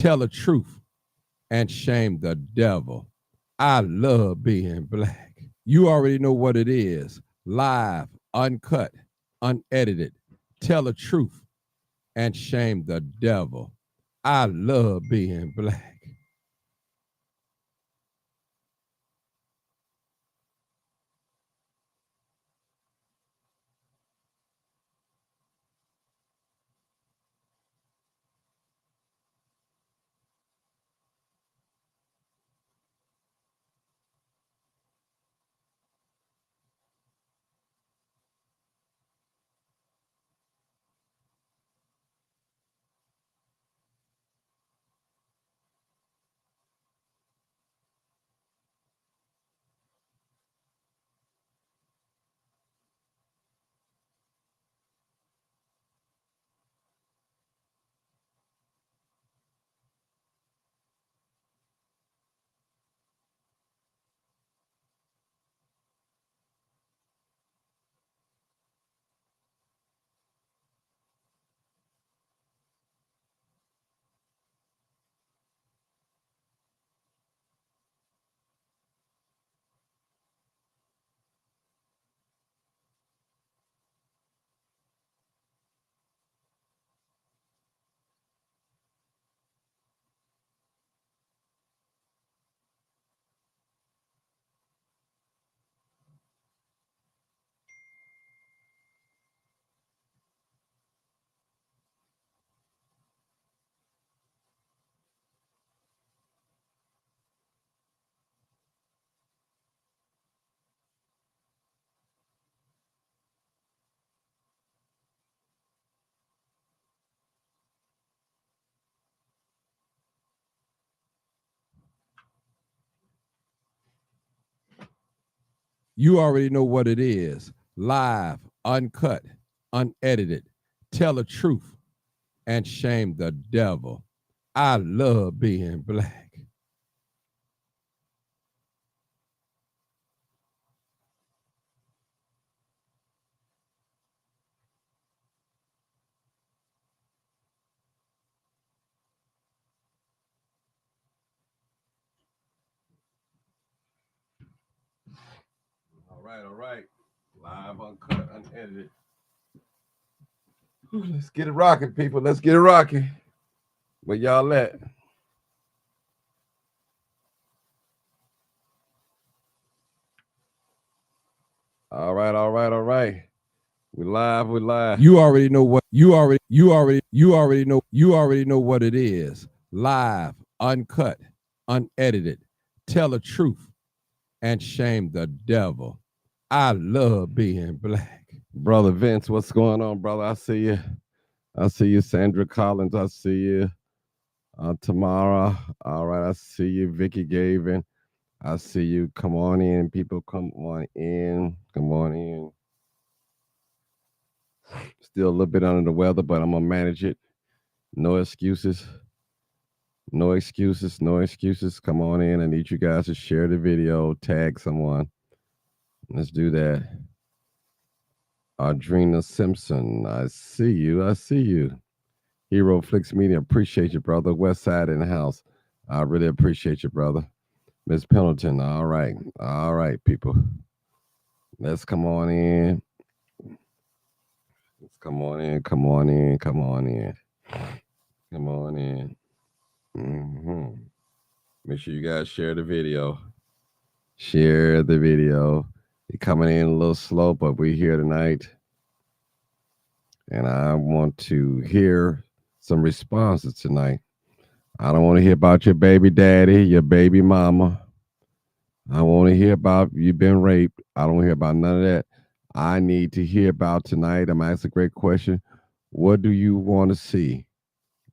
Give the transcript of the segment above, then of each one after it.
tell the truth, and shame the devil. I love being black. You already know what it is. Live, uncut, unedited. Tell the truth and shame the devil. I love being black. You already know what it is. Live, uncut, unedited. Tell the truth and shame the devil. I love being black. All right, all right. Live, uncut, unedited. Let's get it rocking, people. Let's get it rocking. Where y'all at? All right, all right, all right. We live, we live. You already know what you already know what it is. Live, uncut, unedited. Tell the truth and shame the devil. I love being black. Brother Vince, what's going on, brother? I see you. I see you, Sandra Collins. I see you. Tamara. All right, I see you, Vicky Gavin. I see you. Come on in, people. Come on in. Come on in. Still a little bit under the weather, but I'm gonna manage it. No excuses. No excuses. No excuses. Come on in. I need you guys to share the video, tag someone. Let's do that. Audrina Simpson, I see you. I see you. Hero Flicks Media, appreciate you, brother. West Side in the house. I really appreciate you, brother. Miss Pendleton, all right. All right, people. Let's come on in. Let's come on in. Come on in. Come on in. Come on in. Make sure you guys share the video. Share the video. You're coming in a little slow, but we're here tonight. And I want to hear some responses tonight. I don't want to hear about your baby daddy, your baby mama. I want to hear about you been raped. I don't hear about none of that. I need to hear about tonight. I'm asking a great question. What do you want to see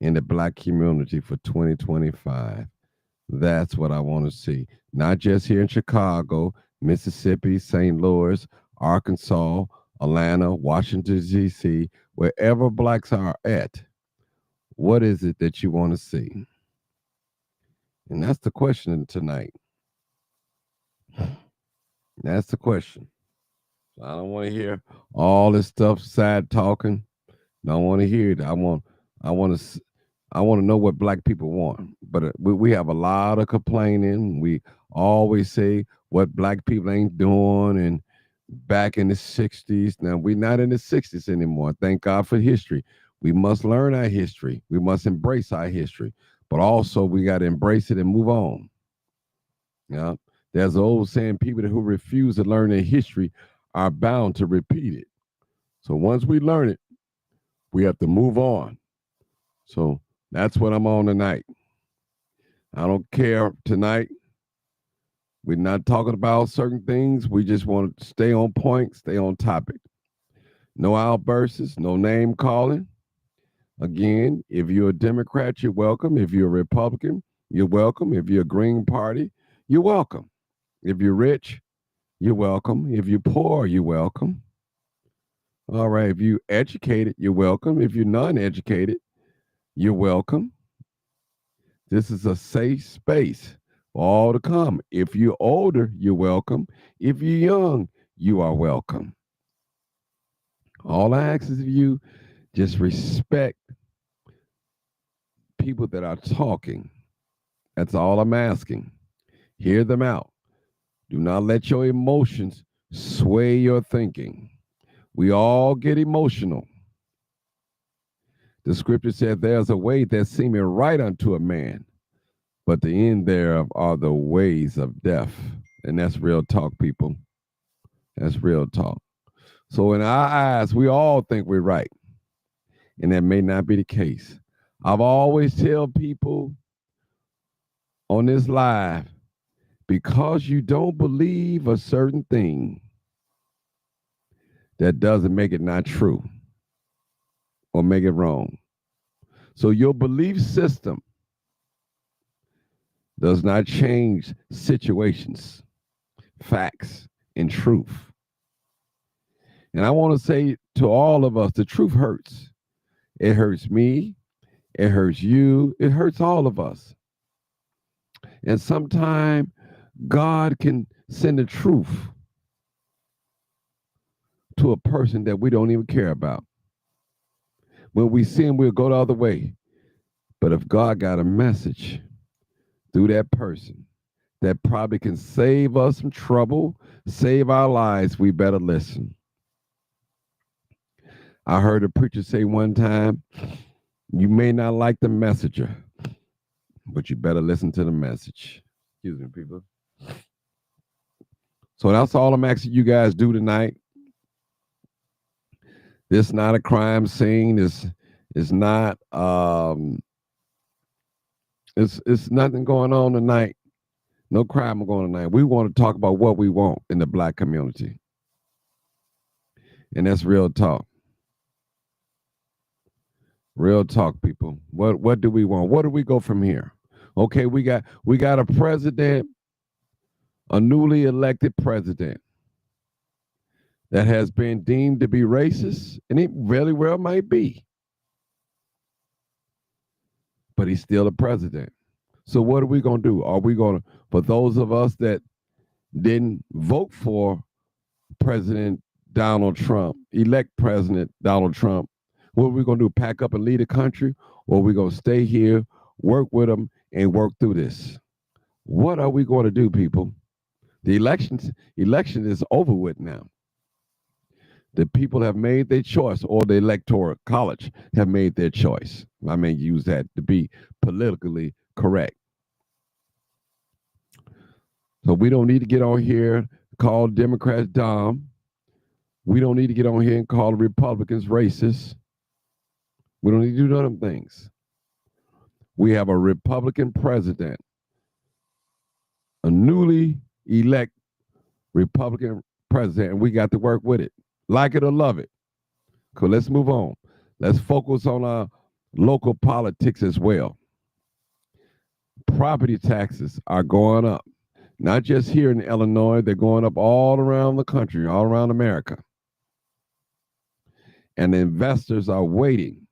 in the black community for 2025? That's what I want to see. Not just here in Chicago, Mississippi, St. Louis, Arkansas, Atlanta, Washington, D.C., wherever blacks are at. What is it that you want to see? And that's the question tonight. That's the question. I don't want to hear all this stuff, sad talking. Don't want to hear it. I want to I want to know what black people want. But we have a lot of complaining. We always say what black people ain't doing. And back in the 60s, now we're not in the 60s anymore. Thank God for history. We must learn our history. We must embrace our history. But also, we got to embrace it and move on. Yeah. There's an old saying people who refuse to learn their history are bound to repeat it. So once we learn it, we have to move on. So that's what I'm on tonight. I don't care tonight. We're not talking about certain things. We just want to stay on point, stay on topic. No outbursts, no name calling. Again, if you're a Democrat, you're welcome. If you're a Republican, you're welcome. If you're a Green Party, you're welcome. If you're rich, you're welcome. If you're poor, you're welcome. All right. If you're educated, you're welcome. If you're non-educated, you're welcome. This is a safe space for all to come. If you're older, you're welcome. If you're young, you are welcome. All I ask is of you, just respect people that are talking. That's all I'm asking. Hear them out. Do not let your emotions sway your thinking. We all get emotional. The scripture said, there's a way that seemeth right unto a man, but the end thereof are the ways of death. And that's real talk, people. That's real talk. So in our eyes, we all think we're right. And that may not be the case. I've always tell people on this live, because you don't believe a certain thing, that doesn't make it not true or make it wrong. So your belief system does not change situations, facts, and truth. And I want to say to all of us, the truth hurts. It hurts me. It hurts you. It hurts all of us. And sometimes God can send the truth to a person that we don't even care about. When we see him, we'll go the other way. But if God got a message through that person that probably can save us from trouble, save our lives, we better listen. I heard a preacher say one time, you may not like the messenger, but you better listen to the message. Excuse me, people. So that's all I'm asking you guys do tonight. This is not a crime scene. It's not it's nothing going on tonight. No crime going on tonight. We want to talk about what we want in the black community. And that's real talk. Real talk, people. What do we want? Where do we go from here? Okay, we got a president, a newly elected president that has been deemed to be racist, and it very well might be. But he's still a president. So what are we going to do? Are we going to, for those of us that didn't vote for President Donald Trump, elect President Donald Trump, what are we going to do? Pack up and leave the country? Or are we going to stay here, work with them, and work through this? What are we going to do, people? The election is over with now. The people have made their choice, or the electoral college have made their choice. I may use that to be politically correct. So we don't need to get on here, call Democrats dumb. We don't need to get on here and call Republicans racist. We don't need to do none of them things. We have a Republican president, a newly elect Republican president, and we got to work with it. Like it or love it. Cool, let's move on. Let's focus on our local politics as well. Property taxes are going up. Not just here in Illinois, they're going up all around the country, all around America. And the investors are waiting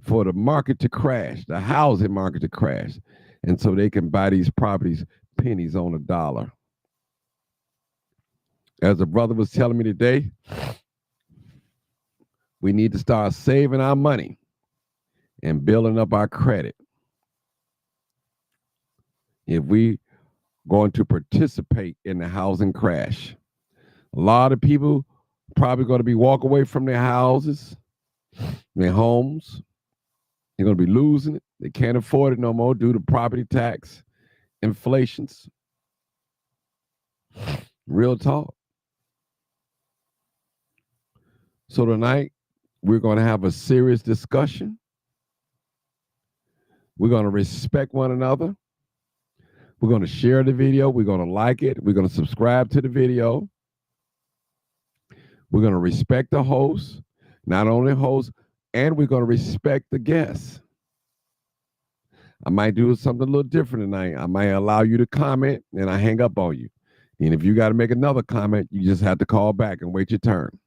for the market to crash, the housing market to crash, and so they can buy these properties pennies on a dollar. As a brother was telling me today, we need to start saving our money and building up our credit if we going to participate in the housing crash. A lot of people probably going to be walk away from their houses, their homes. They're going to be losing it. They can't afford it no more due to property tax, inflations. Real talk. So tonight, we're going to have a serious discussion. We're going to respect one another. We're going to share the video. We're going to like it. We're going to subscribe to the video. We're going to respect the host, not only host, and we're going to respect the guests. I might do something a little different tonight. I might allow you to comment and I hang up on you. And if you got to make another comment, you just have to call back and wait your turn.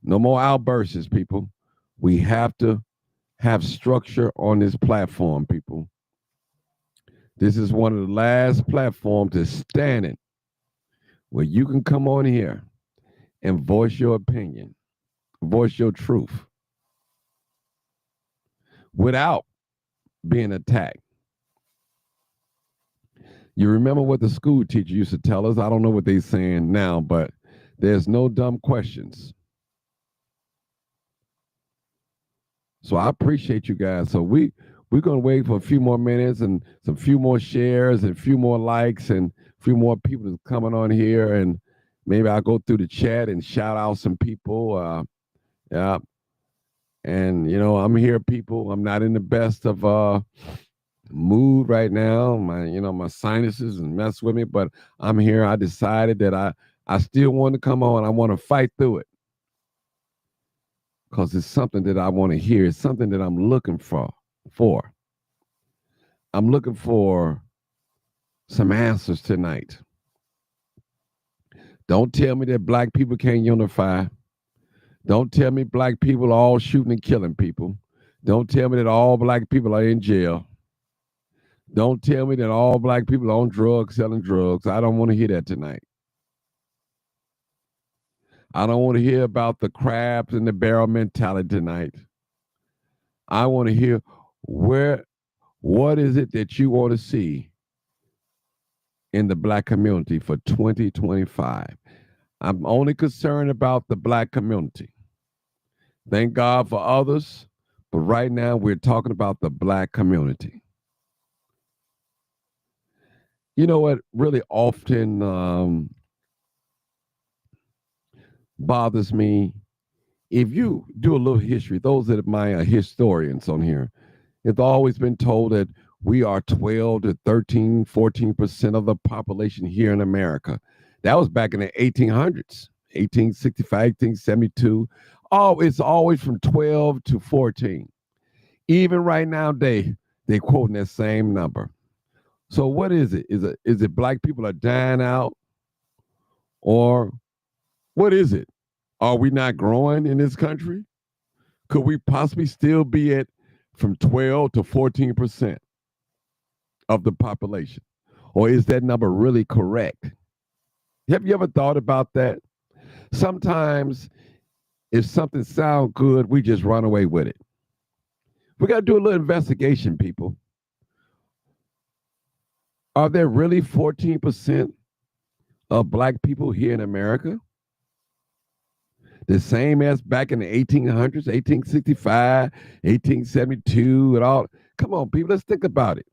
No more outbursts, people. We have to have structure on this platform, people. This is one of the last platforms that's standing where you can come on here and voice your opinion, voice your truth without being attacked. You remember what the school teacher used to tell us? I don't know what they're saying now, but there's no dumb questions. So I appreciate you guys. So we're going to wait for a few more minutes and some few more shares and a few more likes and a few more people coming on here. And maybe I'll go through the chat and shout out some people. Yeah. And, you know, I'm here, people. I'm not in the best of mood right now. My sinuses and mess with me, but I'm here. I decided that I still want to come on. I want to fight through it because it's something that I want to hear. It's something that I'm looking for. I'm looking for some answers tonight. Don't tell me that black people can't unify. Don't tell me black people are all shooting and killing people. Don't tell me that all black people are in jail. Don't tell me that all black people are on drugs, selling drugs. I don't want to hear that tonight. I don't want to hear about the crabs and the barrel mentality tonight. I want to hear what is it that you want to see in the black community for 2025. I'm only concerned about the black community. Thank God for others, but right now we're talking about the black community. You know what really often bothers me? If you do a little history, those that are my historians on here, it's always been told that we are 12 to 13, 14% of the population here in America. That was back in the 1800s, 1865, 1872. Oh, it's always from 12 to 14. Even right now, they're quoting that same number. So what is it? Is it black people are dying out? Or what is it? Are we not growing in this country? Could we possibly still be at from 12 to 14% of the population? Or is that number really correct? Have you ever thought about that? Sometimes if something sounds good, we just run away with it. We got to do a little investigation, people. Are there really 14% of black people here in America? The same as back in the 1800s, 1865, 1872, and all. Come on, people, let's think about it.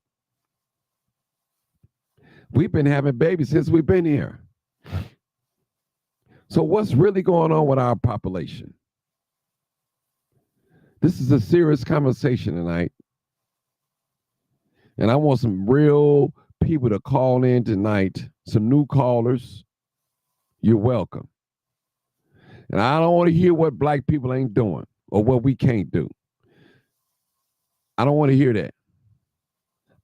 We've been having babies since we've been here. So what's really going on with our population? This is a serious conversation tonight. And I want some real people to call in tonight, some new callers. You're welcome. And I don't want to hear what black people ain't doing or what we can't do. I don't want to hear that.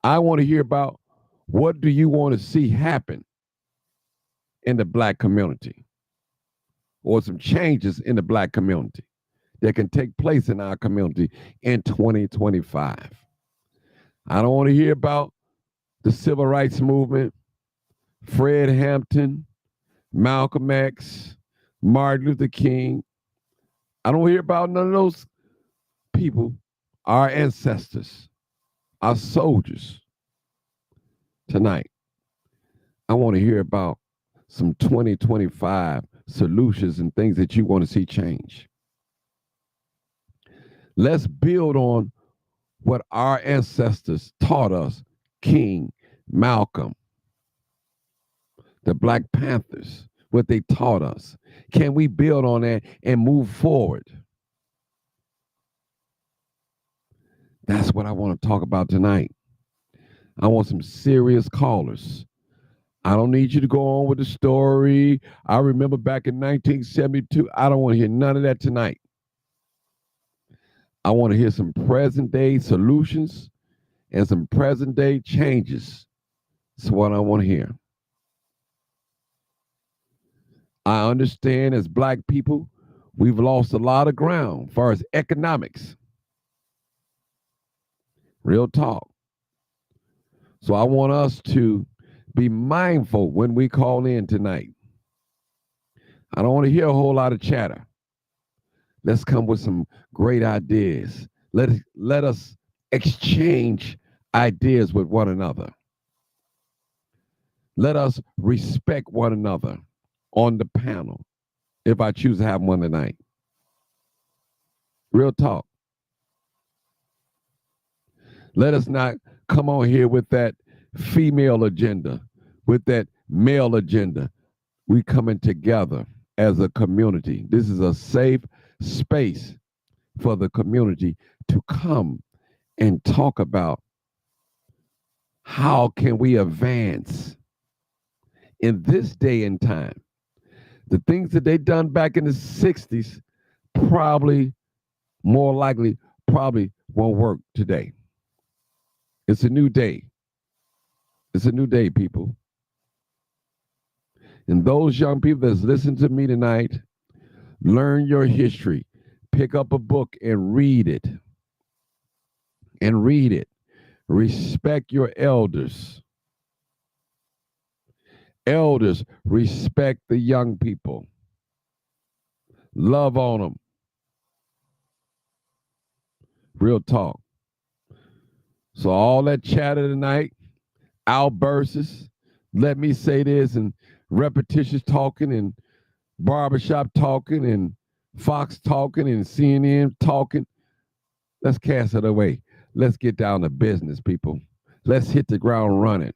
I want to hear about what do you want to see happen in the black community or some changes in the black community that can take place in our community in 2025. I don't want to hear about the civil rights movement, Fred Hampton, Malcolm X, Martin Luther King. I don't hear about none of those people our ancestors, our soldiers tonight. I want to hear about some 2025 solutions and things that you want to see change. Let's build on what our ancestors taught us, King, Malcolm, the Black Panthers, what they taught us. Can we build on that and move forward? That's what I want to talk about tonight. I want some serious callers. I don't need you to go on with the story. I remember back in 1972. I don't want to hear none of that tonight. I want to hear some present day solutions and some present day changes. That's what I want to hear. I understand as Black people, we've lost a lot of ground as far as economics. Real talk. So I want us to be mindful when we call in tonight. I don't want to hear a whole lot of chatter. Let's come with some great ideas. Let us exchange ideas with one another. Let us respect one another on the panel if I choose to have one tonight. Real talk. Let us not come on here with that female agenda, with that male agenda. We coming together as a community. This is a safe space for the community to come and talk about how can we advance in this day and time. The things that they done back in the 60s probably, more likely, probably won't work today. It's a new day. It's a new day, people. And those young people that's listening to me tonight, learn your history. Pick up a book and read it. And read it. Respect your elders. Elders, respect the young people. Love on them. Real talk. So all that chatter tonight, outbursts, let me say this, and repetitious talking and barbershop talking and Fox talking and CNN talking, let's cast it away. Let's get down to business, people. Let's hit the ground running.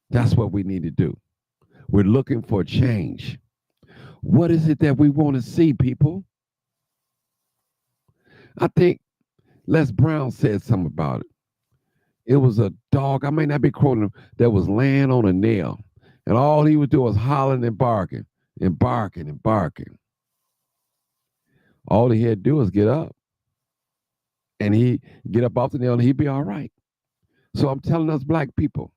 That's what we need to do. We're looking for change. What is it that we want to see, people? I think Les Brown said something about it. It was a dog, I may not be quoting him, that was laying on a nail. And all he would do was hollering and barking and barking and barking. All he had to do was get up. And he get up off the nail and he'd be all right. So I'm telling us Black people,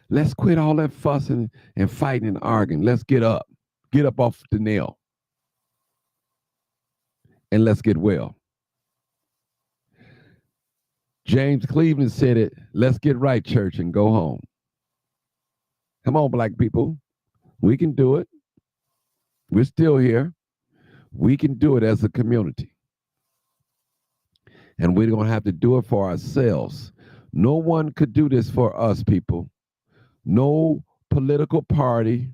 let's quit all that fussing and fighting and arguing. Let's get up. Get up off the nail. And let's get well. James Cleveland said it, let's get right, church, and go home. Come on, Black people. We can do it. We're still here. We can do it as a community. And we're going to have to do it for ourselves. No one could do this for us, people. No political party,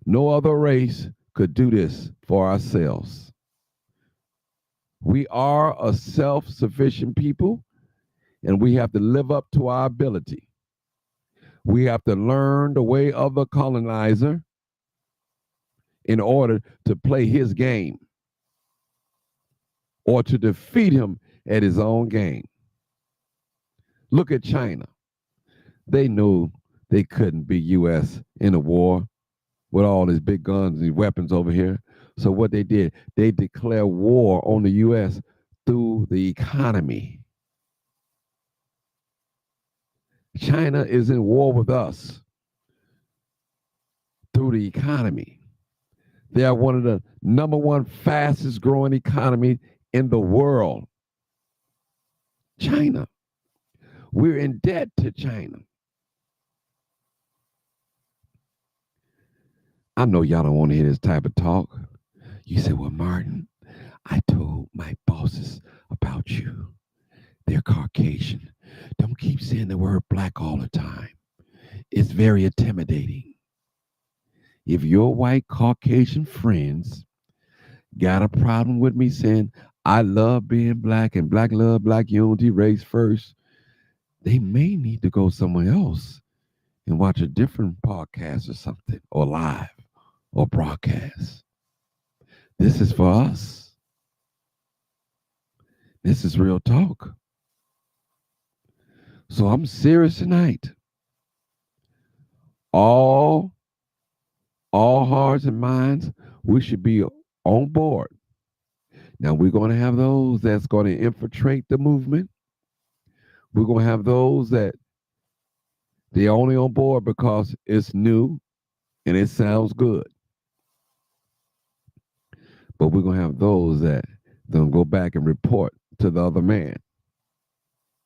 no other race could do this for ourselves. We are a self-sufficient people, and we have to live up to our ability. We have to learn the way of the colonizer in order to play his game or to defeat him at his own game. Look at China. They knew they couldn't be U.S. in a war with all these big guns and weapons over here. So what they did, they declared war on the U.S. through the economy. China is in war with us through the economy. They are one of the #1 fastest growing economy in the world. China. We're in debt to China. I know y'all don't want to hear this type of talk. You say, well, Martin, I told my bosses about you. They're Caucasian. Don't keep saying the word black all the time. It's very intimidating. If your white Caucasian friends got a problem with me saying, I love being black and black love, black unity, race first, they may need to go somewhere else and watch a different podcast or something, or live or broadcast. This is for us. This is real talk. So I'm serious tonight. All all hearts and minds, we should be on board. Now we're going to have those that's going to infiltrate the movement. We're going to have those that they're only on board because it's new and it sounds good. But we're going to have those that don't go back and report to the other man.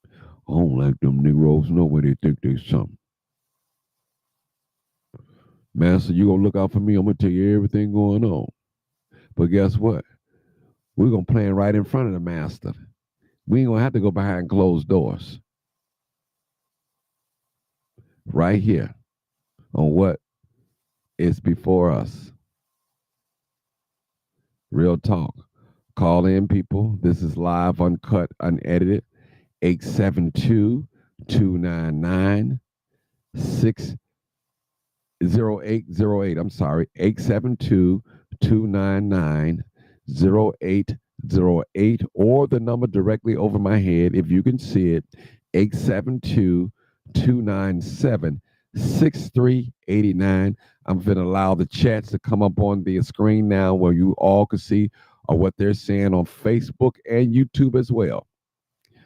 I don't like them Negroes. No way they think they something. Master, you gonna look out for me. I'm gonna tell you everything going on. But guess what? We're gonna plan right in front of the master. We ain't gonna have to go behind closed doors. Right here on what is before us. Real talk. Call in, people. This is live, uncut, unedited. 872-299-6008. I'm sorry, 872-299-0808, or the number directly over my head, if you can see it, 872-297-6389. I'm going to allow the chats to come up on the screen now where you all can see what they're saying on Facebook and YouTube as well.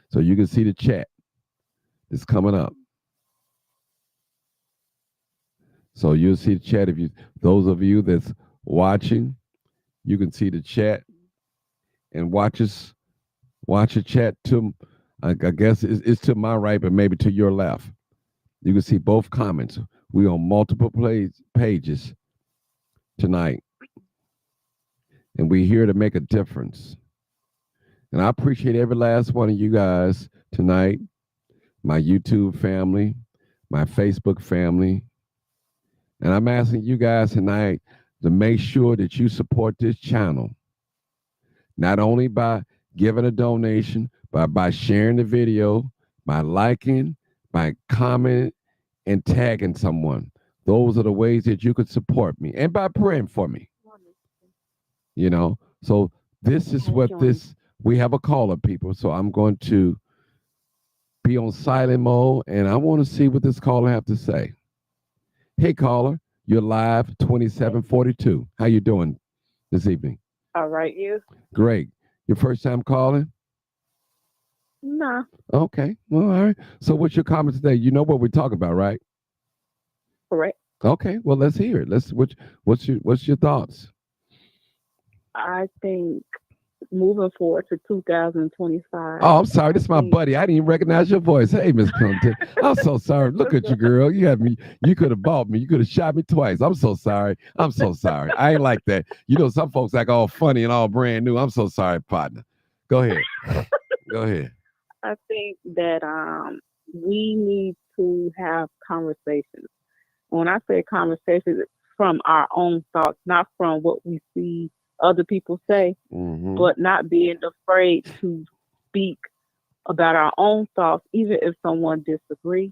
So you can see the chat. It's coming up. So you'll see the chat. If you, those of you that's watching, you can see the chat and watch a chat to, I guess it's to my right, but maybe to your left. You can see both comments. We on multiple pages tonight, and we're here to make a difference. And I appreciate every last one of you guys tonight, my YouTube family, my Facebook family. And I'm asking you guys tonight to make sure that you support this channel, not only by giving a donation, but by sharing the video, by liking, by commenting, and tagging someone. Those are the ways that you could support me, and by praying for me. You know, so this is what this, we have a caller, people. So I'm going to be on silent mode, and I want to see what this caller have to say. Hey, caller, you're live 2742. How you doing this evening? All right, you? Great. Your first time calling? No. Okay. Well, all right. So what's your comment today? You know what we're talking about, right? Correct. Okay. Well, let's hear it. What's your thoughts? I think moving forward to 2025. Oh, I'm sorry. This is my buddy. I didn't even recognize your voice. Hey, Miss Clinton. I'm so sorry. Look at you, girl. You had me. You could have bought me. You could have shot me twice. I'm so sorry. I'm so sorry. I ain't like that. You know, some folks act all funny and all brand new. I'm so sorry, partner. Go ahead. Go ahead. I think that we need to have conversations. When I say conversations, it's from our own thoughts, not from what we see other people say, but not being afraid to speak about our own thoughts, even if someone disagrees.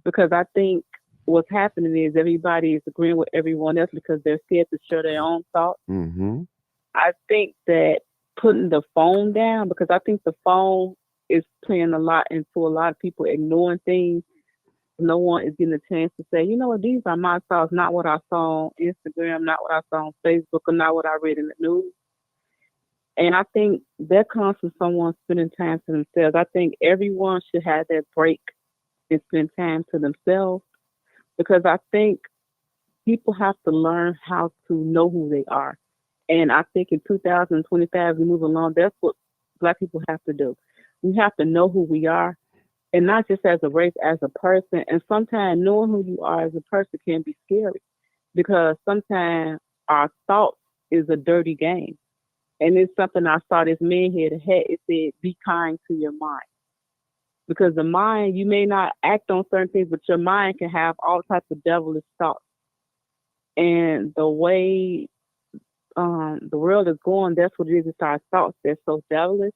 Because I think what's happening is everybody is agreeing with everyone else because they're scared to share their own thoughts. I think that putting the phone down, because I think the phone is playing a lot into a lot of people ignoring things. No one is getting a chance to say, you know what, these are my thoughts, not what I saw on Instagram, not what I saw on Facebook, or not what I read in the news. And I think that comes from someone spending time to themselves. I think everyone should have that break and spend time to themselves, because I think people have to learn how to know who they are. And I think in 2025, we move along, that's what Black people have to do. We have to know who we are, and not just as a race, as a person. And sometimes knowing who you are as a person can be scary, because sometimes our thoughts is a dirty game. And it's something I saw this man here that had it said, be kind to your mind. Because the mind, you may not act on certain things, but your mind can have all types of devilish thoughts. And the way the world is going, that's what it is. It's our thoughts that's so devilish.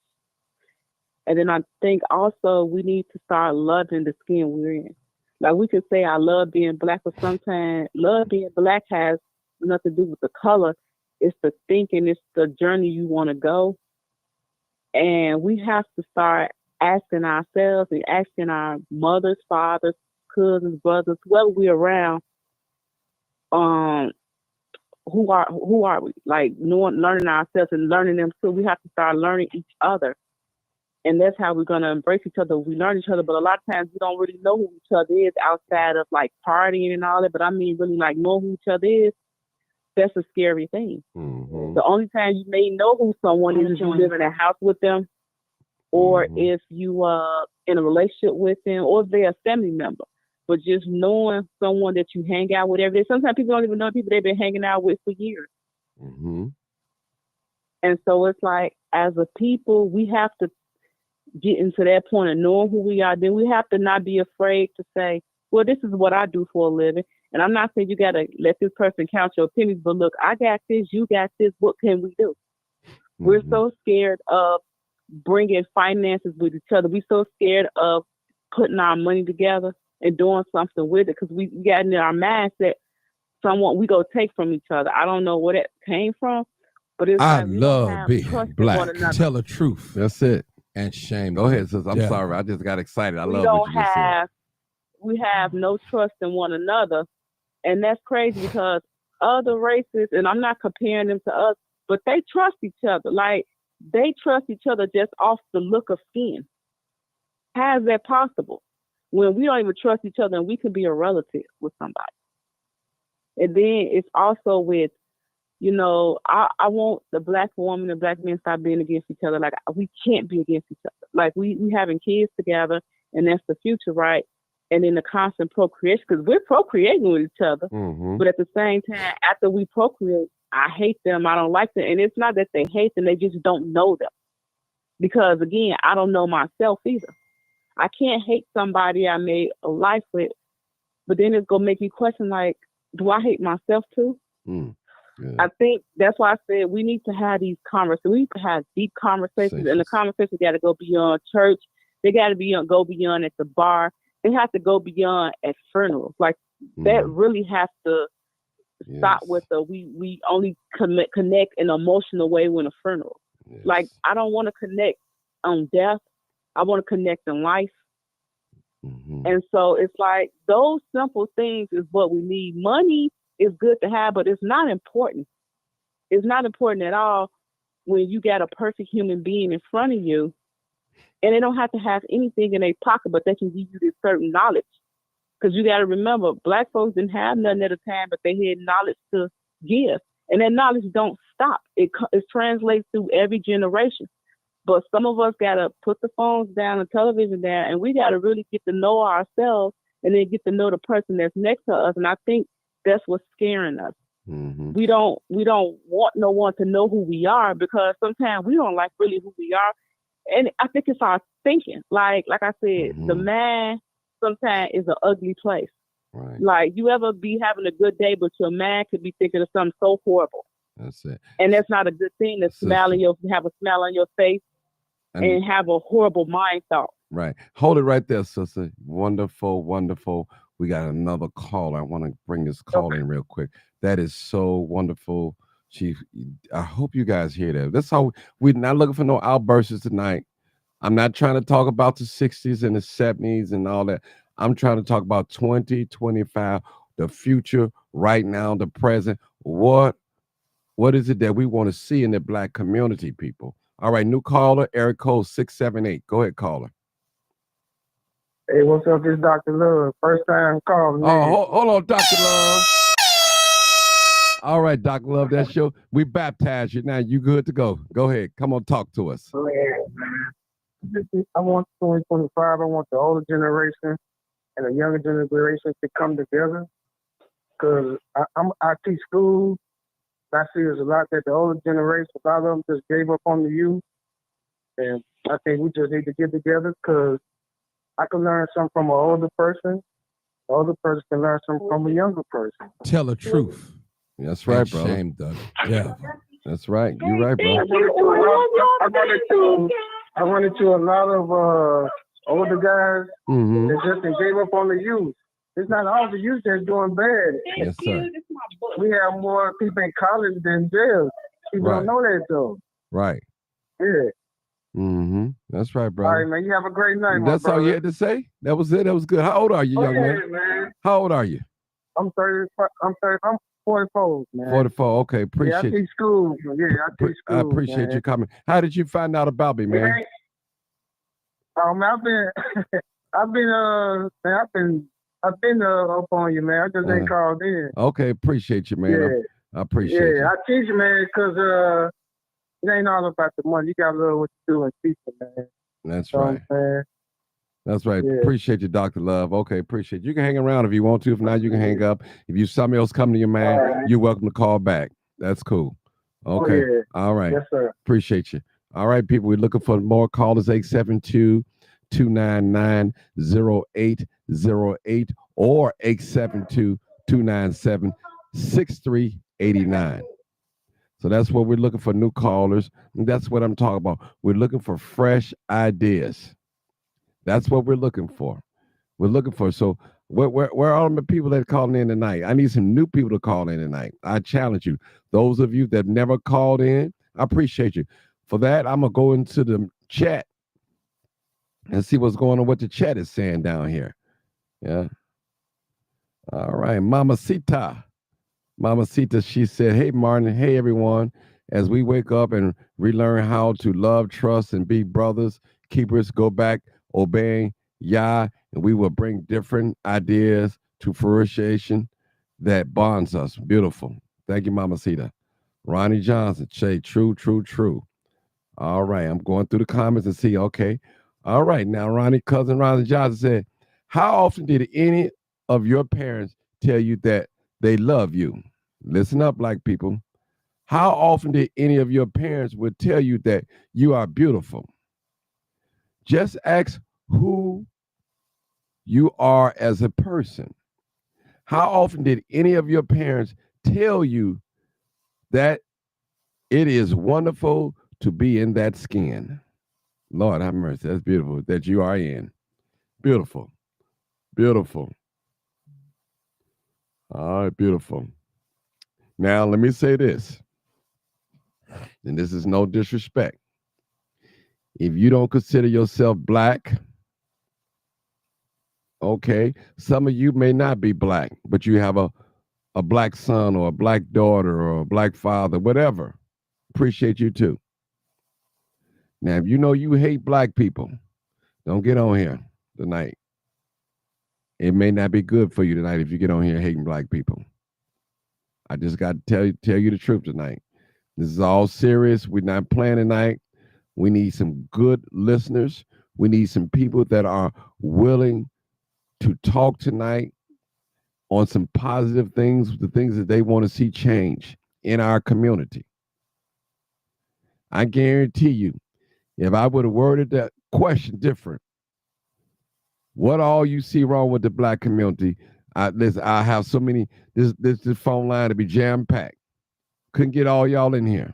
And then I think also we need to start loving the skin we're in. Like we could say I love being black, but sometimes love being black has nothing to do with the color. It's the thinking, it's the journey you want to go. And we have to start asking ourselves and asking our mothers, fathers, cousins, brothers, whoever we're around, who are we? Like knowing, learning ourselves and learning them too. We have to start learning each other. And that's how we're gonna embrace each other. We learn each other, but a lot of times we don't really know who each other is outside of like partying and all that. But I mean really like know who each other is. That's a scary thing. Mm-hmm. The only time you may know who someone is if you live in a house with them, or if you in a relationship with them, or if they're a family member. But just knowing someone that you hang out with every day. Sometimes people don't even know people they've been hanging out with for years. Mm-hmm. And so it's like, as a people, we have to get into that point of knowing who we are. Then we have to not be afraid to say, well, this is what I do for a living. And I'm not saying you got to let this person count your pennies, but look, I got this, you got this. What can we do? Mm-hmm. We're so scared of bringing finances with each other. We're so scared of putting our money together and doing something with it because we got in our mindset someone we go take from each other. I don't know where that came from, but it's I like we love don't have being trust in black. one another. Tell the truth. That's it. And shame. Go ahead, sis. I'm sorry. I just got excited. I love what you just said. We have no trust in one another. And that's crazy because other races, and I'm not comparing them to us, but they trust each other. Like, they trust each other just off the look of skin. How is that possible? When we don't even trust each other and we can be a relative with somebody. And then it's also with, you know, I want the black woman and black men stop being against each other. Like, we can't be against each other. Like, we having kids together, and that's the future, right? And then the constant procreation, because we're procreating with each other. Mm-hmm. But at the same time, after we procreate, I hate them. I don't like them. And it's not that they hate them. They just don't know them. Because, again, I don't know myself either. I can't hate somebody I made a life with, but then it's going to make me question, like, do I hate myself too? Mm. Yeah. I think that's why I said we need to have these conversations. We need to have deep conversations, and the conversations got to go beyond church. They got to go beyond at the bar. They have to go beyond at funerals. Like, that really has to stop with the we only connect in an emotional way when a funeral. Yes. Like, I don't want to connect on death. I want to connect in life. Mm-hmm. And so it's like those simple things is what we need. Money is good to have, but it's not important. It's not important at all when you got a perfect human being in front of you, and they don't have to have anything in their pocket, but they can give you this certain knowledge. Because you got to remember, black folks didn't have nothing at a time, but they had knowledge to give. And that knowledge don't stop. It translates through every generation. But some of us got to put the phones down, the television down, and we got to really get to know ourselves and then get to know the person that's next to us. And I think that's what's scaring us. Mm-hmm. We don't want no one to know who we are, because sometimes we don't like really who we are. And I think it's our thinking. Like I said, the mind sometimes is an ugly place. Right. Like, you ever be having a good day, but your mind could be thinking of something so horrible. That's it. And that's not a good thing. To have a smile on your face and have a horrible mind thought. Right. Hold it right there, sister. Wonderful, wonderful. We got another call. I want to bring this call in real quick. That is so wonderful, Chief. I hope you guys hear that. That's how we're not looking for no outbursts tonight. I'm not trying to talk about the 60s and the 70s and all that. I'm trying to talk about 2025, the future, right now, the present. What is it that we want to see in the black community, people? All right, new caller, area code 678. Go ahead, caller. Hey, what's up? This is Dr. Love. First time calling. Oh, hold on, Dr. Love. All right, Dr. Love, that's your, we baptized you. Now you good to go. Go ahead. Come on, talk to us. I want 2025. I want the older generation and the younger generation to come together, because I teach school, I see is a lot that the older generation, a lot of them just gave up on the youth. And I think we just need to get together because I can learn something from an older person. The older person can learn something from a younger person. Tell the truth. That's right, And brother. shame the devil. That's right. You're right, bro. I run into a lot of older guys Mm-hmm. that just gave up on the youth. It's not all the youth that's doing bad. Yes, sir. We have more people in college than jail. People Right. don't know that though. Right. Yeah. Mm-hmm. That's right, All brother. right, man. You have a great night, my That's all brother. you had to say? That was it. That was good. How old are you, young man? man. How old are you? I'm 30. I'm 44, man. 44. Okay. Yeah, I Appreciate you. teach school. Yeah, I teach school. I appreciate man. you coming. How did you find out about me, man? Man, I've been up on you, man. I just ain't called in. Okay. Appreciate you, man. Yeah. I appreciate you. Yeah, I teach, man, because it ain't all about the money. You gotta love what you do and teach it, man. That's You know right. what I'm saying? That's right. Yeah. Appreciate you, Dr. Love. Okay, appreciate you. You can hang around if you want to. If not, you can hang up. If you something else come to your mind, All right. you're welcome to call back. That's cool. Okay. Oh, yeah. All right. Yes, sir. Appreciate you. All right, people. We're looking for more callers, 872-299-0808 or 872-297-6389. So that's what we're looking for, new callers. And that's what I'm talking about. We're looking for fresh ideas. That's what we're looking for. We're looking for. So where are all the people that are calling in tonight? I need some new people to call in tonight. I challenge you. Those of you that never called in, I appreciate you. For that, I'm going to go into the chat and see what's going on, what the chat is saying down here. Yeah. All right. Mamacita, she said, hey, Martin. Hey, everyone. As we wake up and relearn how to love, trust, and be brothers, keepers, go back obeying Yah, and we will bring different ideas to fruition that bonds us. Beautiful. Thank you, Mamacita. Ronnie Johnson, say true. All right, I'm going through the comments and see, okay. All right, now cousin Ronnie Johnson said, how often did any of your parents tell you that they love you? Listen up, black people. How often did any of your parents would tell you that you are beautiful? Just ask who you are as a person. How often did any of your parents tell you that it is wonderful to be in that skin? Lord have mercy. That's beautiful that you are in. Beautiful. All right, beautiful. Now, let me say this, and this is no disrespect. If you don't consider yourself black, okay, some of you may not be black, but you have a black son or a black daughter or a black father, whatever. Appreciate you too. Now, if you know you hate black people, don't get on here tonight. It may not be good for you tonight if you get on here hating black people. I just got to tell you the truth tonight. This is all serious. We're not playing tonight. We need some good listeners. We need some people that are willing to talk tonight on some positive things, the things that they want to see change in our community. I guarantee you, if I would have worded that question different, what all you see wrong with the black community, I have so many, this phone line to be jam-packed. Couldn't get all y'all in here.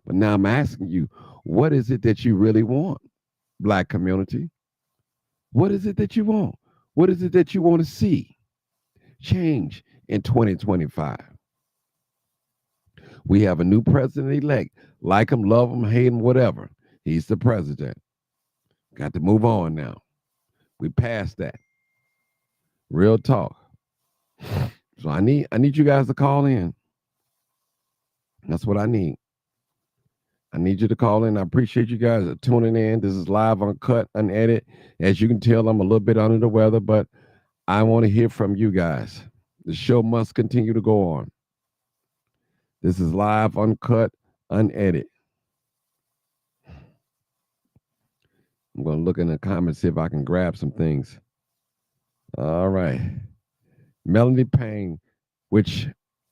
But now I'm asking you, what is it that you really want, black community? What is it that you want? What is it that you want to see change in 2025? We have a new president-elect. Like him, love him, hate him, whatever. He's the president. Got to move on now. We passed that. Real talk. So I need you guys to call in. That's what I need. I need you to call in. I appreciate you guys tuning in. This is live, uncut, unedited. As you can tell, I'm a little bit under the weather, but I want to hear from you guys. The show must continue to go on. This is live, uncut, unedited. I'm going to look in the comments, see if I can grab some things. All right. Melanie Payne, which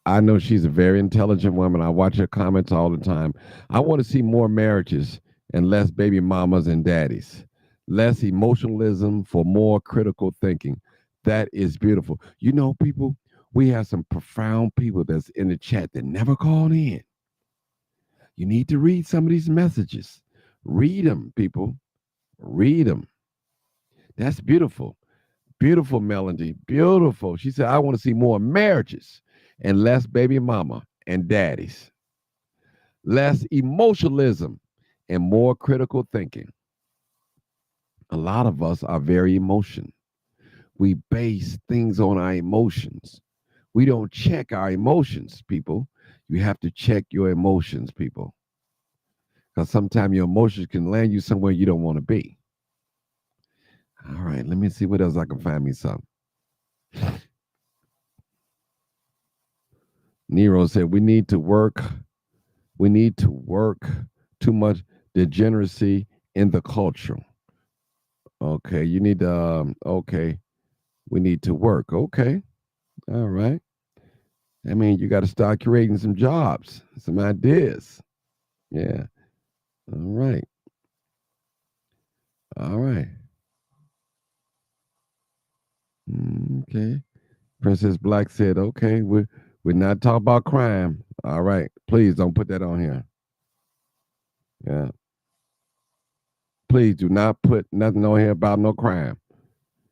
I know she's a very intelligent woman. I watch her comments all the time. I want to see more marriages and less baby mamas and daddies, less emotionalism for more critical thinking. That is beautiful. You know, people, we have some profound people that's in the chat that never called in. You need to read some of these messages. Read them, people. Read them. That's beautiful. Beautiful, Melody. Beautiful. She said, I want to see more marriages and less baby mama and daddies, less emotionalism and more critical thinking. A lot of us are very emotion. We base things on our emotions. We don't check our emotions, people. You have to check your emotions, people. Because sometimes your emotions can land you somewhere you don't want to be. All right, let me see what else I can find me some. Nero said, we need to work too much degeneracy in the culture. Okay, you need to, okay, we need to work. Okay, all right. I mean, you got to start creating some jobs, some ideas. Yeah, all right. All right. Okay. Princess Black said, okay, we're not talking about crime. All right. Please don't put that on here. Yeah. Please do not put nothing on here about no crime.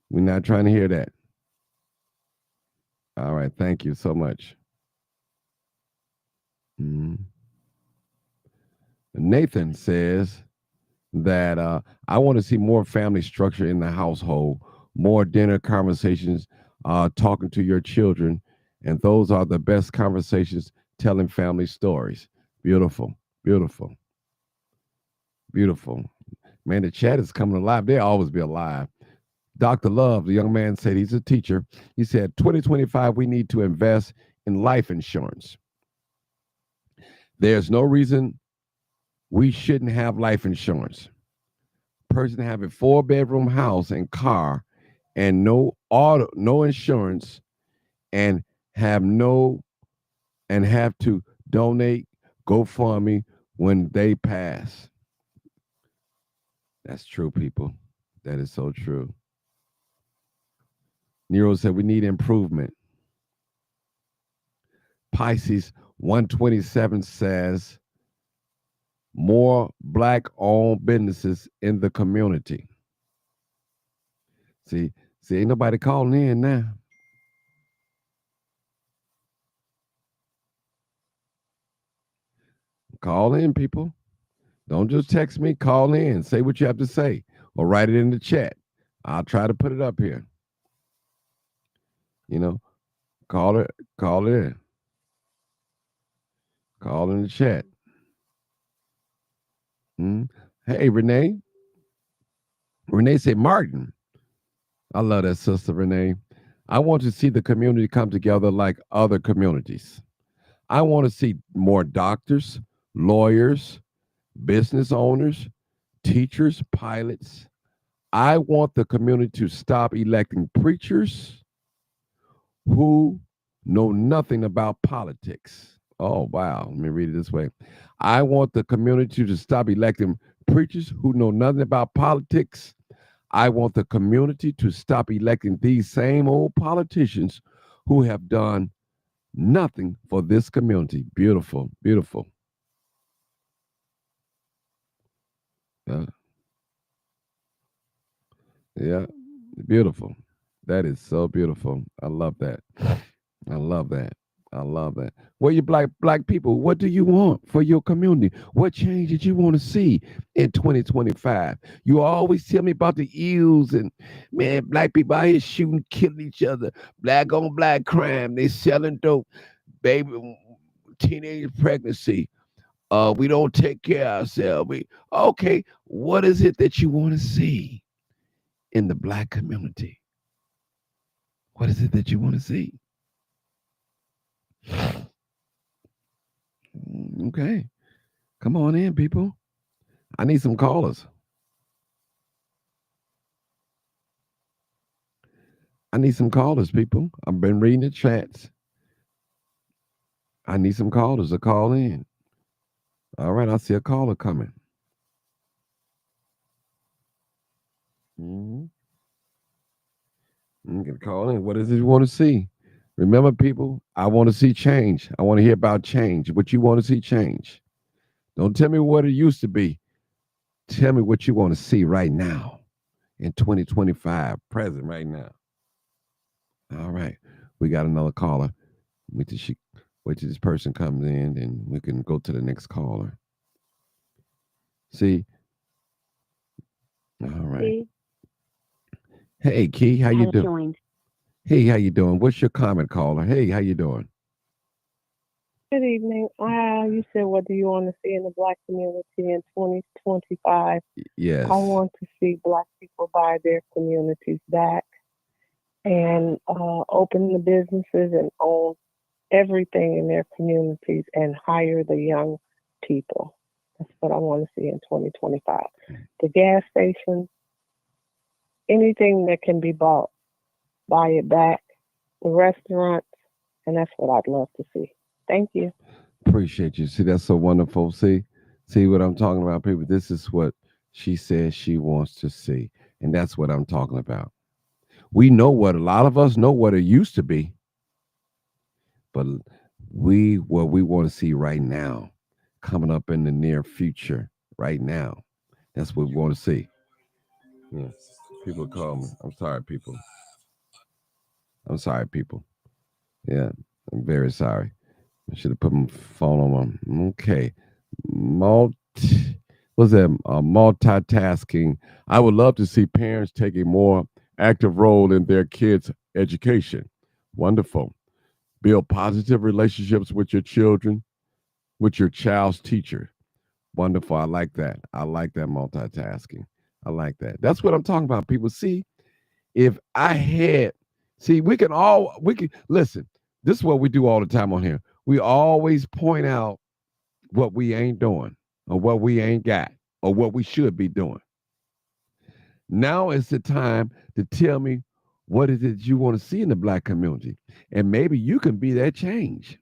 We're not trying to hear that. All right. Thank you so much. Nathan says that I want to see more family structure in the household, more dinner conversations, talking to your children. And those are the best conversations, telling family stories. Beautiful, beautiful, beautiful. Man, the chat is coming alive. They'll always be alive. Dr. Love, the young man, said he's a teacher. He said, 2025, we need to invest in life insurance. There's no reason we shouldn't have life insurance. Person have a 4-bedroom house and car and no insurance and have to donate GoFundMe when they pass. That's true, people. That is so true. Nero said we need improvement. Pisces 127 says more Black-owned businesses in the community. See, ain't nobody calling in now. Call in, people. Don't just text me. Call in. Say what you have to say, or write it in the chat. I'll try to put it up here. You know, call it in. Call in the chat. Hey, Renee. Renee said, Martin. I love that, Sister Renee. I want to see the community come together like other communities. I want to see more doctors, lawyers, business owners, teachers, pilots. I want the community to stop electing preachers who know nothing about politics. Oh, wow. Let me read it this way. I want the community to stop electing preachers who know nothing about politics. I want the community to stop electing these same old politicians who have done nothing for this community. Beautiful, beautiful. Yeah, beautiful. That is so beautiful. I love that. I love that. I love that. Well, you black people, what do you want for your community? What change did you want to see in 2025? You always tell me about the ills and, man, black people out here shooting, killing each other. Black on black crime. They selling dope. Baby, teenage pregnancy. We don't take care of ourselves. Okay, what is it that you want to see in the black community? What is it that you want to see? Okay. Come on in, people. I need some callers. I need some callers, people. I've been reading the chats. I need some callers to call in. All right, I see a caller coming. Mm-hmm. You can call in. What is it you want to see? Remember, people, I want to see change. I want to hear about change. What you want to see change. Don't tell me what it used to be. Tell me what you want to see right now in 2025, present right now. All right. We got another caller. Wait till this person comes in, and we can go to the next caller. See? All right. Hey, Key, how you doing? Hey, how you doing? What's your comment, caller? Hey, how you doing? Good evening. You said, what do you want to see in the Black community in 2025? Yes. I want to see Black people buy their communities back and open the businesses and own everything in their communities and hire the young people. That's what I want to see in 2025. The gas stations, anything that can be bought, buy it back. The restaurants, and that's what I'd love to see. Thank you. Appreciate you. See, that's so wonderful. See what I'm talking about, people. This is what she says she wants to see, and that's what I'm talking about. We know what a lot of us know what it used to be, but what we want to see right now, coming up in the near future, right now. That's what we want to see. Yeah. People call me. I'm sorry, people. I'm sorry, people. Yeah, I'm very sorry. I should have put my phone on my. Okay. What's that? Multitasking. I would love to see parents take a more active role in their kids' education. Wonderful. Build positive relationships with your children, with your child's teacher. Wonderful. I like that. I like that multitasking. I like that. That's what I'm talking about. People see, if I had, we can listen. This is what we do all the time on here. We always point out what we ain't doing or what we ain't got or what we should be doing. Now is the time to tell me what is it you want to see in the Black community. And maybe you can be that change.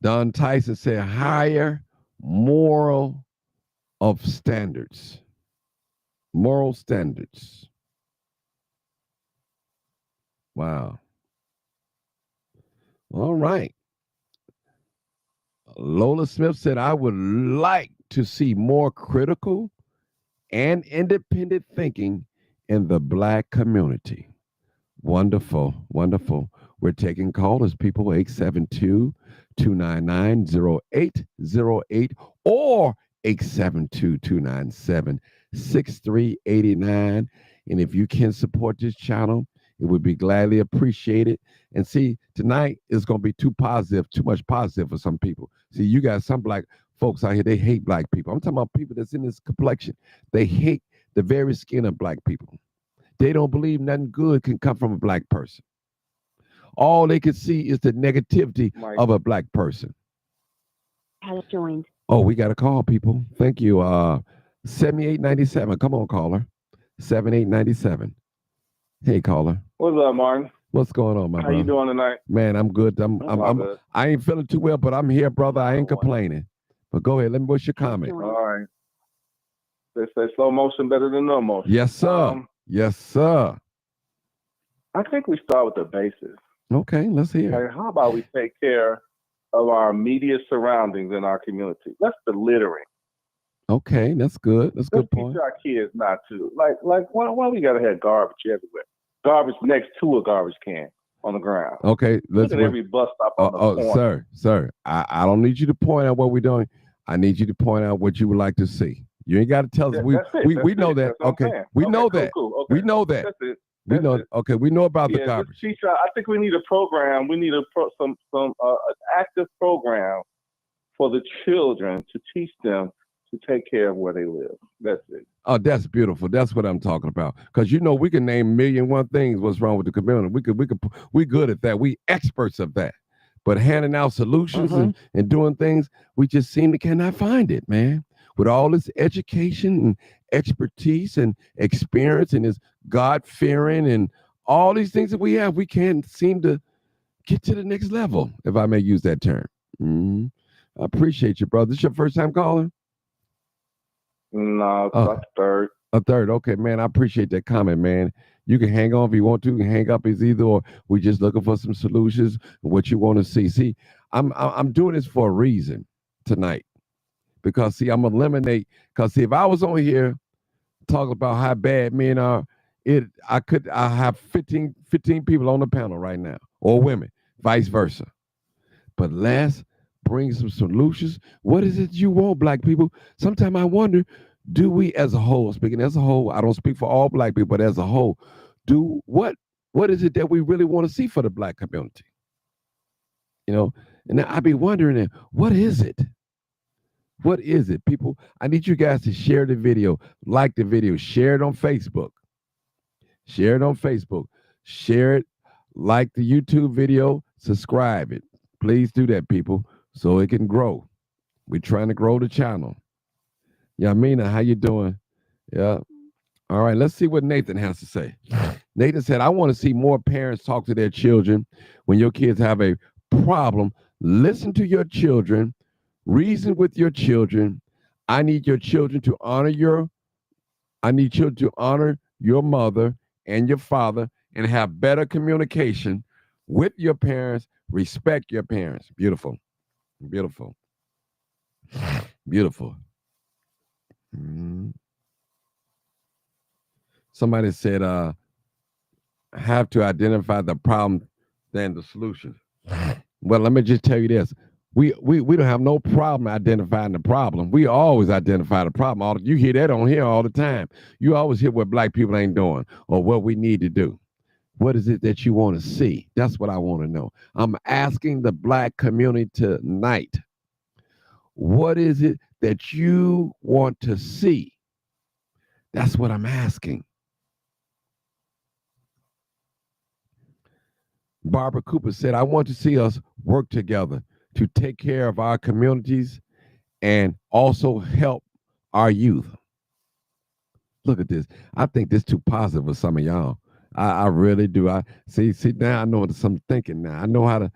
Don Tyson said higher moral standards. Moral standards. Wow. All right. Lola Smith said, I would like to see more critical and independent thinking in the Black community. Wonderful. Wonderful. We're taking callers, people, 872-299-0808 or 872-297-6389. And if you can support this channel, it would be gladly appreciated. And see, tonight is going to be too much positive for some people. See, you got some Black folks out here, they hate Black people. I'm talking about people that's in this complexion. They hate the very skin of Black people. They don't believe nothing good can come from a Black person. All they can see is the negativity of a Black person. Has joined. Oh, we got a call, people. Thank you. 7897. Come on, caller. 7897. Hey, caller. What's up, Martin? What's going on, my brother? How you doing tonight? Man, I'm good. Good. I ain't feeling too well, but I'm here, brother. I ain't complaining. But go ahead. What's your comment? All right. They say slow motion better than no motion. Yes, sir. Yes, sir. I think we start with the basics. Okay, let's hear. Like, how about we take care of our immediate surroundings in our community? That's the littering. Okay, that's good. That's a good point. Teach our kids not to. Like why we gotta have garbage everywhere? Garbage next to a garbage can on the ground. Okay, look at every bus stop on the corner. Sir. I don't need you to point out what we're doing. I need you to point out what you would like to see. You ain't got to tell us. We know that. Okay, we know that. Cool. Okay. We know that. That's it. We know. Okay, we know about the garbage. Teacher, I think we need a program. We need some active program for the children to teach them to take care of where they live. That's it. Oh, that's beautiful. That's what I'm talking about. Because we can name 1,000,001 things what's wrong with the community. We good at that. We experts of that. But handing out solutions and doing things, we just seem to cannot find it, man. With all this education and expertise and experience and this God-fearing and all these things that we have, we can't seem to get to the next level, if I may use that term. Mhm. I appreciate you, brother. This is your first time calling? No, it's Oh. about the third. A third. Okay, man. I appreciate that comment, man. You can hang on if you want to. You can hang up as either, or we just looking for some solutions, what you want to see. See, I'm doing this for a reason tonight. Because see, I'm eliminate, because see, if I was on here talking about how bad men are, I have 15 people on the panel right now, or women, vice versa. But let's bring some solutions. What is it you want, black people? Sometimes I wonder, do we as a whole, speaking as a whole, I don't speak for all black people, but as a whole, do what is it that we really want to see for the black community? You know, and I be wondering, what is it? What is it, people? I need you guys to share the video, like the video, share it on Facebook. Share it on Facebook. Share it, like the YouTube video, subscribe it. Please do that, people, so it can grow. We're trying to grow the channel. Yamina, how you doing? Yeah. All right, let's see what Nathan has to say. Nathan said, I want to see more parents talk to their children. When your kids have a problem, listen to your children, reason with your children. I need children to honor your mother and your father and have better communication with your parents, respect your parents. Beautiful. Beautiful. Beautiful. Somebody said, have to identify the problem than the solution. Well, let me just tell you this. We don't have no problem identifying the problem. We always identify the problem. You hear that on here all the time. You always hear what black people ain't doing or what we need to do. What is it that you want to see? That's what I want to know. I'm asking the black community tonight. What is it that you want to see? That's what I'm asking. Barbara Cooper said, I want to see us work together to take care of our communities and also help our youth. Look at this. I think this is too positive for some of y'all. I really do. I see now I know what I'm thinking now. I know how to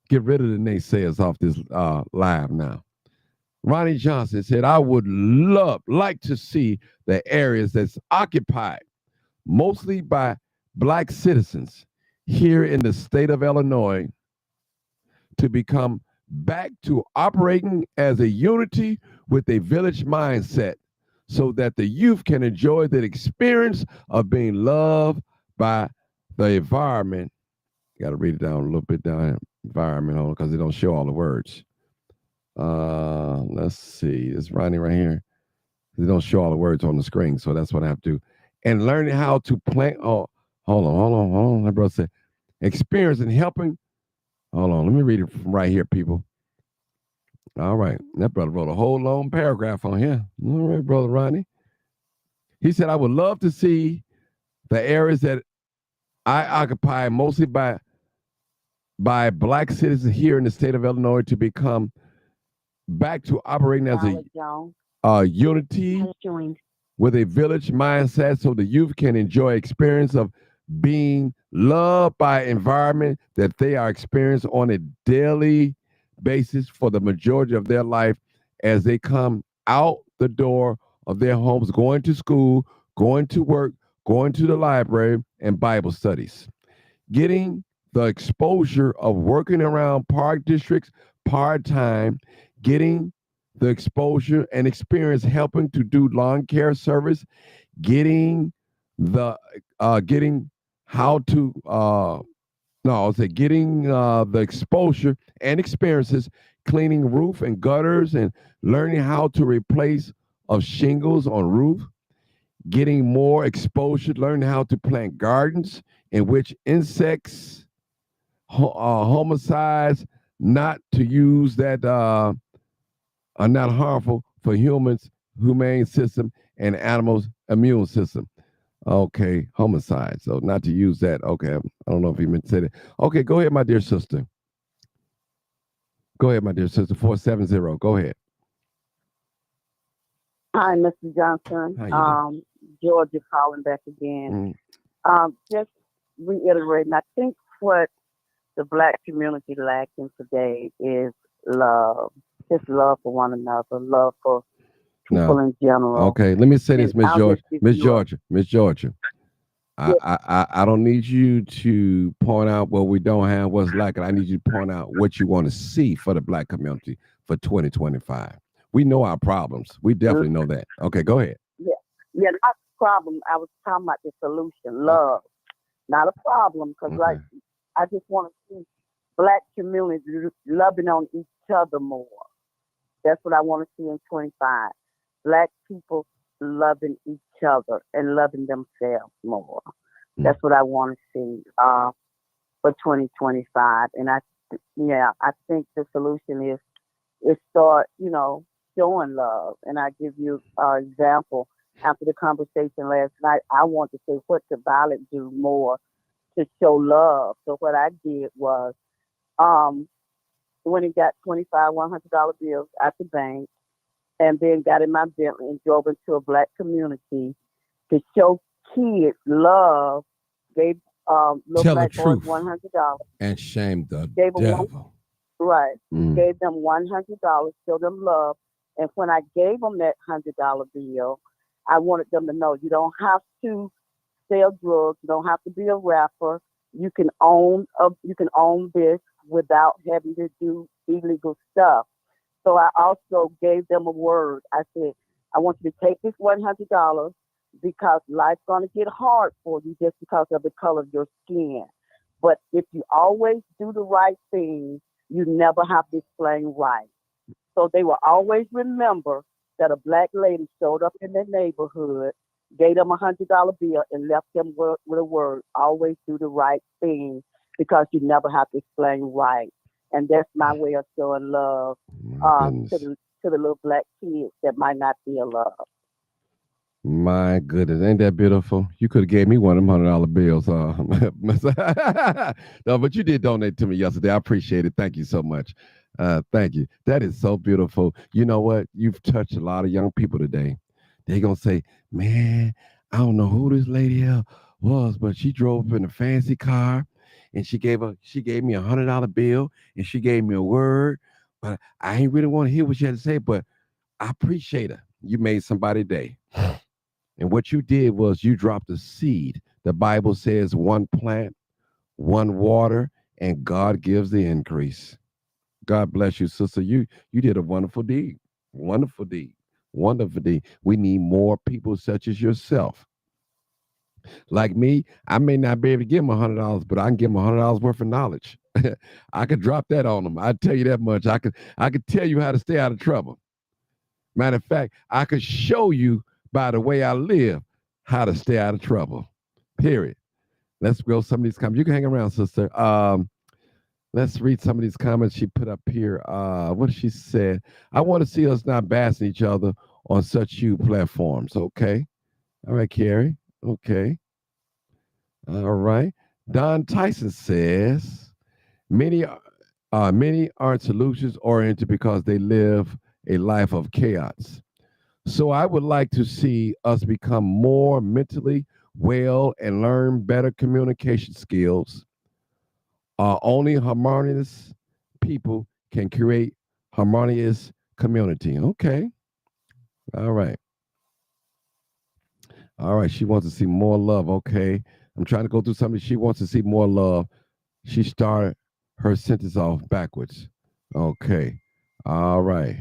get rid of the naysayers off this live now. Ronnie Johnson said, I would like to see the areas that's occupied mostly by black citizens here in the state of Illinois to become back to operating as a unity with a village mindset so that the youth can enjoy the experience of being loved by the environment. Got to read it down a little bit down, environment, because they don't show all the words. Let's see. It's Ronnie right here. They don't show all the words on the screen, so that's what I have to do. And learning how to plant. Oh, hold on. My brother said, experience in helping. Hold on. Let me read it from right here, people. All right. That brother wrote a whole long paragraph on here. All right, brother Ronnie. He said, I would love to see the areas that I occupy mostly by black citizens here in the state of Illinois to become back to operating as a unity with a village mindset so the youth can enjoy experience of being loved by environment that they are experiencing on a daily basis for the majority of their life as they come out the door of their homes, going to school, going to work, going to the library, and Bible studies. Getting the exposure of working around park districts part-time, getting the exposure and experience helping to do lawn care service, getting the exposure and experiences cleaning roof and gutters and learning how to replace of shingles on roof, getting more exposure, learning how to plant gardens in which insects, homicides, not to use that are not harmful for humans, humane system, and animals' immune system. Okay, homicide. So not to use that. Okay, I don't know if he meant to say that. Okay, go ahead, my dear sister. Go ahead, my dear sister. 470. Go ahead. Hi, Mr. Johnson. How you doing? Georgia calling back again. Just reiterating, I think what the Black community lacking today is love. Just love for one another, love for people Now, in general. okay, let me say And this, Miss I'll George, just give Miss you a Georgia, Miss Georgia. yeah, I don't need you to point out what we don't have, what's lacking. I need you to point out what you want to see for the Black community for 2025. We know our problems. We definitely know that. Okay, go ahead. yeah, yeah, not the problem. I was talking about the solution, Okay. love, not a problem. Because like Okay. I just want to see Black community loving on each other more. That's what I want to see in 25. Black people loving each other and loving themselves more. Mm. That's what I want to see for 2025. And I think the solution is start, showing love. And I give you an example. After the conversation last night, I want to say, what could Violet do more to show love? So what I did was, um, when he got 25 $100 bills at the bank, and then got in my Bentley and drove into a Black community to show kids love. Gave little Tell the Black boys truth $100. and shame the Gave them devil. right. Mm. Gave them $100. Show them love. And when I gave them that $100 bill, I wanted them to know you don't have to sell drugs. You don't have to be a rapper. You can own this without having to do illegal stuff. So I also gave them a word. I said, I want you to take this $100 because life's going to get hard for you just because of the color of your skin. But if you always do the right thing, you never have to explain right. So they will always remember that a Black lady showed up in their neighborhood, gave them $100 bill, and left them with a word. Always do the right thing because you never have to explain right. And that's my way of showing love My to goodness. the little Black kids that might not feel love. My goodness, ain't that beautiful? You could have gave me one of them $100 bills. No, but you did donate to me yesterday. I appreciate it. Thank you so much. Thank you. That is so beautiful. You know what? You've touched a lot of young people today. They're gonna say, "Man, I don't know who this lady was, but she drove up in a fancy car, and she gave me $100 bill, and she gave me a word, but I ain't really want to hear what she had to say. But I appreciate her. You made somebody's day." And what you did was you dropped a seed. The Bible says one plant, one water, and God gives the increase. God bless you, sister. You did a wonderful deed. Wonderful deed. Wonderful deed. We need more people such as yourself. Like me, I may not be able to give them $100, but I can give them $100 worth of knowledge. I could drop that on them. I tell you that much. I could tell you how to stay out of trouble. Matter of fact, I could show you by the way I live how to stay out of trouble. Period. Let's go some of these comments. You can hang around, sister. Let's read some of these comments she put up here. What she said. I want to see us not bashing each other on such huge platforms. Okay. All right, Carrie. Okay. All right. Don Tyson says many aren't solutions oriented because they live a life of chaos. So I would like to see us become more mentally well and learn better communication skills. Only harmonious people can create harmonious community. Okay. All right. All right. She wants to see more love. Okay. I'm trying to go through something. She wants to see more love. She started her sentence off backwards. Okay. All right.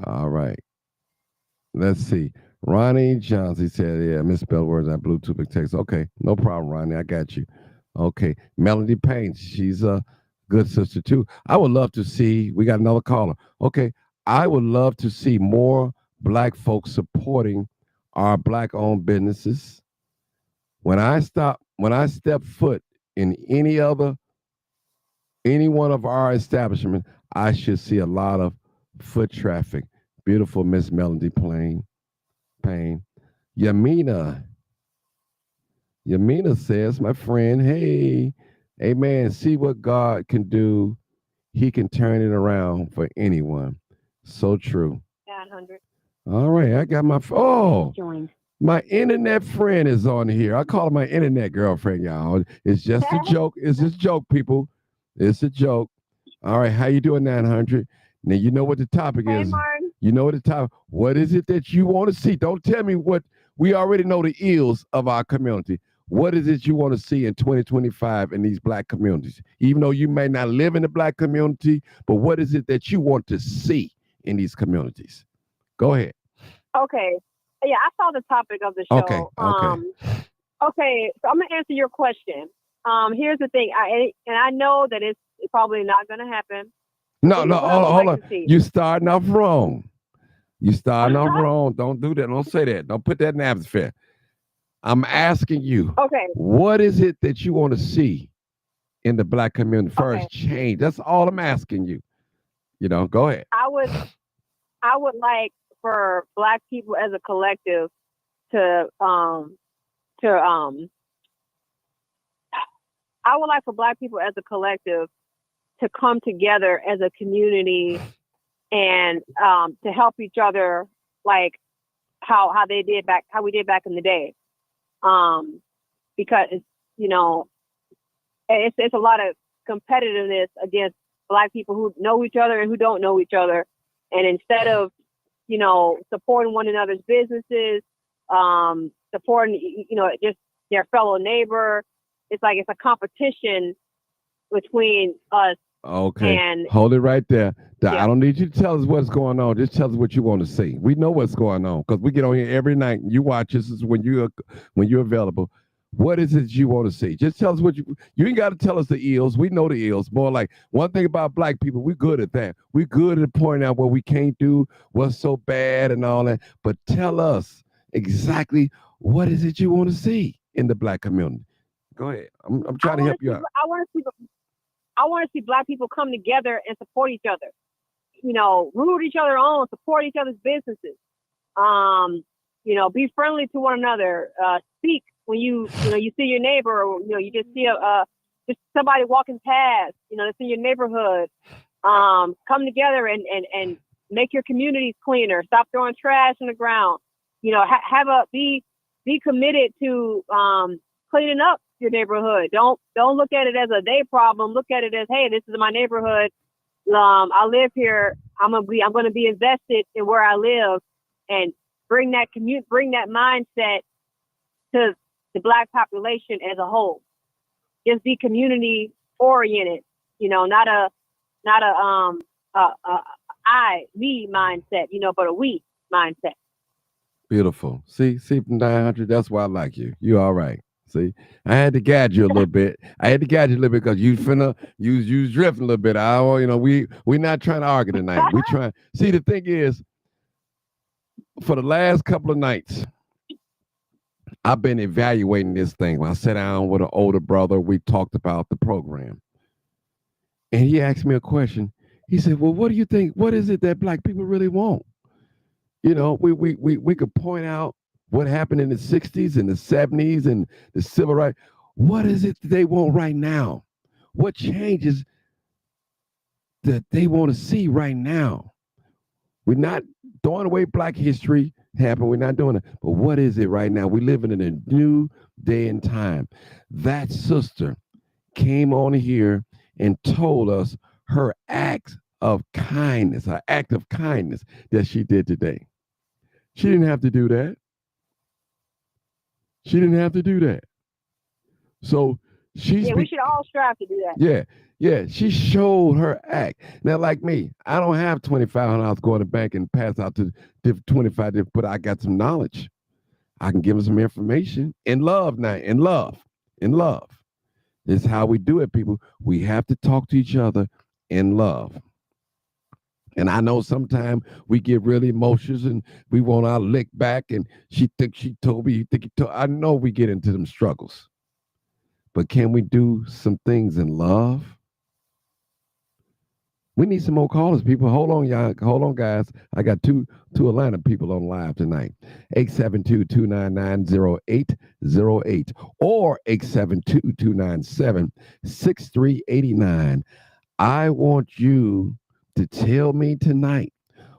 All right. Let's see. Ronnie Johnson said, yeah, misspelled words. I Bluetooth text. Okay. No problem, Ronnie. I got you. Okay. Melody Payne. She's a good sister, too. I would love to see, we got another caller. Okay. I would love to see more Black folks supporting our Black owned businesses. When I step foot in any one of our establishments, I should see a lot of foot traffic. Beautiful Miss Melody Payne. Yamina says, my friend, hey, amen. See what God can do. He can turn it around for anyone. So true. 900. All right, I got my oh, Joined. My internet friend is on here. I call her my internet girlfriend, y'all. It's just a joke. It's just a joke, people. It's a joke. All right, how you doing, 900? Now you know what the topic Hey, is. Martin. You know what the topic. What is it that you want to see? Don't tell me what we already know the ills of our community. What is it you want to see in 2025 in these black communities? Even though you may not live in the black community, but what is it that you want to see in these communities? Go ahead. Okay. Yeah, I saw the topic of the show. Okay. Okay, so I'm gonna answer your question. Here's the thing. I know that it's probably not gonna happen. No, This no, is what I would hold like on. to see. You starting off wrong. You starting off wrong. Don't do that. Don't say that. Don't put that in the atmosphere. I'm asking you, Okay. what is it that you want to see in the black community? First, Okay. change. That's all I'm asking you. You know, go ahead. I would like for Black people as a collective to I would like for Black people as a collective to come together as a community and to help each other, like how we did back in the day. Because you know it's a lot of competitiveness against Black people who know each other and who don't know each other, and instead of supporting one another's businesses, supporting just their fellow neighbor, it's like it's a competition between us. Okay. And hold it right there. Yeah. I don't need you to tell us what's going on. Just tell us what you want to see. We know what's going on because we get on here every night. And you watch us when you're available. What is it you want to see? Just tell us what you ain't got to tell us the ills. We know the ills. More like one thing about Black people, we're good at that. We're good at pointing out what we can't do, what's so bad and all that. But tell us exactly what is it you want to see in the Black community. Go ahead. I'm trying to help you out. I want to see Black people come together and support each other. Root each other on, support each other's businesses. Be friendly to one another. Speak when you see your neighbor, or you just see just somebody walking past. That's in your neighborhood. Come together and make your communities cleaner. Stop throwing trash on the ground. Be committed to cleaning up your neighborhood. Don't look at it as a they problem. Look at it as, hey, this is my neighborhood. I live here. I'm gonna be invested in where I live, and bring that mindset to the Black population as a whole. Just be community oriented. Not a I, me mindset. But a we mindset. Beautiful. See, from 900, that's why I like you. You all right. See, I had to guide you a little bit. Because you was drifting a little bit. We're not trying to argue tonight. We trying. See, the thing is, for the last couple of nights, I've been evaluating this thing. When I sat down with an older brother, we talked about the program. And he asked me a question. He said, well, what do you think? What is it that Black people really want? We could point out what happened in the 60s and the 70s and the civil rights. What is it that they want right now? What changes that they want to see right now? We're not throwing away Black history happened. We're not doing it. But what is it right now? We're living in a new day and time. That sister came on here and told us her act of kindness that she did today. She didn't have to do that. So we should all strive to do that. Yeah. She showed her act. Now, like me, I don't have $2,500 go to the bank and pass out to 25, but I got some knowledge. I can give them some information in love now. In love. This is how we do it, people. We have to talk to each other in love. And I know sometimes we get really emotions and we want our lick back. And she thinks she told me, I know we get into them struggles. But can we do some things in love? We need some more callers, people. Hold on, y'all. Hold on, guys. I got two Atlanta people on live tonight. 872-299-0808 or 872-297-6389. I want you to tell me tonight,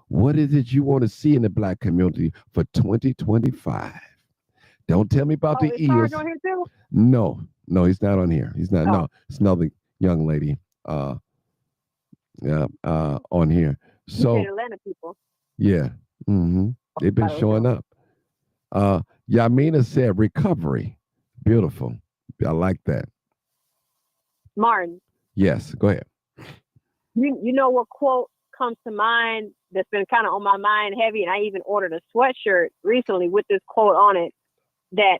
what is it you want to see in the Black community for 2025? Don't tell me about Oh, the is Sarge ears. on here too? No, he's not on here. He's not. Oh. No, it's another young lady. Yeah, on here. You said So Atlanta people. yeah, they've been Oh, showing okay. up. Yamina said recovery. Beautiful. I like that. Martin, Yes, go ahead. you know what quote comes to mind that's been kind of on my mind heavy, and I even ordered a sweatshirt recently with this quote on it. That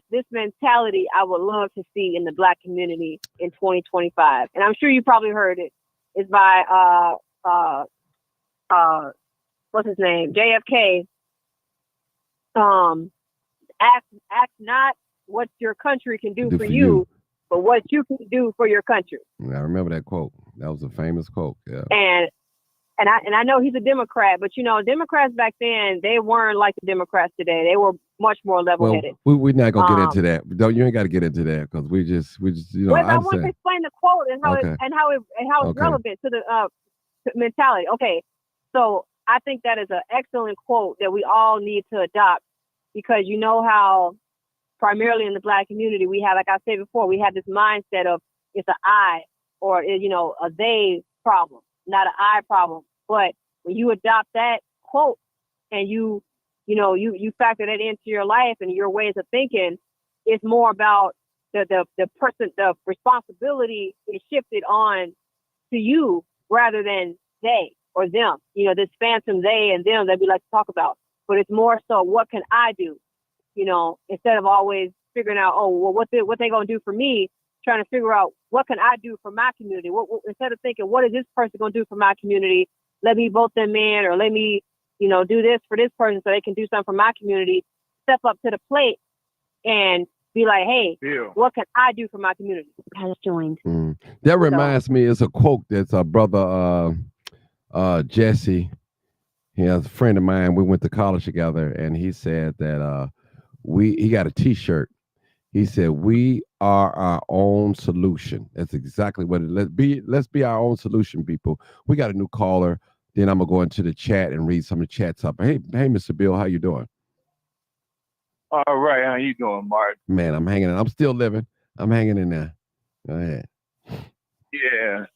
this mentality I would love to see in the Black community in 2025, and I'm sure you probably heard it. It's by what's his name, JFK. Ask not what your country can do for you, but what you can do for your country. I remember that quote. That was a famous quote. Yeah. And I know he's a Democrat, but you know, Democrats back then, they weren't like the Democrats today. They were much more level-headed. Well, we're not gonna get into that. You ain't got to get into that because we just I want to explain the quote and how Okay. it's Okay. relevant to the mentality. Okay, so I think that is an excellent quote that we all need to adopt, because you know how primarily in the Black community we have, like I said before, we have this mindset of it's an I or a they problem, not an I problem. But when you adopt that quote and you factor that into your life and your ways of thinking, it's more about the responsibility is shifted on to you rather than they or them. This phantom they and them that we like to talk about. But it's more so, what can I do? Instead of always figuring out, what they gonna do for me, trying to figure out what can I do for my community. Instead of thinking, what is this person gonna do for my community? Let me vote them in, or let me, do this for this person so they can do something for my community. Step up to the plate and be like, hey, what can I do for my community? Has joined. That reminds me, it's a quote that's a brother Jesse. He has a friend of mine. We went to college together, and he said that he got a T-shirt. He said, "We are our own solution." That's exactly what it. Let's be our own solution, people. We got a new caller. Then I'm gonna go into the chat and read some of the chats up. Hey, Mr. Bill, how you doing? All right, how you doing, Martin? Man, I'm hanging in. I'm still living. I'm hanging in there. Go ahead. Yeah,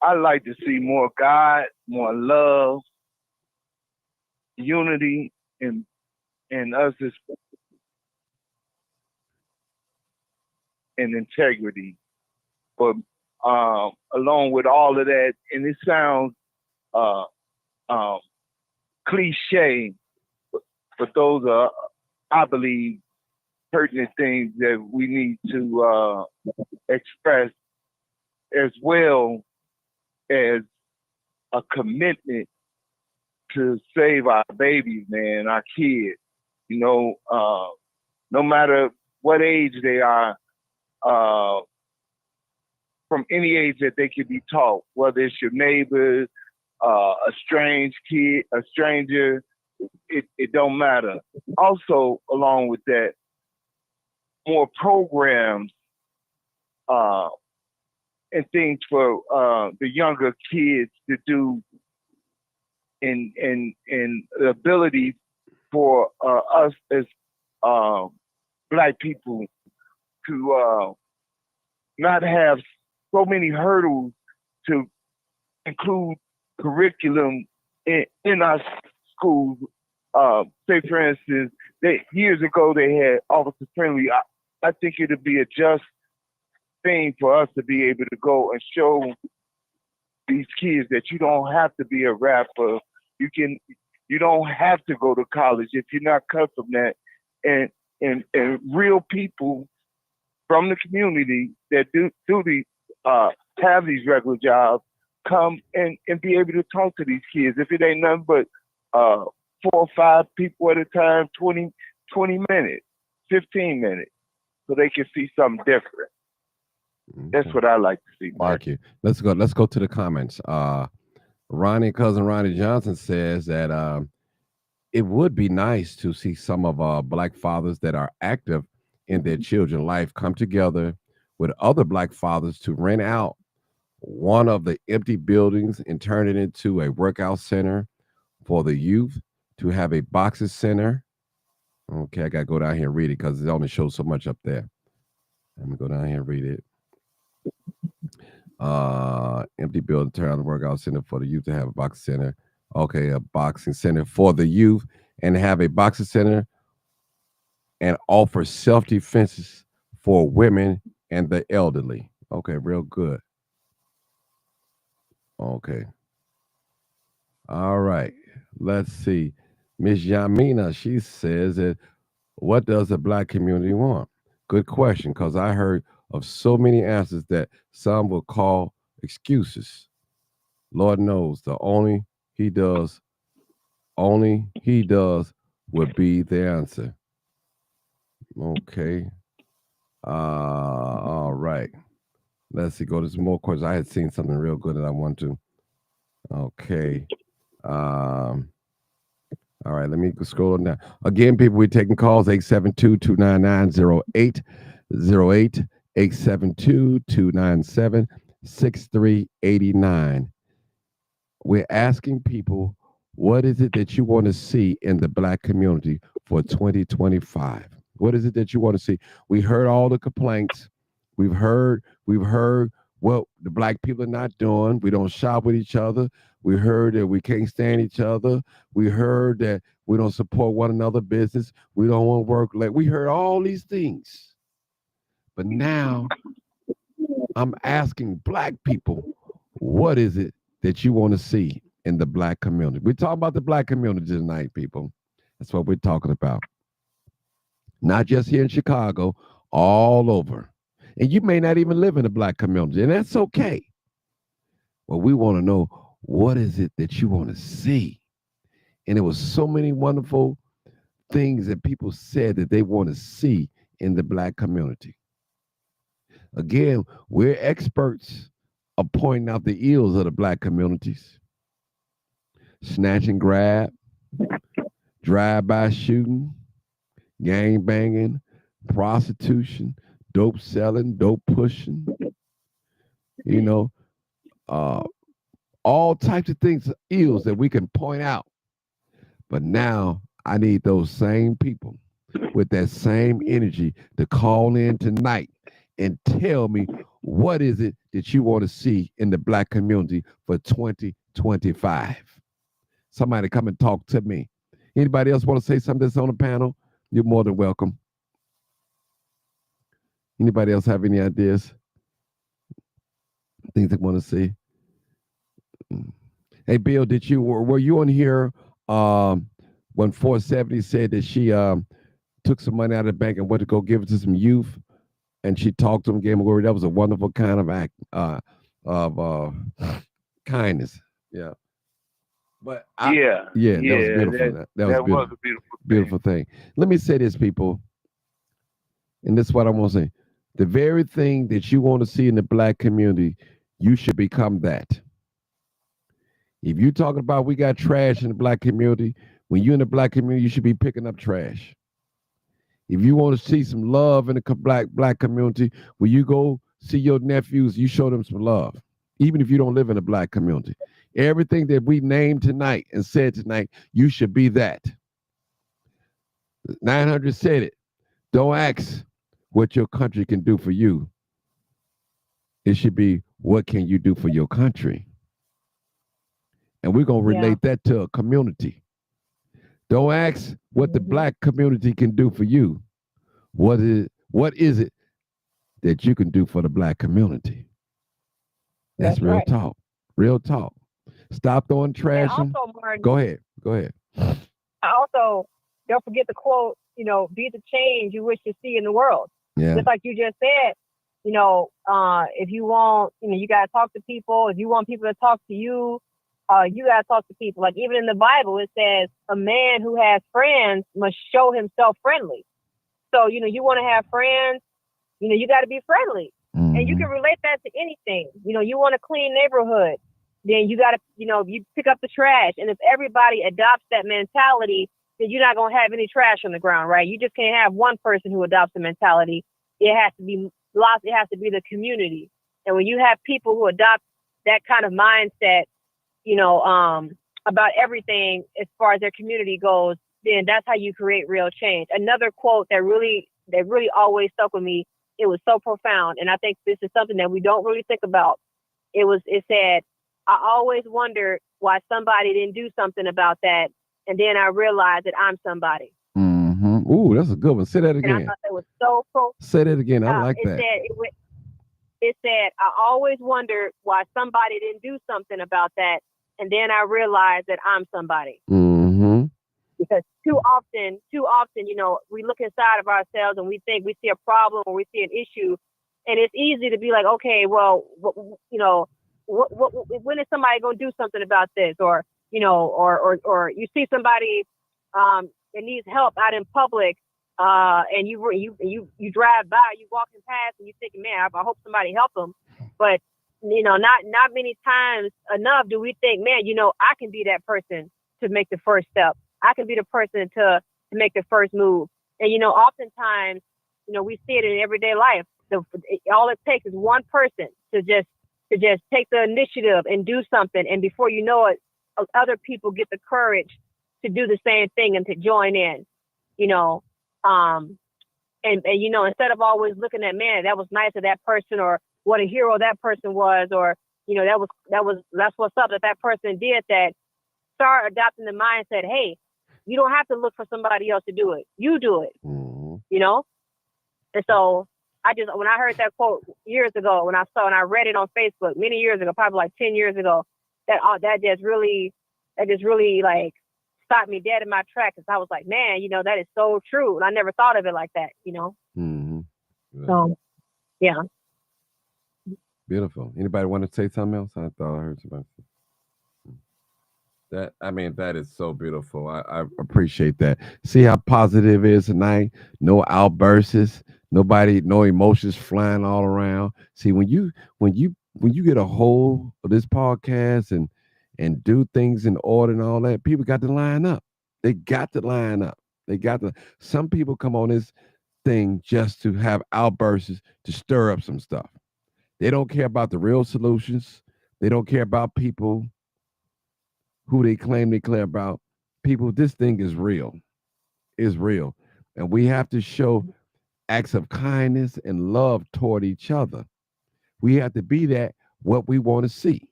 I like to see more God, more love, unity, and us as and integrity. But along with all of that, and it sounds cliche, but those are, I believe, pertinent things that we need to express, as well as a commitment to save our babies, man, our kids. No matter what age they are, from any age that they can be taught, whether it's your neighbors, a strange kid, a stranger, it don't matter. Also, along with that, more programs and things for the younger kids to do, and the ability for us as Black people to not have so many hurdles to include curriculum in our schools. Say, for instance, years ago they had officer friendly. I think it would be a just thing for us to be able to go and show these kids that you don't have to be a rapper. You don't have to go to college if you're not cut from that. And real people from the community that do have these regular jobs come and be able to talk to these kids. If it ain't nothing but 4 or 5 people at a time, 20 minutes, 15 minutes, so they can see something different. Okay. That's what I like to see, Mark. Thank you. Let's go to the comments. Cousin Ronnie Johnson says that it would be nice to see some of Black fathers that are active in their children's life come together with other Black fathers to rent out one of the empty buildings and turn it into a workout center for the youth, to have a boxing center Okay, I gotta go down here and read it because it only shows so much up there. Let me go down here and read it. Empty building, turn on the workout center for the youth to have a boxing center. Okay, a boxing center for the youth and have a boxing center and offer self-defenses for women and the elderly. Okay, real good. Okay. All right. Let's see. Miss Yamina, she says that what does the black community want? Good question, because I heard of so many answers that some will call excuses. Lord knows the only he does would be the answer. Okay. All right. Let's see. Go to some more questions. I had seen something real good that I want to. Okay. All right, let me scroll down. Again, people, we're taking calls 872-299-0808, 872-297-6389. We're asking people, what is it that you want to see in the black community for 2025? What is it that you want to see? We heard all the complaints. We've heard what the black people are not doing. We don't shop with each other. We heard that we can't stand each other. We heard that we don't support one another business. We don't want to work like we heard all these things. But now I'm asking black people, what is it that you want to see in the black community? We're talking about the black community tonight, people. That's what we're talking about. Not just here in Chicago, all over. And you may not even live in a black community, and that's okay. Well, we want to know, what is it that you want to see? And there was so many wonderful things that people said that they want to see in the black community. Again, we're experts of pointing out the ills of the black communities. Snatch and grab, drive-by shooting, gang banging, prostitution, dope selling, dope pushing, all types of things, ills that we can point out. But now I need those same people with that same energy to call in tonight and tell me, what is it that you want to see in the black community for 2025? Somebody come and talk to me. Anybody else want to say something that's on the panel? You're more than welcome. Anybody else have any ideas? Things they want to see? Hey, Bill, were you on here when 470 said that she took some money out of the bank and went to go give it to some youth, and she talked to them, gave them a word? That was a wonderful kind of act of kindness. Yeah. But that was beautiful. That was beautiful. Was a Beautiful thing. Let me say this, people, and this is what I want to say. The very thing that you want to see in the black community, you should become that. If you're talking about we got trash in the black community, when you're in the black community, you should be picking up trash. If you want to see some love in the black community, when you go see your nephews, you show them some love, even if you don't live in a black community. Everything that we named tonight and said tonight, you should be that. 900 said it. Don't ask what your country can do for you. It should be, what can you do for your country? And we're going to relate that to a community. Don't ask what the black community can do for you. What is it that you can do for the black community? That's real right. talk. Real talk. Stop throwing trash. And also, Martin, Go ahead. also, don't forget the quote, be the change you wish to see in the world. Yeah. Just like you just said, if you want, you got to talk to people. If you want people to talk to you, you got to talk to people. Like even in the Bible, it says a man who has friends must show himself friendly. So, you want to have friends, you got to be friendly. Mm-hmm. And you can relate that to anything. You want a clean neighborhood, then you got to, you pick up the trash. And if everybody adopts that mentality, then you're not going to have any trash on the ground, right? You just can't have one person who adopts the mentality. It has to be lots. It has to be the community. And when you have people who adopt that kind of mindset, about everything as far as their community goes, then that's how you create real change. Another quote that really always stuck with me, it was so profound, and I think this is something that we don't really think about. It said, I always wondered why somebody didn't do something about that, and then I realized that I'm somebody. Mm-hmm. Ooh, that's a good one. Say that And I again. thought that was so Say that again. I like it that. It said, I always wondered why somebody didn't do something about that, and then I realized that I'm somebody. Mm-hmm. Because too often, we look inside of ourselves and we think we see a problem or we see an issue, and it's easy to be like, okay, well, when is somebody going to do something about this? Or you see somebody that needs help out in public, and you drive by, you walking past, and you thinking, man, I hope somebody help them. But not many times enough do we think, man, I can be that person to make the first step. I can be the person to make the first move. And oftentimes, we see it in everyday life. All it takes is one person to just take the initiative and do something, and before you know it, other people get the courage to do the same thing and to join in. And instead of always looking at, man, that was nice of that person, or what a hero that person was, or that's what's up that person did that. Start adopting the mindset, hey, you don't have to look for somebody else to do it. You do it. Mm-hmm. And so when I heard that quote years ago, when I read it on Facebook many years ago, probably like 10 years ago, that just really like stopped me dead in my tracks. Cause I was like, man, that is so true. And I never thought of it like that, Mm-hmm. Yeah. So, yeah. Beautiful. Anybody want to say something else? I thought I heard somebody. That is so beautiful. I appreciate that. See how positive it is tonight? No outbursts, no emotions flying all around. See, when you get a hold of this podcast and do things in order and all that, people got to line up. They got to line up. Some people come on this thing just to have outbursts to stir up some stuff. They don't care about the real solutions. They don't care about people who they care about. People, this thing is real. It's real. And we have to show acts of kindness and love toward each other. We have to be that what we want to see.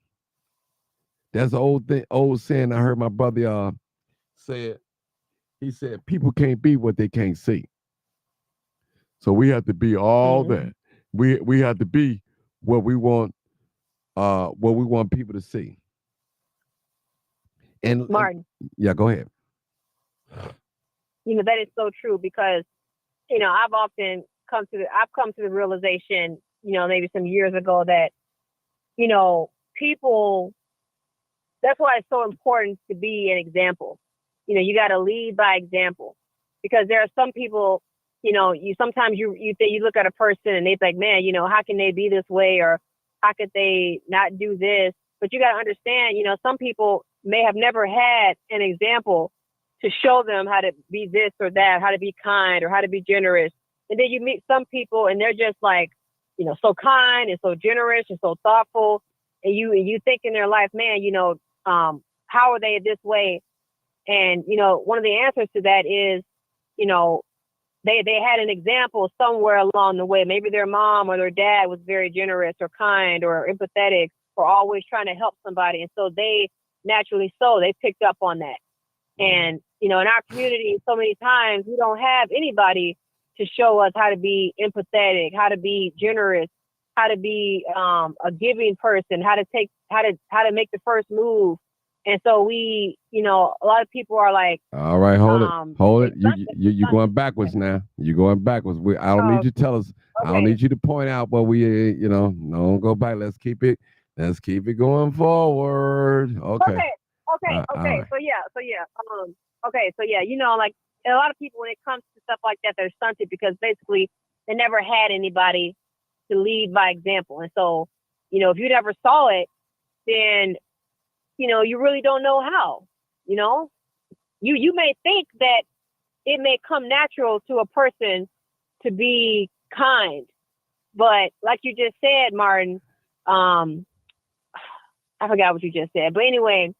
That's the old saying I heard my brother say it. He said, people can't be what they can't see. So we have to be all that. We have to be what we want people to see. And Martin. Yeah, go ahead. That is so true, because I've come to the realization, maybe some years ago, that people, that's why it's so important to be an example. You got to lead by example, because there are some people, sometimes you look at a person and they think, man, how can they be this way, or how could they not do this? But you got to understand, some people may have never had an example to show them how to be this or that, how to be kind or how to be generous. And then you meet some people and they're just like, so kind and so generous and so thoughtful. And you think in their life, man, how are they this way? And, one of the answers to that is, they had an example somewhere along the way. Maybe their mom or their dad was very generous or kind or empathetic, or always trying to help somebody. And so they picked up on that. And, in our community, so many times we don't have anybody to show us how to be empathetic, how to be generous, how to be a giving person, how to make the first move. And so we, a lot of people are like, all right, hold it. You're going backwards now. You're going backwards. I don't need you to tell us. Okay. I don't need you to point out what we, don't go back. Let's keep it going forward. Okay. Right. So yeah. Like a lot of people, when it comes to stuff like that, they're stunted because basically they never had anybody to lead by example. And so, if you never saw it, then you really don't know how. You may think that it may come natural to a person to be kind, but like you just said, Martin, I forgot what you just said, but anyway,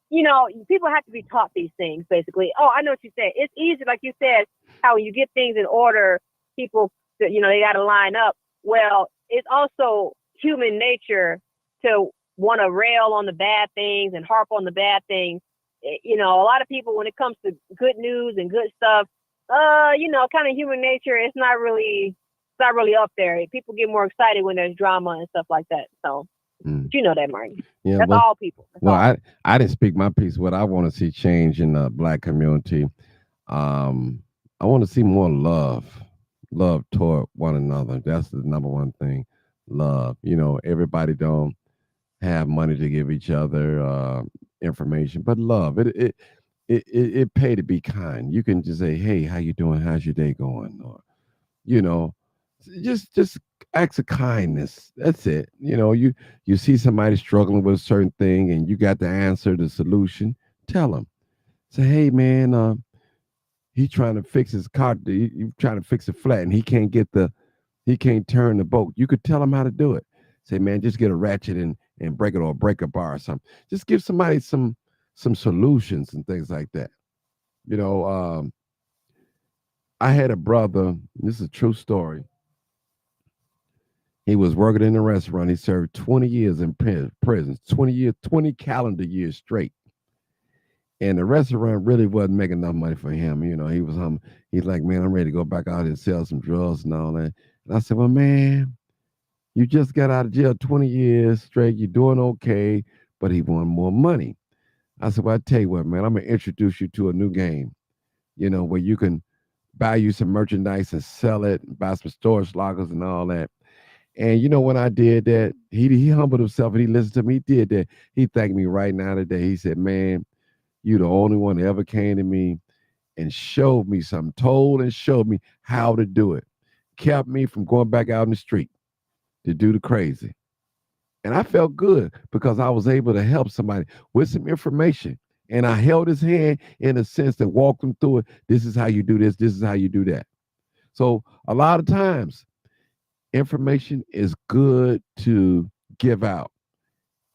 you know, people have to be taught these things, basically. Oh, I know what you said. It's easy, like you said, how when you get things in order, people, you know, they got to line up. Well, it's also human nature to want to rail on the bad things and harp on the bad things. You know, a lot of people, when it comes to good news and good stuff, you know, kind of human nature, it's not really up there. People get more excited when there's drama and stuff like that. So, you know that, Martin. Yeah, That's well, all people. That's all. I didn't speak my piece. What I want to see change in the Black community, I want to see more love toward one another. That's the number one thing. Love. You know, everybody don't have money to give each other information, but love. It pay to be kind. You can just say, "Hey, how you doing? How's your day going?" Or, you know, just acts of kindness. That's it. You know, you see somebody struggling with a certain thing, and you got the answer, the solution. Tell them. Say, "Hey, man, he trying to fix his car. You trying to fix a flat, and he can't turn the boat. You could tell him how to do it. Say, man, just get a ratchet and break it, or break a bar or something. Just give somebody some solutions and things like that. You know, I had a brother. This is a true story. He was working in a restaurant. He served 20 years in prison, 20 years, 20 calendar years straight. And the restaurant really wasn't making enough money for him. You know, he was he's like, man, I'm ready to go back out and sell some drugs and all that. And I said, well, man, you just got out of jail 20 years straight. You're doing okay, but he wanted more money. I said, well, I tell you what, man, I'm going to introduce you to a new game, you know, where you can buy you some merchandise and sell it, and buy some storage lockers and all that. And you know, when I did that, he humbled himself and he listened to me. He did that. He thanked me right now today. He said, man, you the only one that ever came to me and showed me something, told and showed me how to do it. Kept me from going back out in the street to do the crazy. And I felt good because I was able to help somebody with some information. And I held his hand in a sense that walked him through it. This is how you do this. This is how you do that. So a lot of times, information is good to give out.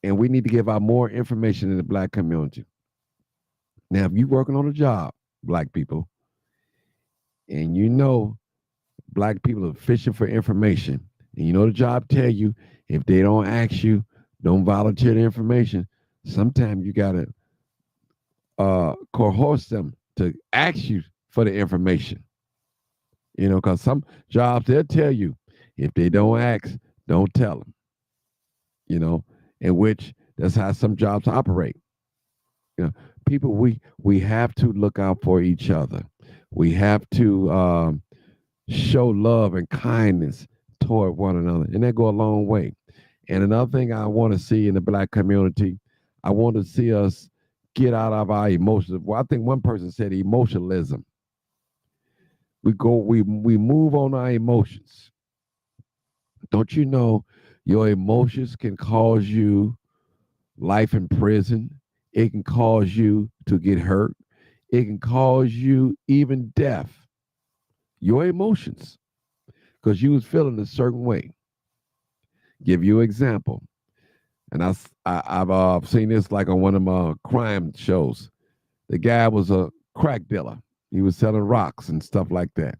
And we need to give out more information in the Black community. Now, if you're working on a job, Black people, and you know Black people are fishing for information, and you know the job tell you if they don't ask you, don't volunteer the information, sometimes you got to coerce them to ask you for the information. You know, because some jobs, they'll tell you, if they don't ask, don't tell them. You know, in which that's how some jobs operate. You know, people, we have to look out for each other. We have to show love and kindness toward one another, and that go a long way. And another thing I want to see in the Black community, I want to see us get out of our emotions. Well, I think one person said emotionalism. We move on our emotions. Don't you know your emotions can cause you life in prison? It can cause you to get hurt. It can cause you even death. Your emotions, because you was feeling a certain way. Give you an example, and I've seen this like on one of my crime shows. The guy was a crack dealer. He was selling rocks and stuff like that,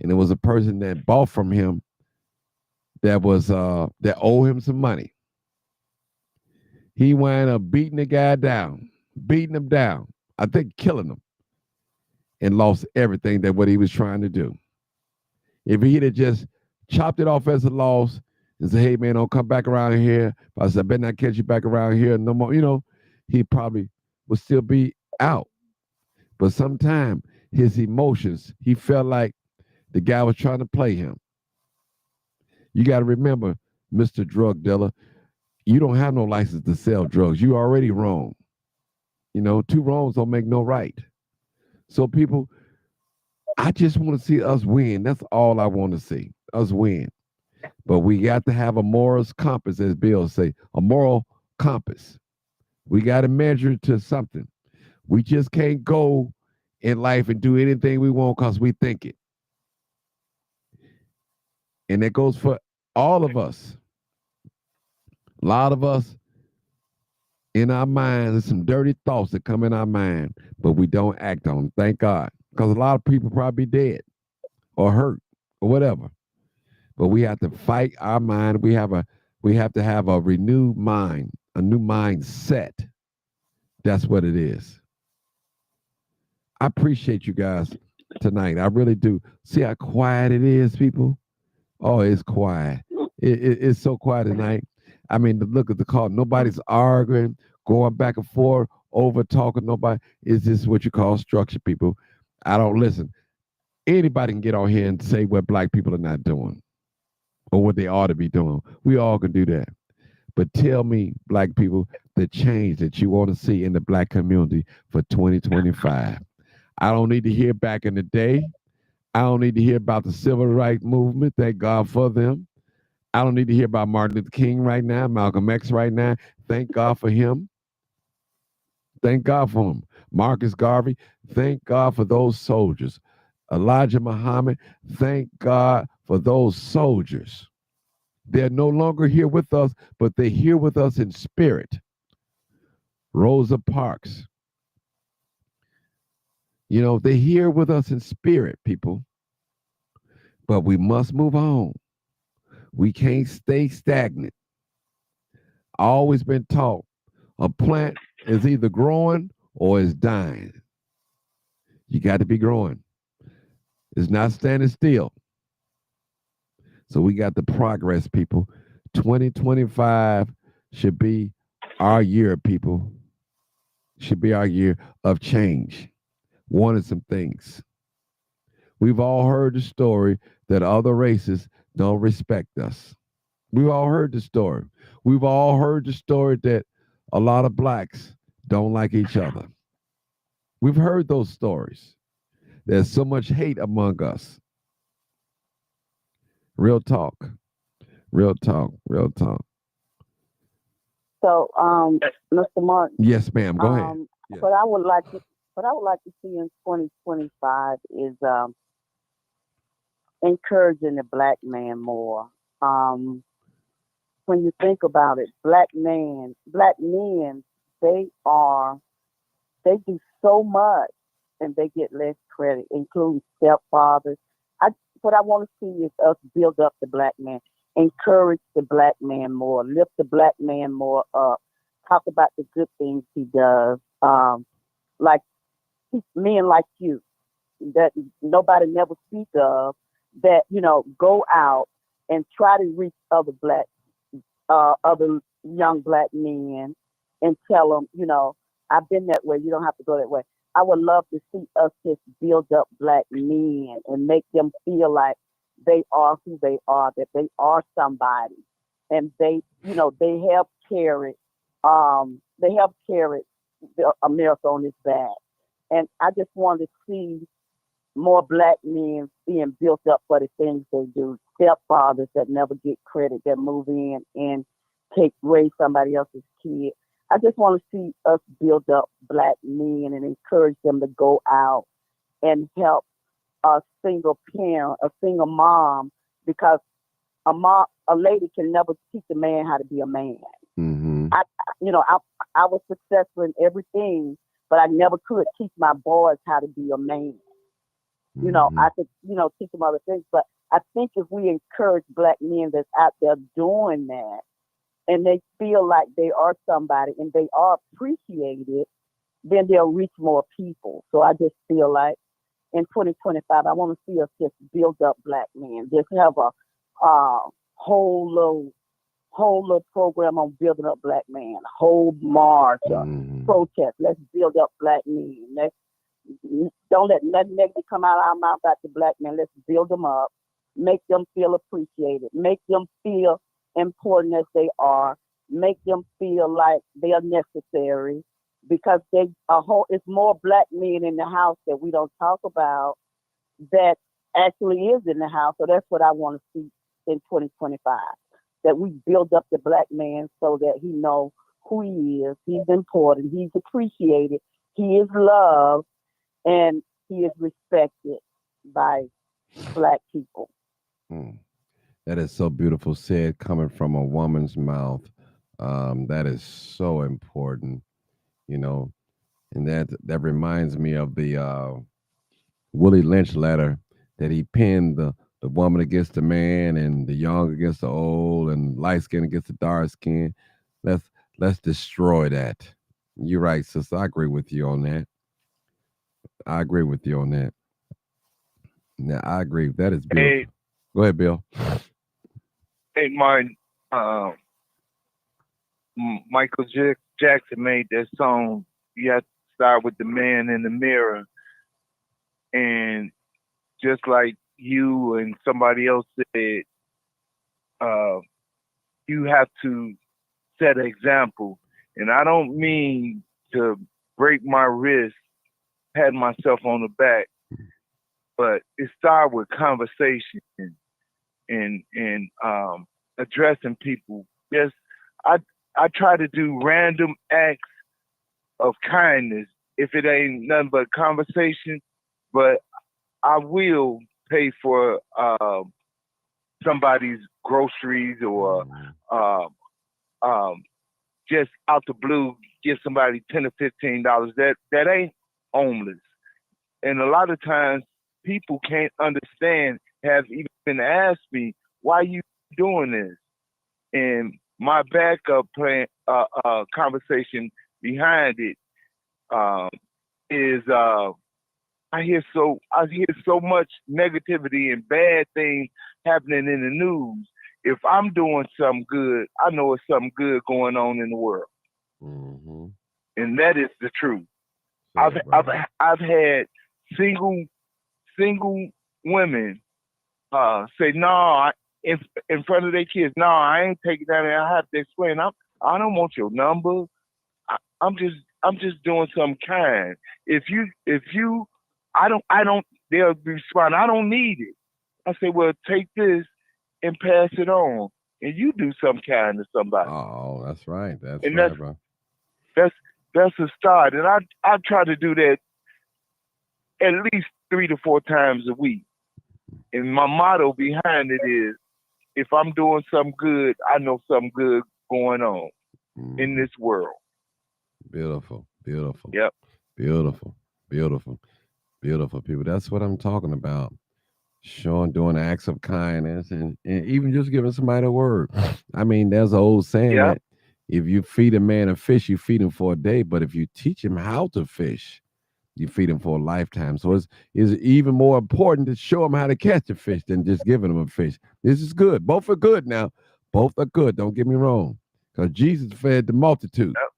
and there was a person that bought from him that owed him some money. He wound up beating the guy down, beating him down, I think killing him, and lost everything that what he was trying to do. If he'd have just chopped it off as a loss and said, hey man, don't come back around here. But I said, I better not catch you back around here no more, you know, he probably would still be out. But sometimes his emotions, he felt like the guy was trying to play him. You got to remember, Mr. Drug Dealer, you don't have no license to sell drugs. You already wrong. You know, two wrongs don't make no right. So people, I just want to see us win. That's all I want to see, us win. But we got to have a morals compass, as Bill say, a moral compass. We got to measure to something. We just can't go in life and do anything we want because we think it. And that goes for all of us. A lot of us in our minds. There's some dirty thoughts that come in our mind, but we don't act on them. Thank God. Because a lot of people probably dead or hurt or whatever. But we have to fight our mind. We have to have a renewed mind, a new mindset. That's what it is. I appreciate you guys tonight. I really do. See how quiet it is, people? Oh, it's quiet. It's so quiet tonight. I mean, look at the call. Nobody's arguing, going back and forth, over talking. Nobody. Is this what you call structure, people? I don't listen. Anybody can get on here and say what black people are not doing or what they ought to be doing. We all can do that. But tell me, black people, the change that you want to see in the black community for 2025. I don't need to hear back in the day. I don't need to hear about the civil rights movement. Thank God for them. I don't need to hear about Martin Luther King right now, Malcolm X right now. Thank God for him. Thank God for him. Marcus Garvey, thank God for those soldiers. Elijah Muhammad, thank God for those soldiers. They're no longer here with us, but they're here with us in spirit. Rosa Parks. You know, they're here with us in spirit, people. But we must move on. We can't stay stagnant. Always been taught a plant is either growing or is dying. You got to be growing. It's not standing still. So we got the progress, people. 2025 should be our year, people. Should be our year of change. Wanted some things. We've all heard the story that other races don't respect us. We've all heard the story. We've all heard the story that a lot of blacks don't like each other. We've heard those stories. There's so much hate among us. Real talk. Real talk. Real talk. So, Mr. Martin. Yes, ma'am. Go ahead. Yes. What I would like to see in 2025 is encouraging the black man more. When you think about it, black men, they do so much and they get less credit, including stepfathers. What I want to see is us build up the black man, encourage the black man more, lift the black man more up, talk about the good things he does, like men like you that nobody never speak of, that, you know, go out and try to reach other young black men and tell them, you know, I've been that way. You don't have to go that way. I would love to see us just build up black men and make them feel like they are who they are, that they are somebody, and they, you know, they help carry America on its back. And I just want to see more black men being built up for the things they do. Stepfathers that never get credit, that move in and raise somebody else's kid. I just want to see us build up black men and encourage them to go out and help a single parent, a single mom, because a lady can never teach a man how to be a man. Mm-hmm. I was successful in everything, but I never could teach my boys how to be a man. Mm-hmm. You know, I could, teach them other things, but I think if we encourage black men that's out there doing that, and they feel like they are somebody and they are appreciated, then they'll reach more people. So I just feel like in 2025, I want to see us just build up black men, just have a whole little program on building up black men, whole march, protest. Let's build up black men. Don't let nothing negative come out of our mouth about the black men. Let's build them up, make them feel appreciated, make them feel important as they are, make them feel like they are necessary, because it's more black men in the house that we don't talk about that actually is in the house. So that's what I want to see in 2025, that we build up the black man so that he knows who he is. He's important. He's appreciated. He is loved, and he is respected by black people. That is so beautiful said, coming from a woman's mouth, That is so important, you know, and that reminds me of the Willie Lynch letter that he penned the woman against the man and the young against the old and light skin against the dark skin. Let's let's destroy that. You're right, sister. I agree with you on that. I agree with you on that. Yeah, I agree. That is Hey, beautiful. Go ahead, Bill. hey, Martin. Uh, Michael Jackson made that song. You have to start with the man in the mirror, and just like you and somebody else said, uh, you have to set an example. And I don't mean to break my wrist, pat myself on the back, but it started with conversation and addressing people. Yes, I I try to do random acts of kindness if it ain't nothing but conversation, but I will pay for somebody's groceries or um, um, just out the blue give somebody $10 or $15. That ain't homeless. And a lot of times people can't understand, have even asked me, why you doing this? And my backup plan conversation behind it um, is I hear so much negativity and bad things happening in the news. If I'm doing something good, I know it's something good going on in the world, Mm-hmm. and that is the truth. Say I've it, I've brother. I've had single single women say no in front of their kids. No, I ain't taking that. And I have to explain. I don't want your number. I'm just doing something kind. If you I don't they'll respond, I don't need it. I say, well, take this and pass it on. And you do some kind to somebody. Oh, that's right. That's And right, bro. that's that's a start. And I try to do that at least 3 to 4 times a week. And my motto behind it is if I'm doing something good, I know something good going on in Mm-hmm. this world. Beautiful, beautiful, Yep. beautiful, beautiful, beautiful people. That's what I'm talking about. Showing, doing acts of kindness, and even just giving somebody a word. I mean, there's an old saying Yep. that if you feed a man a fish, you feed him for a day. But if you teach him how to fish, you feed him for a lifetime. So it's even more important to show him how to catch a fish than just giving him a fish. This is good. Both are good now. Both are good. Don't get me wrong. Because Jesus fed the multitude. Yep.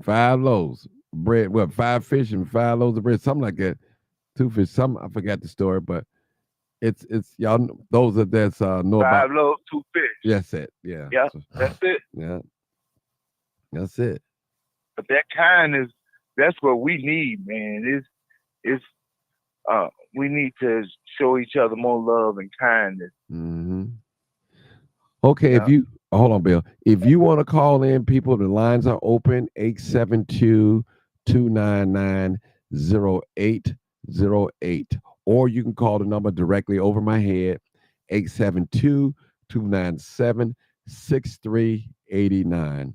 5 loaves of bread, what, 5 fish and 5 loaves of bread, something like that. 2 fish, some I forgot the story, but it's y'all those that's know about. 5 loaves, 2 fish. That's it. Yeah. Yep. That's it. Yeah. That's it. But that kindness, that's what we need, man. It's we need to show each other more love and kindness. Hmm. Okay, if Yeah. you hold on, Bill. If you want to call in, people, the lines are open 872-299-0808. Or you can call the number directly over my head, 872-297-6389.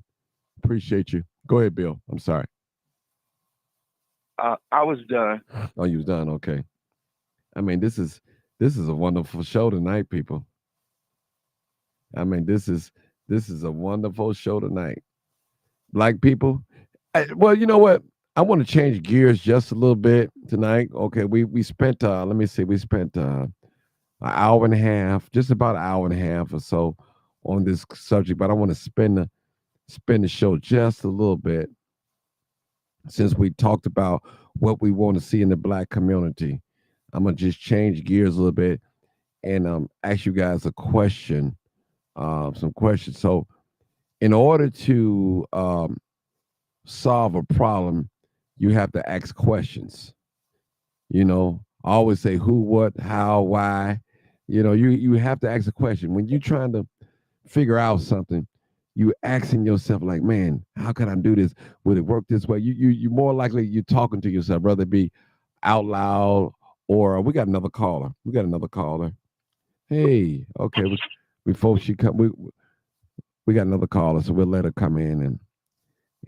Appreciate you. Go ahead, Bill. I'm sorry. I was done. Oh, you was done. Okay. I mean, this is a wonderful show tonight, people. I mean, this is a wonderful show tonight. Black people. Well, you know what? I want to change gears just a little bit tonight. Okay, we spent let me see, we spent an hour and a half, just about an hour and a half or so on this subject, but I want to spin the show just a little bit since we talked about what we want to see in the black community. I'm gonna just change gears a little bit and ask you guys a question, some questions. So, in order to solve a problem, you have to ask questions. I always say who, what, how, why. You have to ask a question when you're trying to figure out something. You asking yourself like, man, how can I do this? Would it work this way? You more likely you're talking to yourself, whether it be out loud or we got another caller. Hey, okay, before she come, we got another caller, so we'll let her come in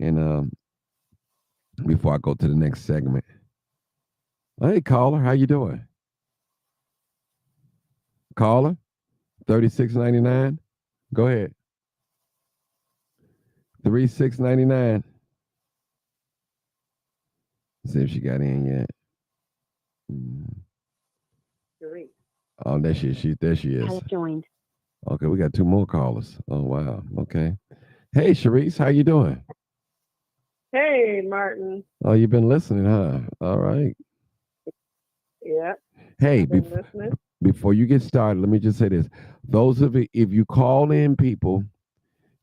and before I go to the next segment. Hey, caller, how you doing? Caller, 3699. Go ahead. 3699. See if she got in yet. Oh, there she is. There she is. Joined. Okay, we got two more callers. Oh wow. Okay. Hey, Sharice, how you doing? Hey, Martin. Oh, you've been listening, huh? All right. Yeah, Hey, I've been listening. before you get started, let me just say this: those of you, if you call in people,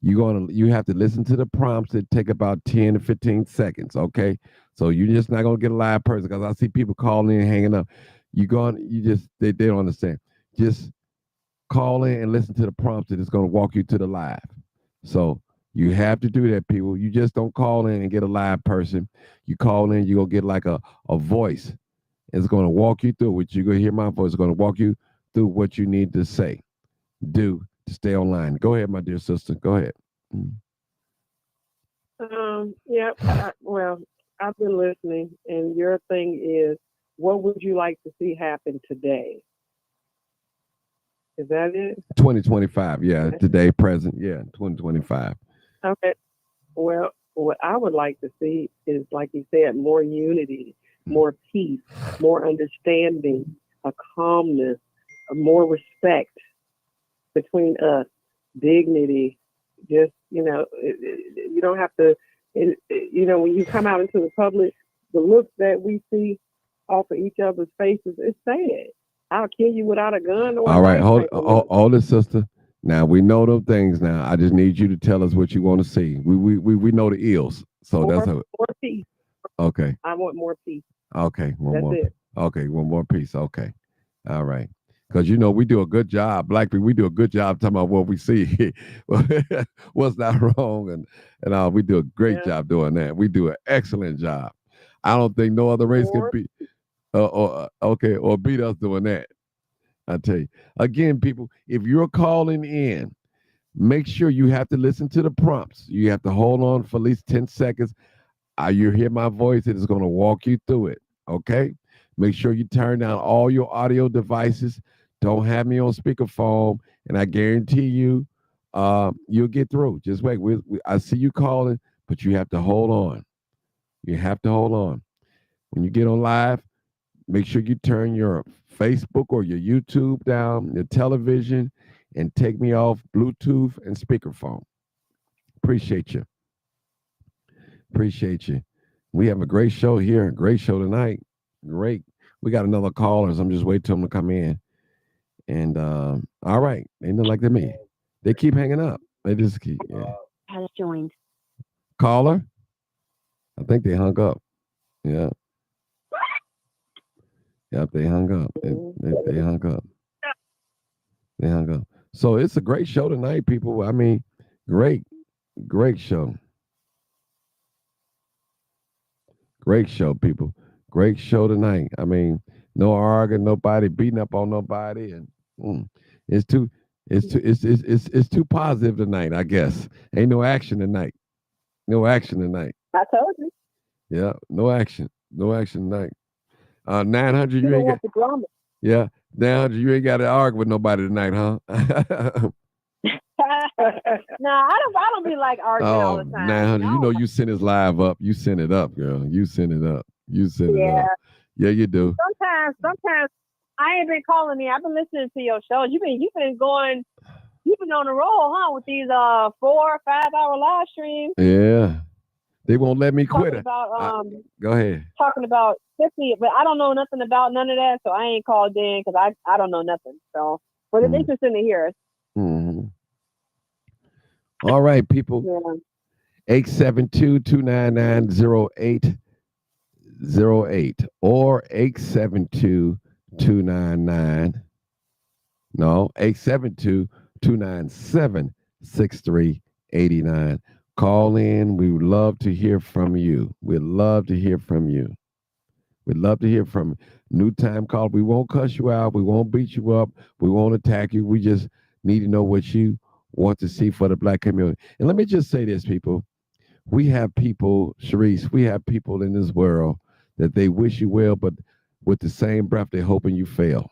you have to listen to the prompts that take about 10 to 15 seconds. Okay, so you're just not gonna get a live person because I see people calling in, hanging up. You just they don't understand. Just call in and listen to the prompts that is gonna walk you to the live. So you have to do that, people. You just don't call in and get a live person. You call in, you're gonna get like a voice. It's gonna walk you through what you're gonna hear my voice. It's gonna walk you through what you need to say, do to stay online. Go ahead, my dear sister. Go ahead. Yeah. Well, I've been listening, and your thing is, what would you like to see happen today? Is that it? 2025, yeah. Today, present, yeah. 2025. Okay. Well, what I would like to see is, like you said, more unity, more peace, more understanding, a calmness, more respect between us, dignity. Just, you don't have to, when you come out into the public, the looks that we see off of each other's faces, it's sad. I'll kill you without a gun or All right, hold hold it, sister. Now we know them things. Now I just need you to tell us what you want to see. We know the ills, so that's how. More peace. Okay. I want more peace. Okay, That's it. Okay, one more piece. Okay, all right. Because we do a good job, Black people. We do a good job talking about what we see, what's not wrong, and we do a great job doing that. We do an excellent job. I don't think no other race can beat, or beat us doing that. I tell you again, people. If you're calling in, make sure you have to listen to the prompts. You have to hold on for at least 10 seconds. You hear my voice, it is going to walk you through it. Okay? Make sure you turn down all your audio devices. Don't have me on speakerphone, and I guarantee you, you'll get through. Just wait. I see you calling, but you have to hold on. You have to hold on. When you get on live, make sure you turn your Facebook or your YouTube down, your television, and take me off Bluetooth and speakerphone. Appreciate you. Appreciate you. We have a great show here. Great show tonight. Great. We got another caller, so I'm just waiting till them to come in. And all right. They look like they're me. They keep hanging up. They just keep. Yeah. Has joined. Caller? I think they hung up. Yeah. Yep, they hung up. They hung up. They hung up. So it's a great show tonight, people. I mean, great show. Great show, people. Great show tonight. I mean, no arguing, nobody beating up on nobody, and it's too positive tonight. I guess ain't no action tonight. No action tonight. I told you. Yeah, no action. No action tonight. 900, you ain't got the drama. Yeah, 900, you ain't got to argue with nobody tonight, huh? No, I don't be like arguing all the time. 900, No. you send his live up. You send it up, girl. You send it up. You send it up. Yeah, you do. Sometimes I ain't been calling me. I've been listening to your shows. You've been on the roll, huh? With these 4 or 5 hour live streams. Yeah, they won't let me quit Talking it. about Go ahead. talking about Tiffany, but I don't know nothing about none of that, so I ain't called in because I don't know nothing. So, but it's interesting to hear. Mm-hmm. All right, people. Yeah. 872-299-0808 or 872-297-6389. Call in. We would love to hear from you. We'd love to hear from you. We'd love to hear from you. New time call. We won't cuss you out. We won't beat you up. We won't attack you. We just need to know what you want to see for the Black community. And let me just say this, people. We have people, Sharice, we have people in this world that they wish you well, but with the same breath, they're hoping you fail.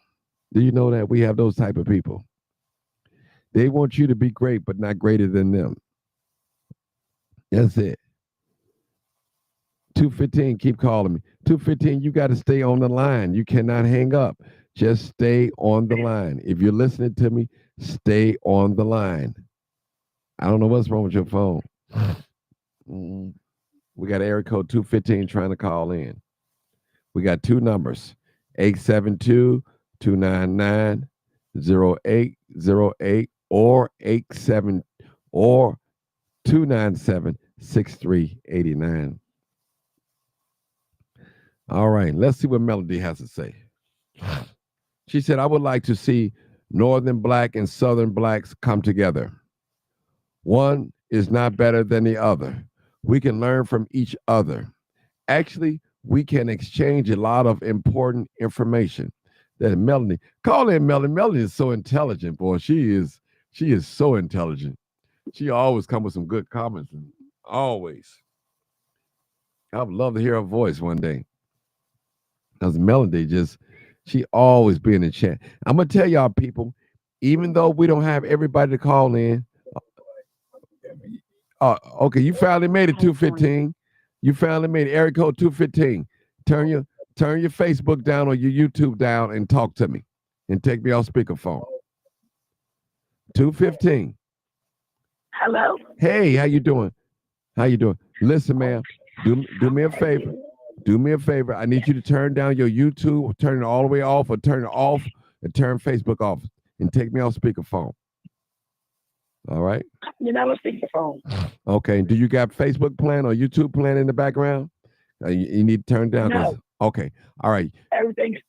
Do you know that we have those type of people? They want you to be great, but not greater than them. That's it. 215, keep calling me. 215, you got to stay on the line. You cannot hang up. Just stay on the line. If you're listening to me, stay on the line. I don't know what's wrong with your phone. We got area code 215 trying to call in. We got two numbers, 872-299-0808 or 297-6389. All right, let's see what Melody has to say. She said, I would like to see Northern Black and Southern Blacks come together. One is not better than the other. We can learn from each other. Actually, we can exchange a lot of important information. That Melanie, call in Melanie. Melanie is so intelligent, boy. She is so intelligent. She always comes with some good comments. Always. I would love to hear her voice one day. Because Melody she always be in the chat. I'm going to tell y'all, people, even though we don't have everybody to call in, okay, you finally made it, 215. You finally made it, area code 215. Turn your Facebook down or your YouTube down and talk to me and take me off speakerphone. 215. Hello. Hey, how you doing? How you doing? Listen, ma'am, do me a favor. Do me a favor. I need you to turn down your YouTube, turn it all the way off, or turn it off and turn Facebook off and take me off speakerphone. All right? You're not on speakerphone. Okay. Do you got Facebook plan or YouTube plan in the background? You need to turn down. No. Okay. All right. Everything's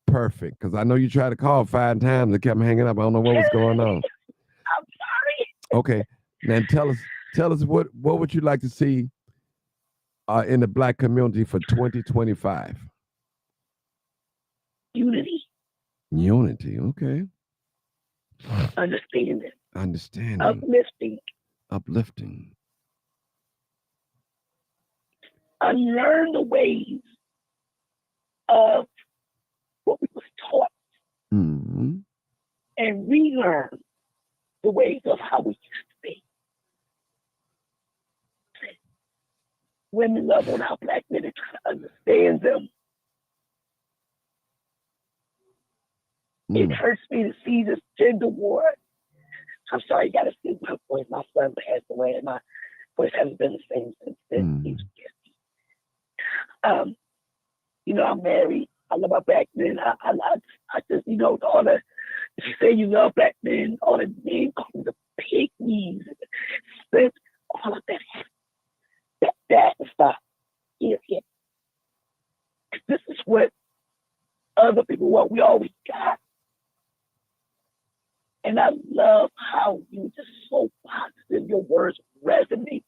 perfect. Because I know you tried to call 5 times and kept hanging up. I don't know what was going on. I'm sorry. Okay. Now tell us what would you like to see in the Black community for 2025? Unity. Unity. Okay. Understanding. Understanding. Uplifting. Unlearn the ways of what we was taught, and relearn the ways of how we used to be. Women love on our Black men and try to understand them. It hurts me to see this gender war. I'm sorry, you got to see my voice. My son passed away, and my voice hasn't been the same since then. He was I'm married. I love my Black men. I just, all the, if you say you love Black men, all the men call them the pygmies, all of that. That is not here. This is what other people want. We always got. And I love how you just so positive. Your words resonate.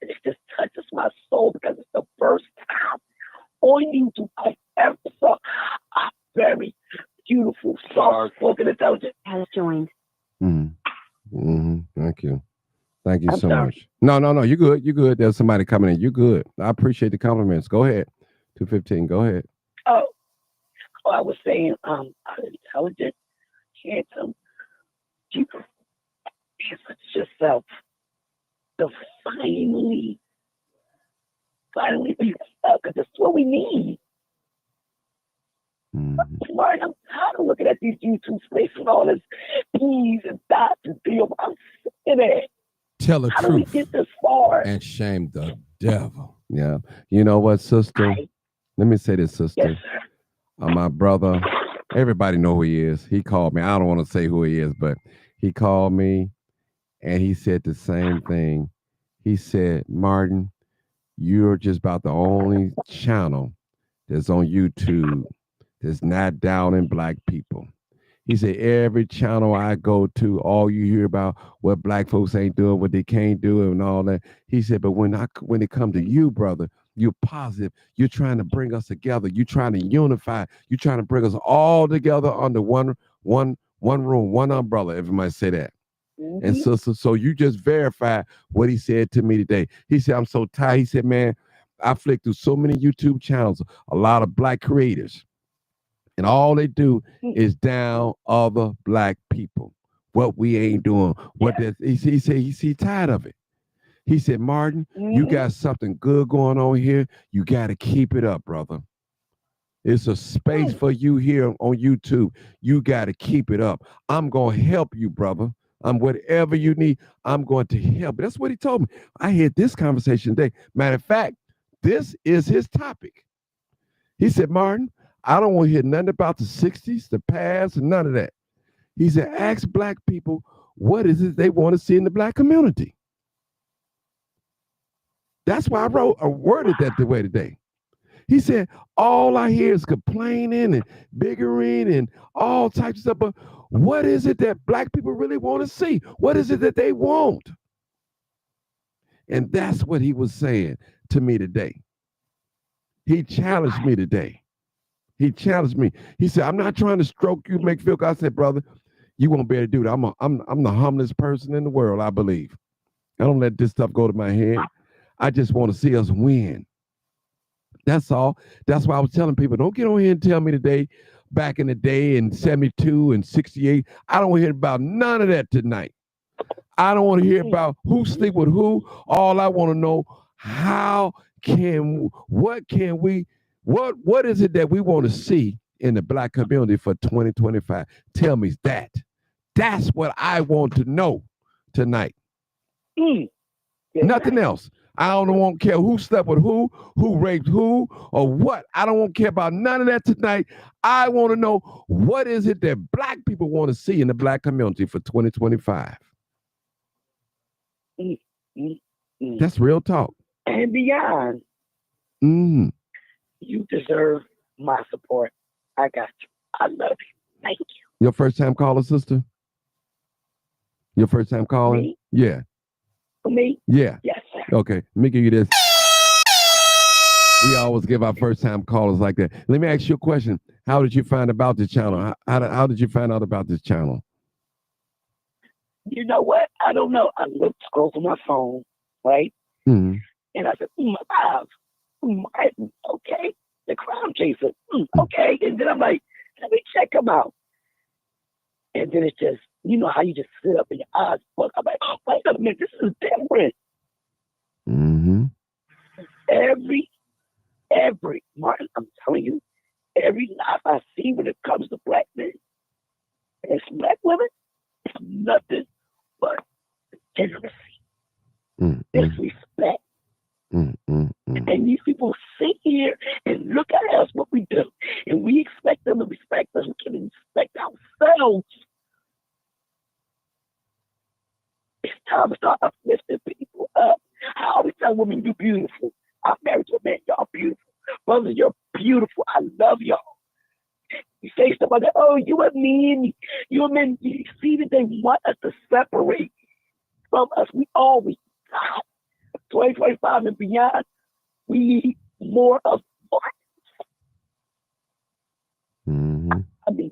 And it just touches my soul because it's the first time on YouTube I ever saw a very beautiful, soft-spoken, intelligent. Has joined. Thank you. Thank you I'm so sorry. much. No, you're good. You're good. There's somebody coming in. You're good. I appreciate the compliments. Go ahead. 215. Go ahead. Oh, I was saying, intelligent, handsome, beautiful, be such yourself. To finally be yourself, because that's what we need. Martin, I'm tired of looking at these YouTube spaces with all this P's and dots and deals. I'm sick of it. Tell the How do we truth get this far? and shame the devil. Yeah. You know what, sister? Let me say this, sister. Yes, sir. My brother, everybody know who he is. He called me. I don't want to say who he is, but he called me and he said the same thing. He said, Martin, you're just about the only channel that's on YouTube that's not downing Black people. He said, every channel I go to, all you hear about what Black folks ain't doing, what they can't do, and all that. He said, but when it comes to you, brother, you're positive. You're trying to bring us together. You're trying to unify. You're trying to bring us all together under one room, one umbrella, if you might say that. And so you just verified what he said to me today. He said, I'm so tired. He said, man, I flick through so many YouTube channels, a lot of black creators, and all they do is down other black people. What we ain't doing. What that he said he's tired of it. He said, Martin, you got something good going on here. You got to keep it up, brother. It's a space for you here on YouTube. You got to keep it up. I'm going to help you, brother. Whatever you need, I'm going to help. That's what he told me. I had this conversation today. Matter of fact, this is his topic. He said, Martin, I don't want to hear nothing about the 60s, the past, and none of that. He said, ask black people, what is it they want to see in the black community? That's why I worded that the way today. He said, all I hear is complaining and bickering and all types of stuff. But what is it that black people really want to see? What is it that they want? And that's what he was saying to me today. He challenged me today. He challenged me. He said, I'm not trying to stroke you, make you feel good. I said, brother, you won't be able to do that. I'm the humblest person in the world, I believe. I don't let this stuff go to my head. I just want to see us win. That's all. That's why I was telling people, don't get on here and tell me today, back in the day in 72 and 68, I don't want to hear about none of that tonight. I don't want to hear about who sleep with who. All I want to know, what is it that we want to see in the black community for 2025? Tell me that. That's what I want to know tonight. Nothing else. I don't care who slept with who raped who, or what. I don't care about none of that tonight. I want to know, what is it that black people want to see in the black community for 2025? That's real talk. And beyond, you deserve my support. I got you. I love you. Thank you. Your first time caller, sister? Your first time calling? Me? Yeah. For me? Yeah. Yes, sir. Okay, let me give you this. We always give our first time callers like that. Let me ask you a question. How did you find about this channel? How did you find out about this channel? You know what? I don't know. I scrolled through my phone, right? Mm-hmm. And I said, Martin, okay. The Crime Chaser, okay. And then I'm like, let me check him out. And then it's just, you know how you just sit up and your eyes fuck. I'm like, oh, wait a minute, this is different. Mm-hmm. Every, Martin, I'm telling you, every life I see when it comes to black men and black women, it's nothing but degeneracy, disrespect. And these people sit here and look at us, what we do, and we expect them to respect us. We can respect ourselves. It's time to start uplifting people up. I always tell women, you're beautiful. I'm married to a man, y'all beautiful. Brothers, you're beautiful. I love y'all. You say stuff like that, oh, you and me, you and men, you see that they want us to separate from us. We always got 2025 and beyond. We need more of what? I mean,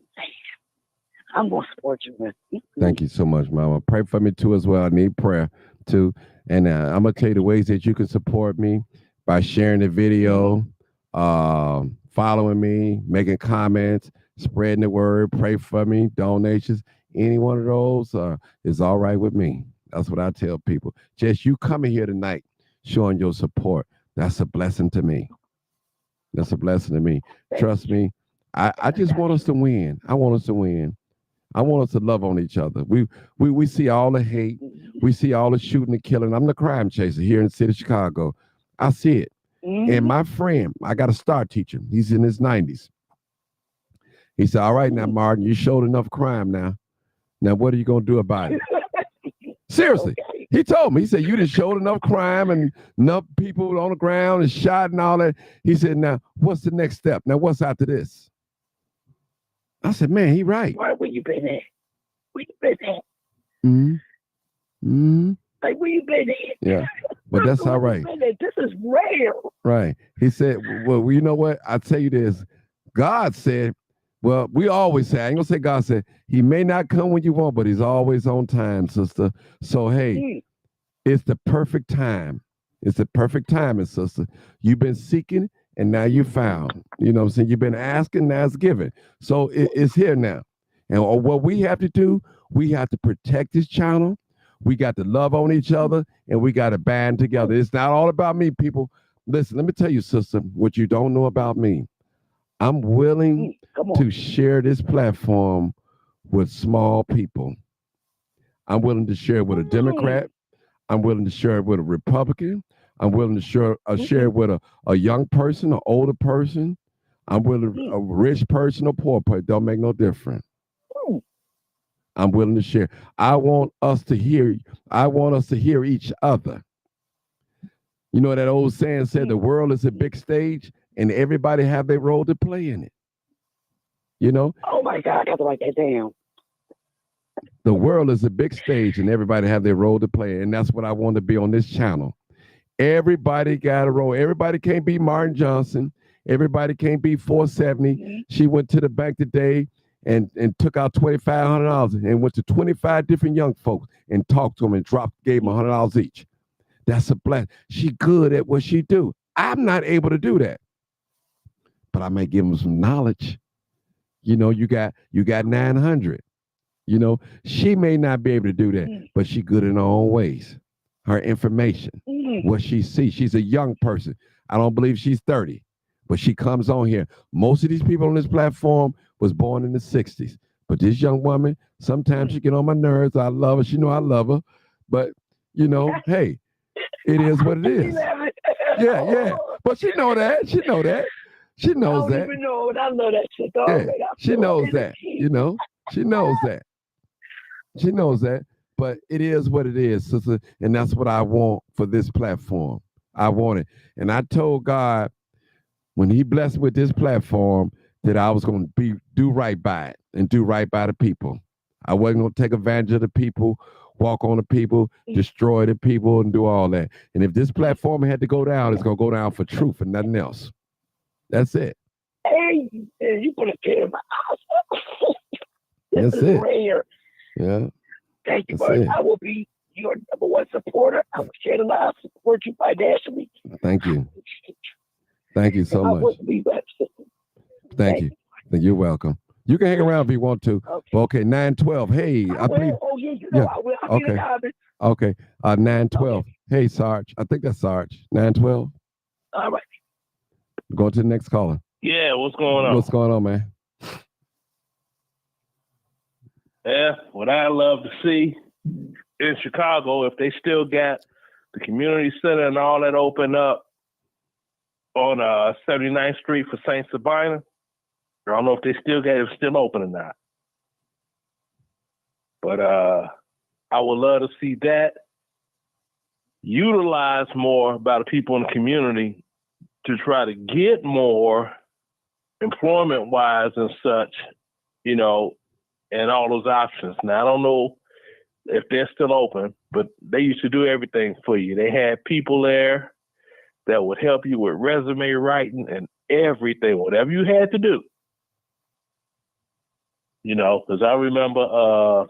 I'm going to support you, man. Thank you so much, Mama. Pray for me too as well. I need prayer too. And I'm going to tell you the ways that you can support me by sharing the video, following me, making comments, spreading the word, pray for me, donations. Any one of those is all right with me. That's what I tell people. Just you coming here tonight, showing your support. That's a blessing to me. That's a blessing to me. Trust me. I just want us to win. I want us to win. I want us to love on each other. We see all the hate. We see all the shooting and killing. I'm the crime chaser here in the city of Chicago. I see it. And my friend, I got a star teacher. He's in his 90s. He said, all right, now, Martin, you showed enough crime now. Now, what are you going to do about it? Seriously. Okay. He told me, he said, you done showed enough crime and enough people on the ground and shot and all that. He said, now, what's the next step? Now, what's after this? I said, man, he right. Where you been at? Where you been at? Like, where you been at? Yeah, but that's all right. This is rare. Right. He said, well, you know what? I'll tell you this. God said, Well, we always say, I ain't gonna say God said, he may not come when you want, but he's always on time, sister. So, hey, it's the perfect time. It's the perfect timing, sister. You've been seeking and now you found. You know what I'm saying? You've been asking, now it's given. So it's here now. And what we have to do, we have to protect this channel. We got to love on each other and we got to band together. It's not all about me, people. Listen, let me tell you, sister, what you don't know about me. I'm willing to share this platform with small people. I'm willing to share it with a Democrat. I'm willing to share it with a Republican. I'm willing to share it with a young person, an older person. I'm willing a rich person or poor person. Don't make no difference. I'm willing to share. I want us to hear each other. You know that old saying said the world is a big stage and everybody have their role to play in it. You know? Oh my God, I got to write that down. The world is a big stage and everybody have their role to play. And that's what I want to be on this channel. Everybody got a role. Everybody can't be Martin Johnson. Everybody can't be 470. She went to the bank today and took out $2,500 and went to 25 different young folks and talked to them and gave them $100 each. That's a blessing. She good at what she do. I'm not able to do that, but I may give them some knowledge. You know, you got 900. You know, she may not be able to do that, but she good in her own ways. Her information, what she sees. She's a young person. I don't believe she's 30, but she comes on here. Most of these people on this platform was born in the 60s. But this young woman, sometimes she get on my nerves. I love her. She know I love her. But, you know, hey, it is what it is. Yeah. But she know that. She know that. She knows that. I don't even know it. I know that shit. Yeah, she knows that. You know, she knows that. She knows that. But it is what it is, sister. And that's what I want for this platform. I want it. And I told God when he blessed with this platform that I was going to do right by it and do right by the people. I wasn't going to take advantage of the people, walk on the people, destroy the people, and do all that. And if this platform had to go down, it's going to go down for truth and nothing else. That's it. Hey, you put a tear in my eyes. That's is it. rare. Yeah. Thank you, That's Bert. it. I will be your number one supporter. I will share the live, support you financially. Thank you. Thank you so I much. wouldn't be that. Thank you. You're welcome. You can hang around if you want to. Okay. Okay, 912. Hey, I believe. Oh, yeah, you know I will. I'll be the comment. Okay. 912. Okay. Hey, Sarge. I think that's Sarge. 912. All right. Go to the next caller. Yeah, what's going on? What's going on, man? Yeah, what I love to see in Chicago, if they still got the community center and all that open up on 79th Street for St. Sabina, I don't know if they still got it still open or not. But I would love to see that utilized more by the people in the community to try to get more employment-wise and such, you know, and all those options. Now, I don't know if they're still open, but they used to do everything for you. They had people there that would help you with resume writing and everything, whatever you had to do. You know, because I remember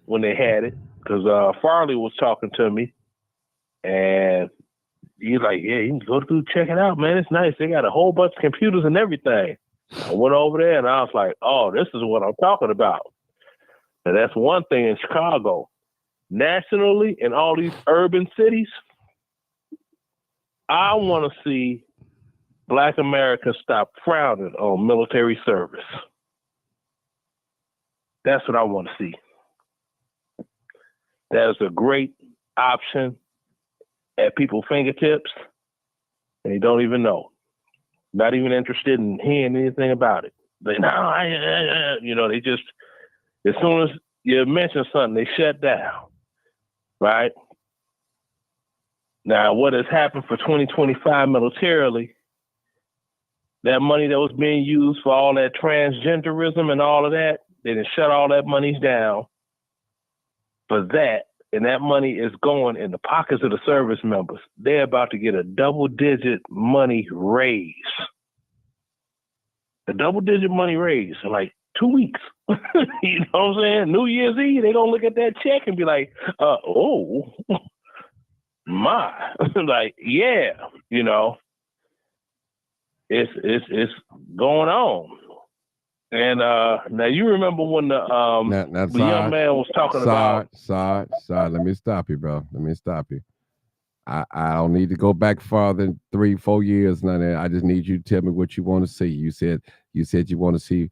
when they had it, because Farley was talking to me, and he's like, yeah, you can go through, check it out, man. It's nice. They got a whole bunch of computers and everything. I went over there and I was like, oh, this is what I'm talking about. And that's one thing in Chicago. Nationally, in all these urban cities, I want to see Black Americans stop frowning on military service. That's what I want to see. That is a great option at people's fingertips, and they don't even know. Not even interested in hearing anything about it. They they just, as soon as you mention something, they shut down, right? Now, what has happened for 2025 militarily, that money that was being used for all that transgenderism and all of that, they done shut all that money down for that, and that money is going in the pockets of the service members. They're about to get a double-digit money raise. a double-digit money raise in like 2 weeks. You know what I'm saying? New Year's Eve, they gonna look at that check and be like, oh, my. Like, yeah, you know, it's going on. And now you remember when the young man was talking about Sarge, let me stop you, bro. Let me stop you. I don't need to go back farther than 3-4 years. None of that. I just need you to tell me what you want to see. You said you want to see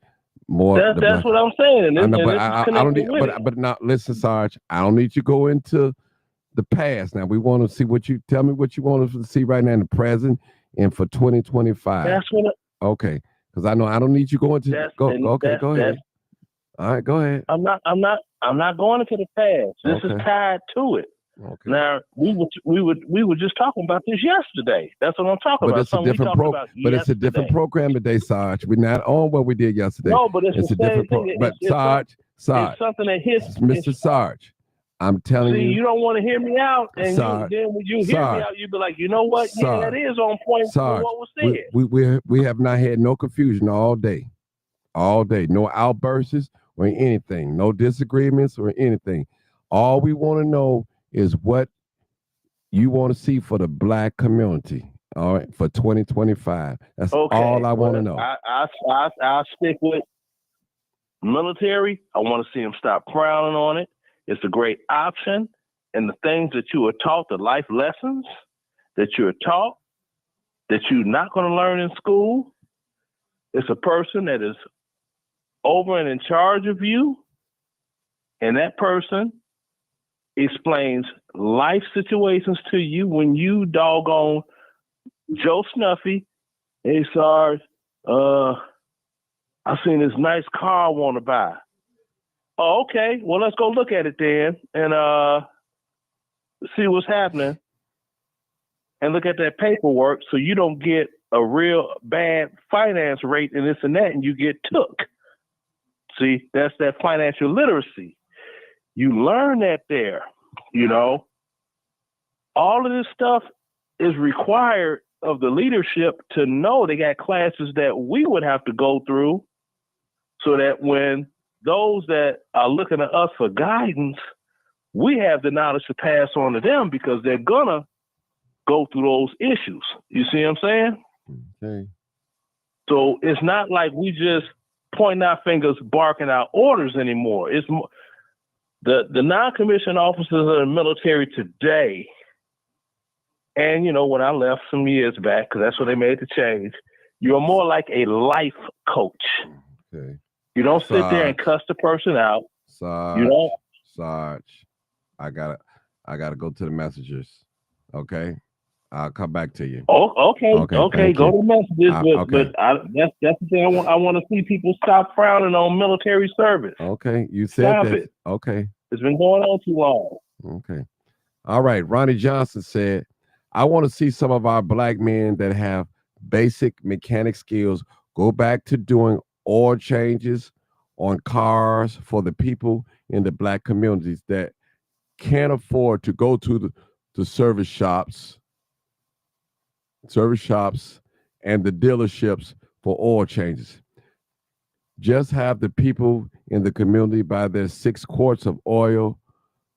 more. That's what I'm saying. I know, but I don't need. But now, listen, Sarge. I don't need you to go into the past. Now we want to see what you tell me what you want to see right now in the present and for 2025. That's what. Okay, because I know I don't need you going to go ahead. All right, go ahead. I'm not going into the past. This is tied to it. Okay. Now we were just talking about this yesterday. That's what I'm talking about. It's a different it's a different program today, Sarge. We're not on what we did yesterday. No, but it's a different program. But Sarge, it's something that hits Mr. Sarge. I'm telling you. You don't want to hear me out, and Sarge, then when you hear me out, you be like, you know what? Sarge, yeah, that is on point Sarge, for what was said. We have not had no confusion all day, no outbursts or anything, no disagreements or anything. All we want to know is what you want to see for the Black community, all right, for 2025. That's all I want to know. I'll stick with military. I want to see them stop frowning on it. It's a great option. And the things that you are taught, the life lessons that you're taught, that you're not going to learn in school, it's a person that is over and in charge of you. And that person explains life situations to you when you doggone Joe Snuffy. Hey, Sarge, I seen this nice car I want to buy. Oh, okay. Well, let's go look at it then and see what's happening and look at that paperwork so you don't get a real bad finance rate and this and that and you get took. See, that's that financial literacy. You learn that there, you know. All of this stuff is required of the leadership to know. They got classes that we would have to go through so that when those that are looking at us for guidance, we have the knowledge to pass on to them because they're gonna go through those issues. You see what I'm saying? Okay. So it's not like we just pointing our fingers, barking out orders anymore. It's more, the non-commissioned officers of the military today, and you know, when I left some years back, because that's when they made the change, you're more like a life coach. Okay. You don't sit there and cuss the person out. Sarge, you don't. Sarge, I gotta go to the messages. Okay, I'll come back to you. Oh, okay. Go to the messages, but that's the thing. I want to see people stop frowning on military service. Okay, you said that. It. Okay, it's been going on too long. Okay, all right. Ronnie Johnson said, "I want to see some of our Black men that have basic mechanic skills go back to doing oil changes on cars for the people in the Black communities that can't afford to go to the service shops and the dealerships for oil changes. Just have the people in the community buy their 6 quarts of oil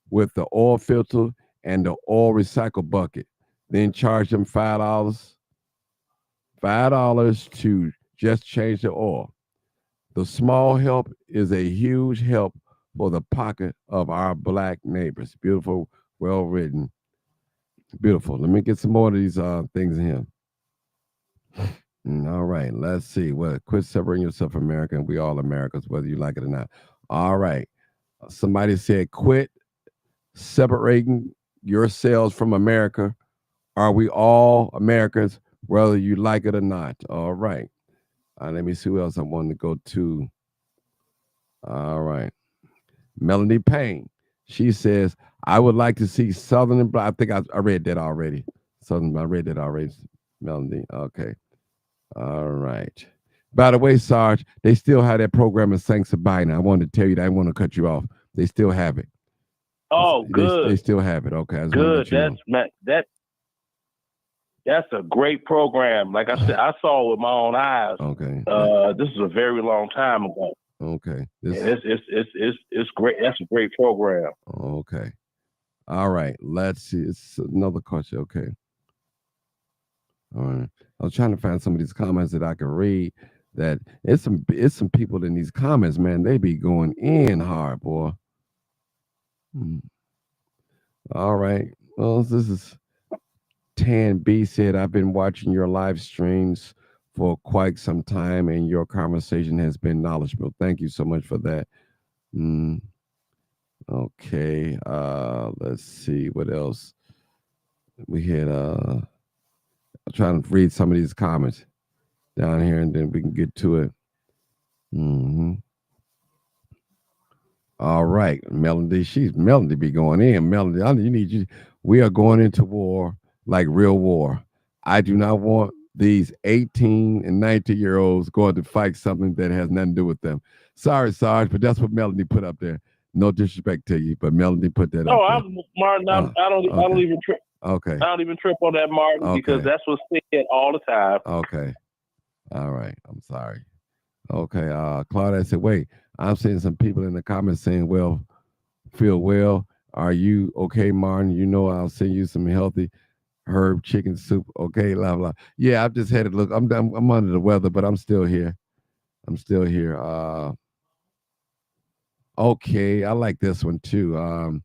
with the oil filter and the oil recycle bucket, then charge them $5 to just change the oil. The small help is a huge help for the pocket of our Black neighbors." Beautiful, well written. Beautiful. Let me get some more of these things in here. All right, let's see. Well, quit separating yourself from America, and we all Americans, whether you like it or not. All right. Somebody said, quit separating yourselves from America. Are we all Americans, whether you like it or not? All right. Let me see who else I wanted to go to. All right. Melanie Payne. She says, I would like to see Southern and Black. I think I read that already. I read that already, Melanie. Okay. All right. By the way, Sarge, they still have that program in St. Sabina. I wanted to tell you that. I didn't want to cut you off. They still have it. Oh, good. They still have it. Okay. Good. That's That's a great program. Like I said, I saw it with my own eyes. Okay. This is a very long time ago. Okay. And it's great. That's a great program. Okay. All right. Let's see. It's another question. Okay. All right. I was trying to find some of these comments that I can read. That it's some people in these comments, man. They be going in hard, boy. All right. Well, this is Tan B said, I've been watching your live streams for quite some time, and your conversation has been knowledgeable. Thank you so much for that. Okay. Let's see what else. We had I'm trying to read some of these comments down here, and then we can get to it. All right, Melody. Melody be going in. Melody, you need you. We are going into war, like real war. I do not want these 18 and 19-year-olds going to fight something that has nothing to do with them. Sorry, Sarge, but that's what Melody put up there. No disrespect to you, but Melody put that up there. Martin. I don't even trip. Okay. I don't even trip on that, Martin, because that's what's said all the time. Okay. All right. I'm sorry. Okay. Claudia said, wait, I'm seeing some people in the comments saying, well, feel well. Are you okay, Martin? You know, I'll send you some healthy herb chicken soup. Okay, blah, blah. Yeah, I've just had it. Look, I'm under the weather, but I'm still here. Okay, I like this one too.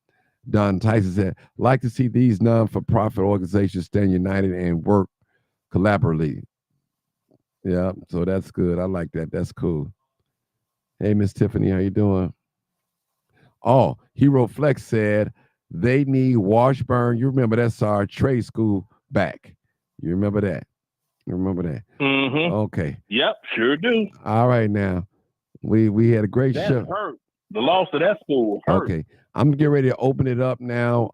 Don Tyson said, like to see these non-for-profit organizations stand united and work collaboratively. Yeah, so that's good. I like that. That's cool. Hey, Miss Tiffany, how you doing? Oh, Hero Flex said they need Washburn. You remember that, Sarge, trade school back. You remember that? Mm-hmm. Okay. Yep, sure do. All right, now. We had a great show. Hurt. The loss of that school hurt. Okay. I'm getting ready to open it up now.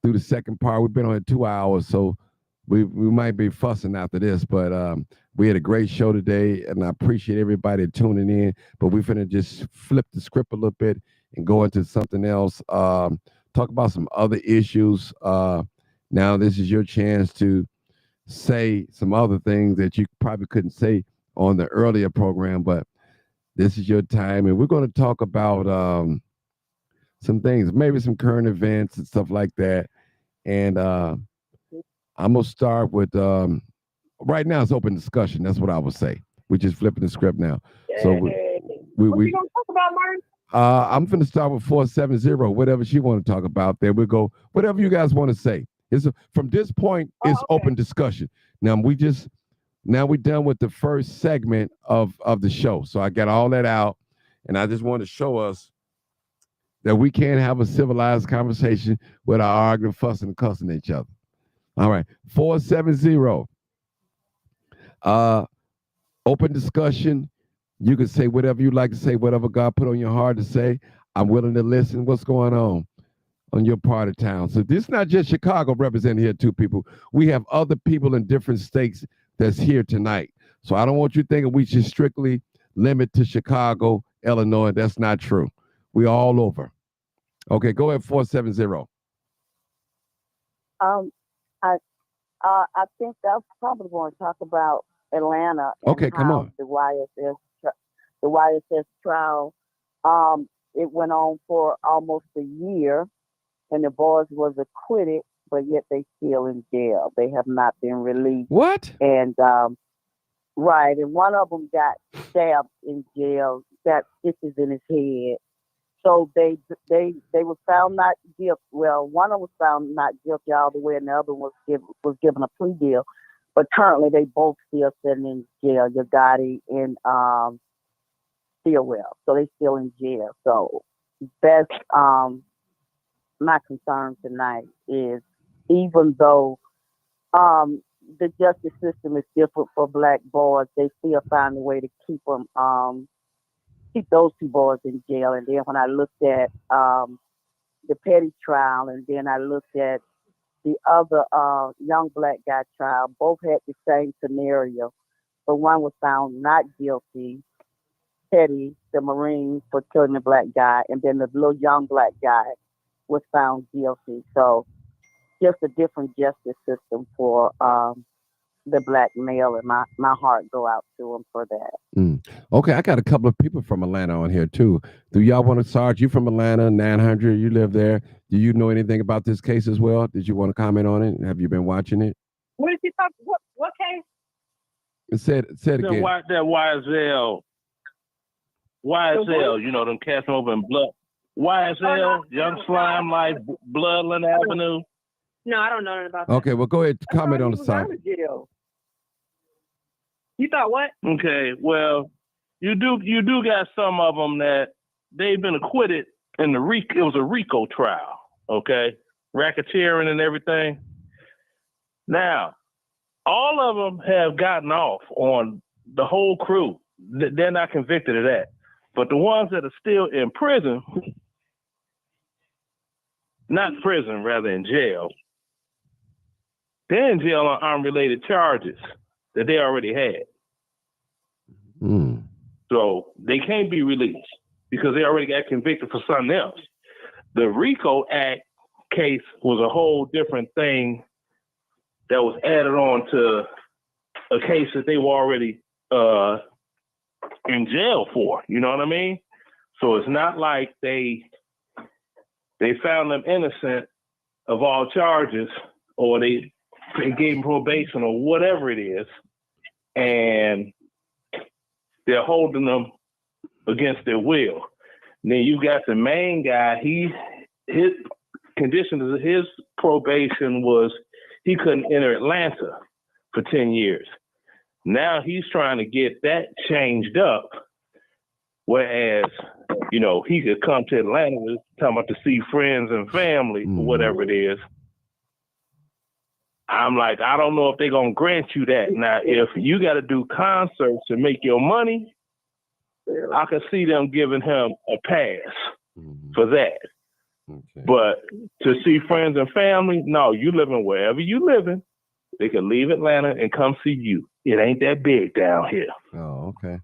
Through the second part. We've been on it 2 hours, so we might be fussing after this, but we had a great show today, and I appreciate everybody tuning in. But we're finna just flip the script a little bit and go into something else. Talk about some other issues. Now this is your chance to say some other things that you probably couldn't say on the earlier program, but this is your time, and we're going to talk about some things, maybe some current events and stuff like that. And I'm gonna start with right now it's open discussion. That's what I would say. We're just flipping the script now. So what you gonna talk about, Martin? I'm gonna start with 470. Whatever she want to talk about, there we go. Whatever you guys want to say. From this point, it's open discussion. Now we're done with the first segment of the show. So I got all that out, and I just want to show us that we can't have a civilized conversation without arguing, fussing, and cussing at each other. All right, 470. Open discussion. You can say whatever you like to say, whatever God put on your heart to say. I'm willing to listen. What's going on your part of town? So this is not just Chicago represented here, too, people. We have other people in different states that's here tonight. So I don't want you thinking we should strictly limit to Chicago, Illinois. That's not true. We all over. Okay, go ahead, 470. I think that's probably going to talk about Atlanta. And okay, come on. The YSS trial. It went on for almost a year, and the boys was acquitted, but yet they still in jail. They have not been released. What? And right, and one of them got stabbed in jail, got stitches in his head. So they were found not guilty. Well, one of them was found not guilty all the way, and the other was given a plea deal. But currently, they both still sitting in jail. Yagati and Stillwell, so they still in jail. So that's my concern tonight is even though the justice system is different for Black boys, they still find a way to keep them. Keep those two boys in jail. And then when I looked at the Petty trial, and then I looked at the other young Black guy trial, both had the same scenario. But one was found not guilty, Petty, the Marine, for killing the Black guy, and then the little young Black guy was found guilty. So just a different justice system for the black male, and my heart go out to him for that. Okay, I got a couple of people from Atlanta on here too. Do y'all want to, Sarge? You from Atlanta, 900? You live there. Do you know anything about this case as well? Did you want to comment on it? Have you been watching it? What did you talk? What case? Said again. That YSL, you know, them cats over in Blood. YSL, Young Slime Life, Bloodland Avenue. No, I don't know nothing about that. Okay, well, go ahead. Comment on the side. You thought what? Okay, well, you do got some of them that they've been acquitted in the it was a RICO trial, okay? Racketeering and everything. Now, all of them have gotten off on the whole crew. They're not convicted of that. But the ones that are still in prison, not prison, rather in jail, they're in jail on unrelated charges that they already had. So they can't be released because they already got convicted for something else. The RICO Act case was a whole different thing that was added on to a case that they were already in jail for. You know what I mean? So it's not like they found them innocent of all charges, or they gave them probation or whatever it is, and they're holding them against their will. And then you got the main guy. His condition of his probation was he couldn't enter Atlanta for 10 years. Now he's trying to get that changed up, whereas, you know, he could come to Atlanta, we're talking about to see friends and family, or whatever it is. I'm like, I don't know if they're going to grant you that. Now, if you got to do concerts to make your money, I could see them giving him a pass for that. Okay. But to see friends and family, no, you living wherever you living. They can leave Atlanta and come see you. It ain't that big down here. Oh, okay.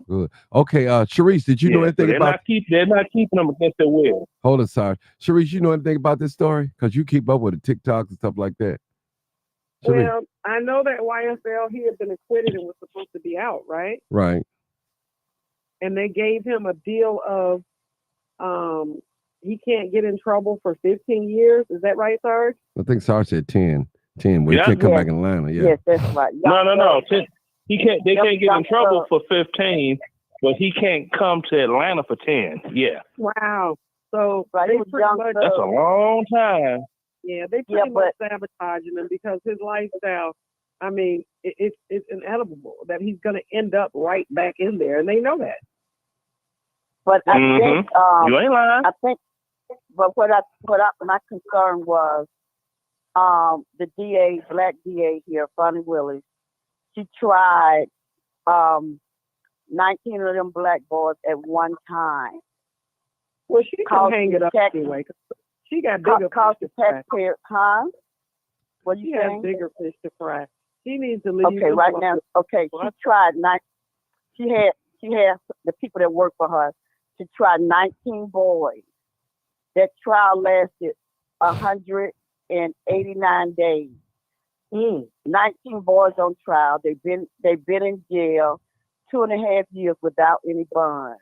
Good. Okay, Sharice, did you know anything they're about? They're not keeping them against their will. Hold on, sorry, Sharice, you know anything about this story? Because you keep up with the TikToks and stuff like that. Sharice. Well, I know that YSL, he had been acquitted and was supposed to be out, right? Right. And they gave him a deal of he can't get in trouble for 15 years. Is that right, Sarge? I think Sarge said 10. 10. Well, he can't come back in Atlanta. Yeah. Yes, that's right. No. He can't. They can't get in trouble for 15, but he can't come to Atlanta for 10. Yeah. Wow. So Right, they he was pretty young much, That's a long time. yeah, they pretty much sabotaging him because his lifestyle. I mean, it's inevitable that he's going to end up right back in there, and they know that. But I think you ain't lying. I think, but my concern was the DA, black DA here, Fonnie Willis. She tried 19 of them black boys at one time. Well, she can hang it up anyway. She got bigger cost fish the to fry. taxpayer, huh? What She you has saying? bigger fish to fry. She needs to leave. Okay, right now. Okay, she tried She had the people that work for her. She tried 19 boys. That trial lasted 189 days. 19 boys on trial. They've been in jail 2.5 years without any bond.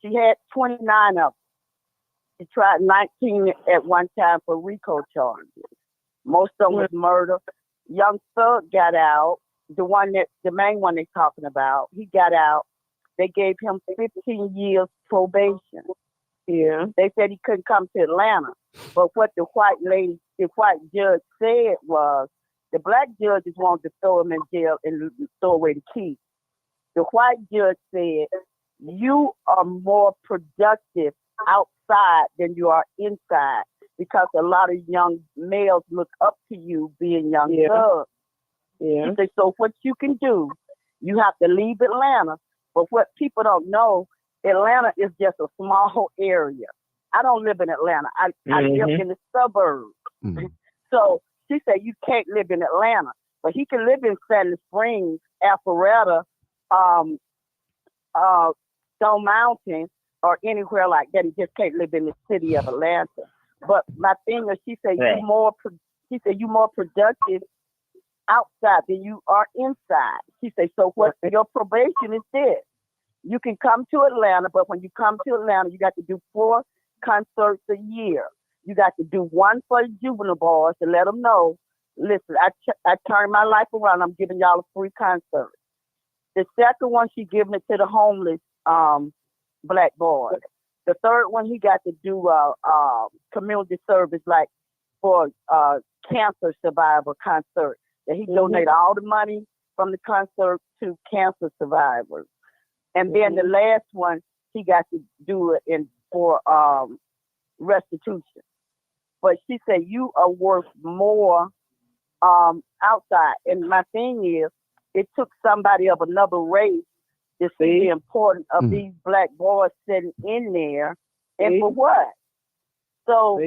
She had 29 of them. She tried 19 at one time for RICO charges. Most of them was murder. Young Thug got out. The main one they're talking about, he got out. They gave him 15 years probation. Yeah. They said he couldn't come to Atlanta. But what the white judge said was, the black judges wanted to throw him in jail and throw away the key. The white judge said, you are more productive outside than you are inside, because a lot of young males look up to you being young thugs. Yeah. He said, so what you can do, you have to leave Atlanta. But what people don't know, Atlanta is just a small area. I don't live in Atlanta. I live in the suburbs. So she said, you can't live in Atlanta. But he can live in Sandy Springs, Alpharetta, Stone Mountain, or anywhere like that. He just can't live in the city of Atlanta. But my thing is, she said Right. you more productive outside than you are inside. She said, so what your probation is this. You can come to Atlanta, but when you come to Atlanta, you got to do 4 concerts a year. You got to do 1 for juvenile boys to let them know, listen, I turned my life around. I'm giving y'all a free concert. The second one, she giving it to the homeless black boys. The third one, he got to do community service, like for cancer survivor concert. That he donate all the money from the concert to cancer survivors. And then the last one, he got to do it for restitution. But she said, you are worth more outside. And my thing is, it took somebody of another race to see the importance of these black boys sitting in there. And for what? So,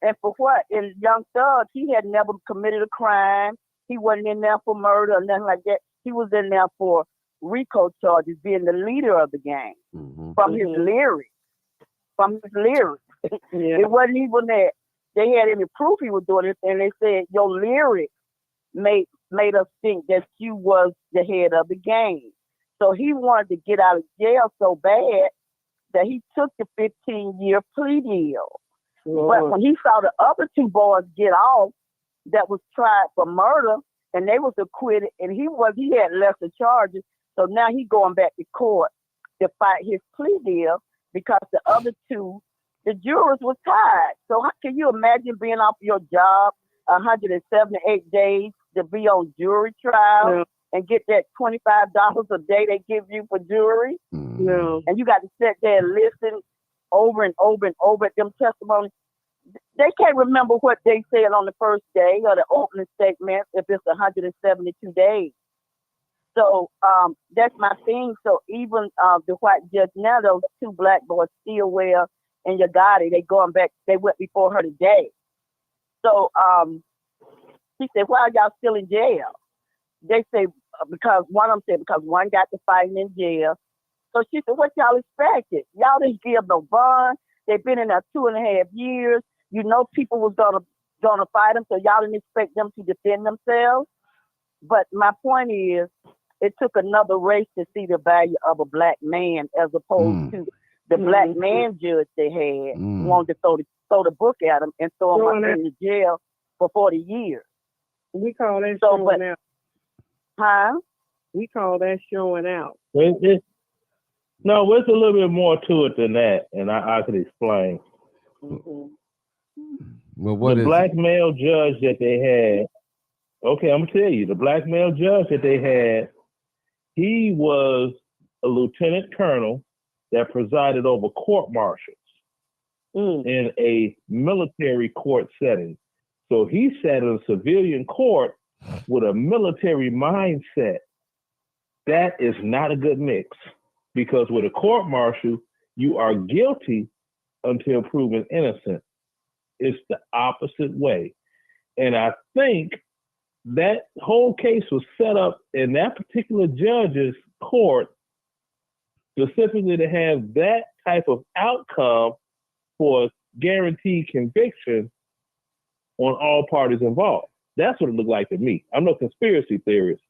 and for what? And Young Thug, he had never committed a crime. He wasn't in there for murder or nothing like that. He was in there for RICO charges, being the leader of the gang from his lyrics. It wasn't even that they had any proof he was doing it, and they said your lyrics made us think that you was the head of the gang. So he wanted to get out of jail so bad that he took the 15-year plea deal. But when he saw the other 2 boys get off that was tried for murder and they was acquitted, and he had lesser charges, so now he going back to court to fight his plea deal because the other 2, the jurors was tired. So how can you imagine being off your job 178 days to be on jury trial and get that $25 a day they give you for jury? And you got to sit there and listen over and over and over at them testimonies. They can't remember what they said on the first day or the opening statement if it's 172 days. So that's my thing. So even the white judge now, those 2 black boys, Stillwell and Yagati, they going back. They went before her today. So she said, "Why are y'all still in jail?" They say because one of them said because one got to fighting in jail. So she said, "What y'all expected? Y'all didn't give no bond. They've been in there 2.5 years. You know people was gonna fight them, so y'all didn't expect them to defend themselves." But my point is, it took another race to see the value of a black man as opposed to the black man judge they had wanted to throw the book at him and throw him in the jail for 40 years. We call that showing out. Huh? We call that showing out. No, there's a little bit more to it than that, and I could explain. Well, what the is black male judge that they had? Okay, I'm gonna tell you, the black male judge that they had, he was a lieutenant colonel that presided over court-martials in a military court setting. So he sat in a civilian court with a military mindset. That is not a good mix, because with a court-martial, you are guilty until proven innocent. It's the opposite way. And I think that whole case was set up in that particular judge's court specifically to have that type of outcome for guaranteed conviction on all parties involved. That's what it looked like to me. I'm no conspiracy theorist,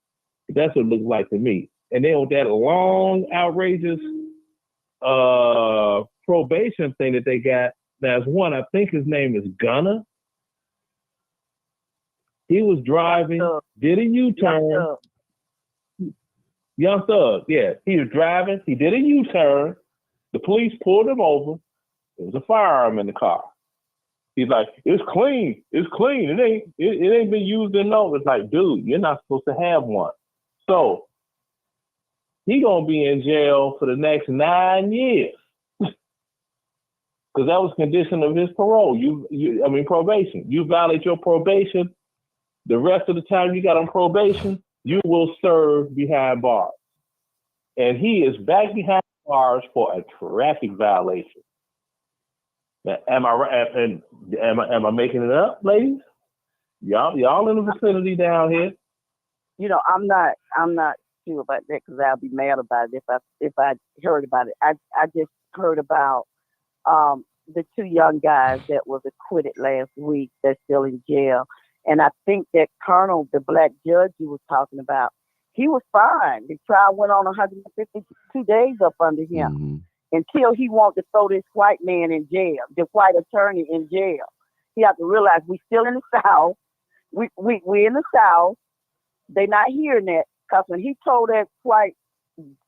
but that's what it looked like to me. And then with that long, outrageous probation thing that they got, there's one, I think his name is Gunner. He was driving, did a U-turn. Young Thug, yeah. He was driving, he did a U-turn. The police pulled him over. There was a firearm in the car. He's like, it's clean. It's clean. It ain't been used in no. It's like, dude, you're not supposed to have one. So he gonna be in jail for the next 9 years. Because that was condition of his parole. Probation. You violate your probation, the rest of the time you got on probation, you will serve behind bars. And he is back behind bars for a traffic violation. Now, am I right? And am I making it up, ladies? Y'all in the vicinity down here. You know, I'm not sure about that because I'll be mad about it if I heard about it. I just heard about the two young guys that was acquitted last week that's still in jail. And I think that Colonel, the black judge you was talking about, he was fine. The trial went on 152 days up under him until he wanted to throw this white man in jail, the white attorney in jail. He had to realize we still in the South. We in the South. They not hearing that, because when he told that white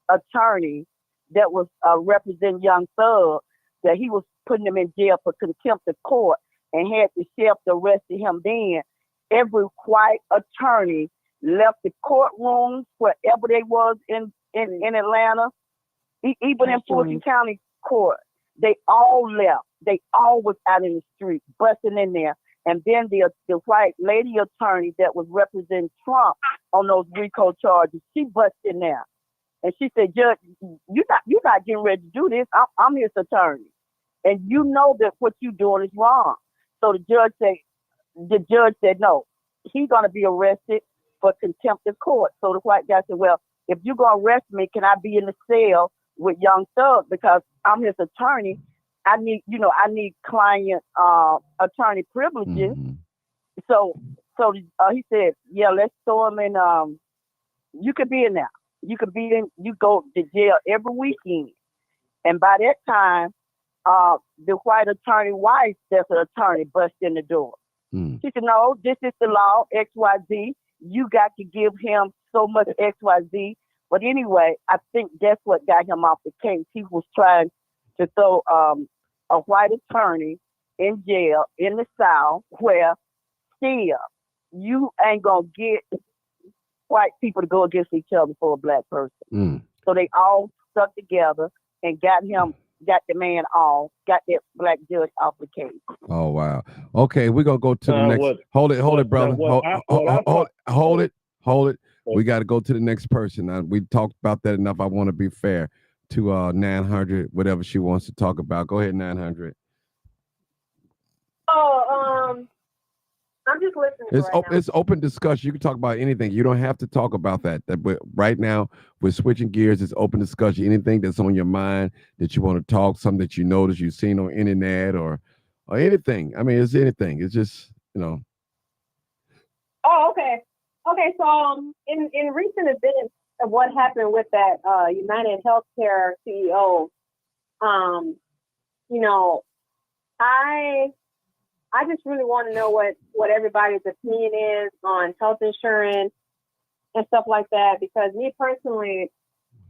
attorney that was representing Young Thug that he was putting him in jail for contempt of court and had the sheriff arrested him, then every white attorney left the courtrooms wherever they was in Atlanta, even in Fulton County Court. They all left. They all was out in the street, busting in there. And then the white lady attorney that was representing Trump on those RICO charges, she busted in there. And she said, Judge, you're not getting ready to do this. I'm his attorney. And you know that what you're doing is wrong. So the judge said, no, he's going to be arrested for contempt of court. So the white guy said, well, if you're going to arrest me, can I be in the cell with Young Thug? Because I'm his attorney. I need client attorney privileges. So he said, yeah, let's throw him in. You could be in there. You go to jail every weekend. And by that time, the white attorney wife, that's an attorney, bust in the door. She said, no, this is the law, XYZ. You got to give him so much XYZ. But anyway, I think that's what got him off the case. He was trying to throw a white attorney in jail in the South, where still you ain't gonna get white people to go against each other for a black person. So they all stuck together and got the man off, got that black judge off the case. Oh wow. Okay, we're gonna go to the next. Hold it, brother. Hold it. We got to go to the next person. We talked about that enough. I want to be fair to 900, whatever she wants to talk about. Go ahead, 900. I'm just listening. It's open discussion. You can talk about anything. You don't have to talk about that. Right now, we're switching gears. It's open discussion. Anything that's on your mind that you want to talk, something that you notice you've seen on internet or anything. I mean, it's anything. It's just, Oh, okay. Okay, so in recent events of what happened with that United Healthcare CEO, I just really want to know what everybody's opinion is on health insurance and stuff like that, because me personally,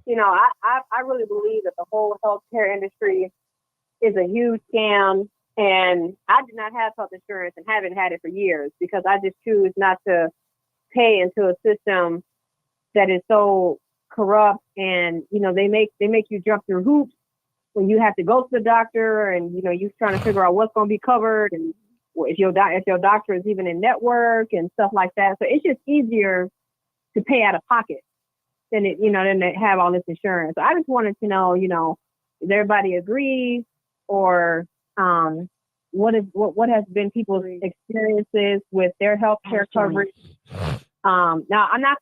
I really believe that the whole healthcare industry is a huge scam, and I do not have health insurance and haven't had it for years because I just choose not to pay into a system that is so corrupt, and they make you jump through hoops when you have to go to the doctor, and you're trying to figure out what's going to be covered and if your doctor is even in network and stuff like that. So it's just easier to pay out of pocket than to have all this insurance. So I just wanted to know, does everybody agree, or what has been people's experiences with their healthcare coverage? Now I'm not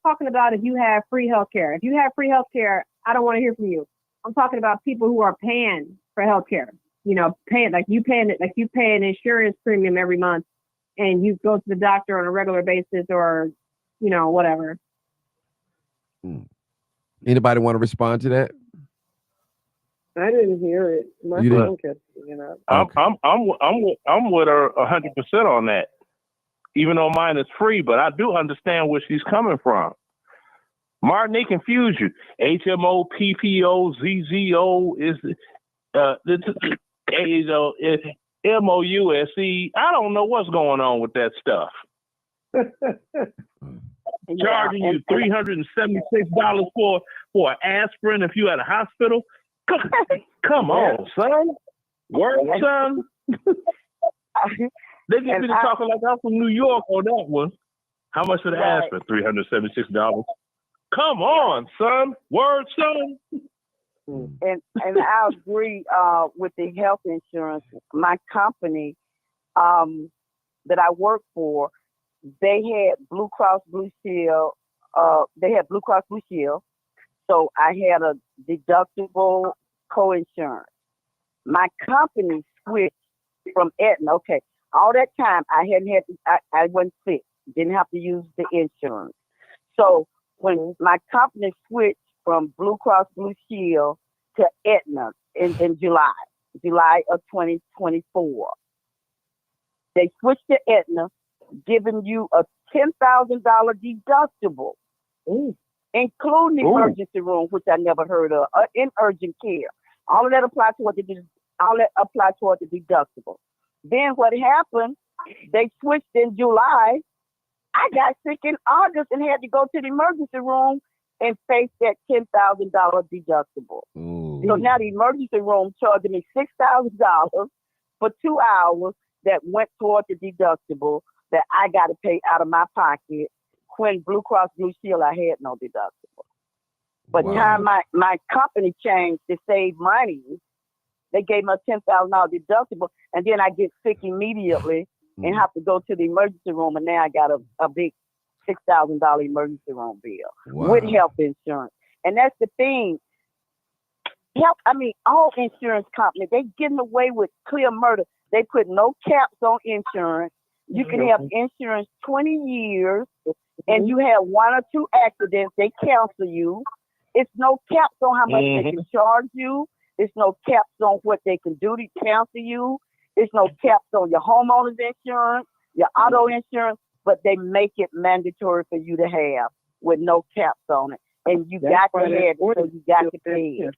talking about if you have free healthcare. If you have free healthcare, I don't want to hear from you. I'm talking about people who are paying for healthcare. Paying you pay an insurance premium every month, and you go to the doctor on a regular basis, or whatever. Anybody want to respond to that? I didn't hear it. My phone kept I'm with her 100% on that. Even though mine is free, but I do understand where she's coming from. Martin, they confuse you. HMO, PPO, ZZO is MOUSE. I don't know what's going on with that stuff. Charging you $376 for an aspirin if you at a hospital. Come on, son. Work, son. They get me to talking like I'm from New York on that one. How much for the aspirin? $376. Come on, son. Word, son. And I agree with the health insurance. My company that I work for, they had Blue Cross Blue Shield. So I had a deductible co-insurance. my company switched from Aetna. Okay, all that time I hadn't had I wasn't sick, didn't have to use the insurance. So when my company switched from Blue Cross Blue Shield to Aetna in July of 2024, they switched to Aetna, giving you a $10,000 deductible, including emergency room, which I never heard of, in urgent care. All of that applied toward the deductible. Then what happened? They switched in July. I got sick in August and had to go to the emergency room and face that $10,000 deductible. So now the emergency room charged me $6,000 for 2 hours that went toward the deductible that I got to pay out of my pocket. When Blue Cross Blue Shield, I had no deductible. But time my company changed to save money, they gave me a $10,000 deductible, and then I get sick immediately and have to go to the emergency room, and now I got a big $6,000 emergency room bill with health insurance. And that's the thing. All insurance companies, they getting away with clear murder. They put no caps on insurance. You can have insurance 20 years, and you have 1 or 2 accidents, they cancel you. It's no caps on how much they can charge you. It's no caps on what they can do to cancel you. It's no caps on your homeowner's insurance, your auto insurance, but they make it mandatory for you to have with no caps on it. And you got to have it, so you got to pay it.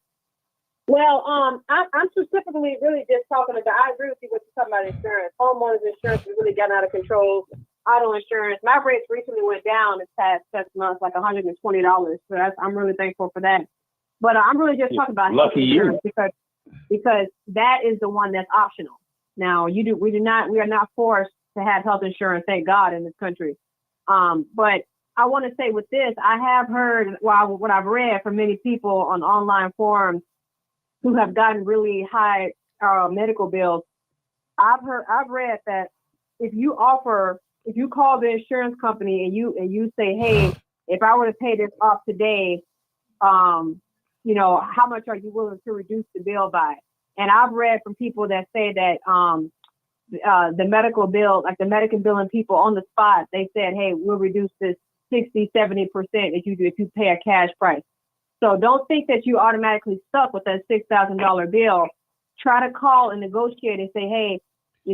Well, I'm specifically really just talking about, I agree with you what you're talking about insurance. Homeowners insurance has really gotten out of control. Auto insurance, my rates recently went down this past 6 months, like $120. So I'm really thankful for that. But I'm really just talking about Lucky you. because that is the one that's optional. Now we are not forced to have health insurance, thank God, in this country. But I want to say with this, I have heard what I've read from many people on online forums who have gotten really high medical bills. I've read that if you call the insurance company and you say, hey, if I were to pay this off today, how much are you willing to reduce the bill by? And I've read from people that say that the medical bill, like the medical billing people on the spot, they said, hey, we'll reduce this 60, 70% if you pay a cash price. So don't think that you automatically stuck with that $6,000 bill. Try to call and negotiate and say, hey, I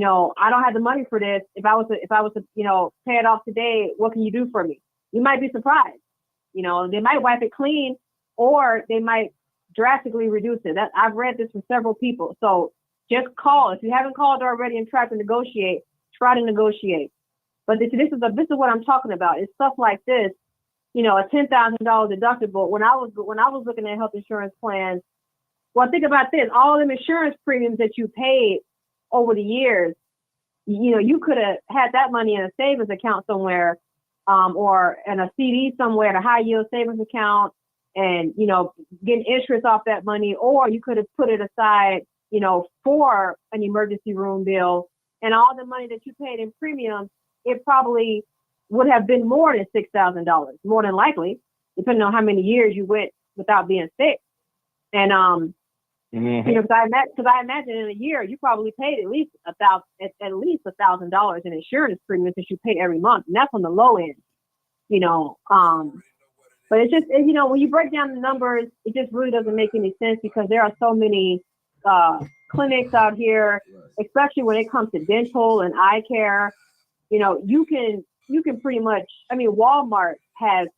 don't have the money for this. If I was to, pay it off today, what can you do for me? You might be surprised. They might wipe it clean, or they might drastically reduce it. I've read this from several people. So just call. If you haven't called already and tried to negotiate, try to negotiate. But this is what I'm talking about. It's stuff like this. A $10,000 deductible. When I was looking at health insurance plans, well, think about this: all them insurance premiums that you paid over the years, you could have had that money in a savings account somewhere, or in a CD somewhere, in a high yield savings account, and getting interest off that money, or you could have put it aside, for an emergency room bill, and all the money that you paid in premiums, it probably would have been more than $6,000, more than likely, depending on how many years you went without being sick. And because I imagine in a year you probably paid at least $1,000 in insurance premiums that you pay every month, and that's on the low end. But it's just when you break down the numbers, it just really doesn't make any sense, because there are so many clinics out here, especially when it comes to dental and eye care. You can pretty much, Walmart has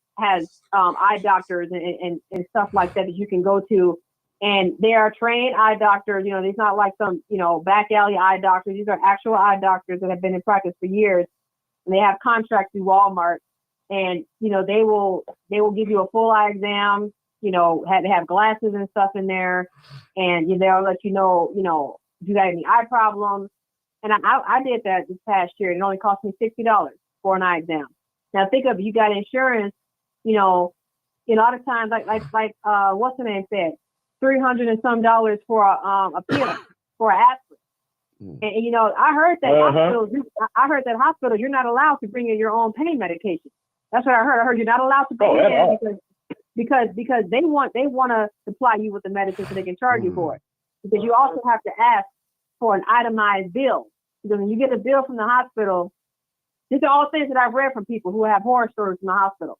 eye doctors and stuff like that you can go to, and they are trained eye doctors. It's not like some, back alley eye doctors. These are actual eye doctors that have been in practice for years, and they have contracts through Walmart, and, they will give you a full eye exam, have glasses and stuff in there, and they'll let you know, if you got any eye problems. And I did that this past year, and it only cost me $60 for an eye exam. Now think of it, you got insurance, a lot of times, like what's the name said, $300 and some for a pill, for an aspirin. And I heard that hospitals, you're not allowed to bring in your own pain medication. That's what I heard. I heard you're not allowed to bring it in because they want to supply you with the medicine so they can charge you for it. because you also have to ask for an itemized bill. Because when you get a bill from the hospital, these are all things that I've read from people who have horror stories in the hospital.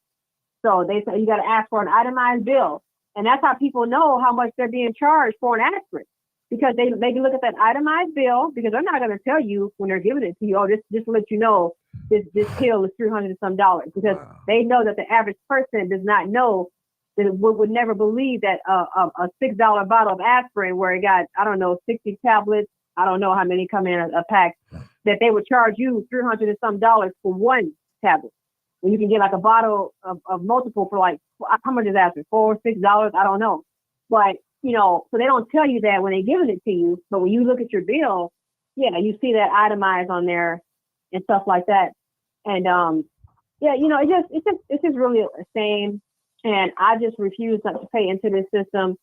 So they say you got to ask for an itemized bill. And that's how people know how much they're being charged for an aspirin. Because they can look at that itemized bill, because they're not going to tell you when they're giving it to you, oh, just to let you know this pill is $300 and some dollars. Because they know that the average person does not know, that would never believe that a $6 bottle of aspirin where it got, I don't know, 60 tablets, I don't know how many come in a pack, that they would charge you $300 and some dollars for one tablet. And you can get like a bottle of multiple for like, how much is aspirin? $4, $6? I don't know. But, you know, so they don't tell you that when they're giving it to you. But when you look at your bill, yeah, you see that itemized on there and stuff like that. And yeah, you know, it's just really a shame. And I just refuse not to pay into this system,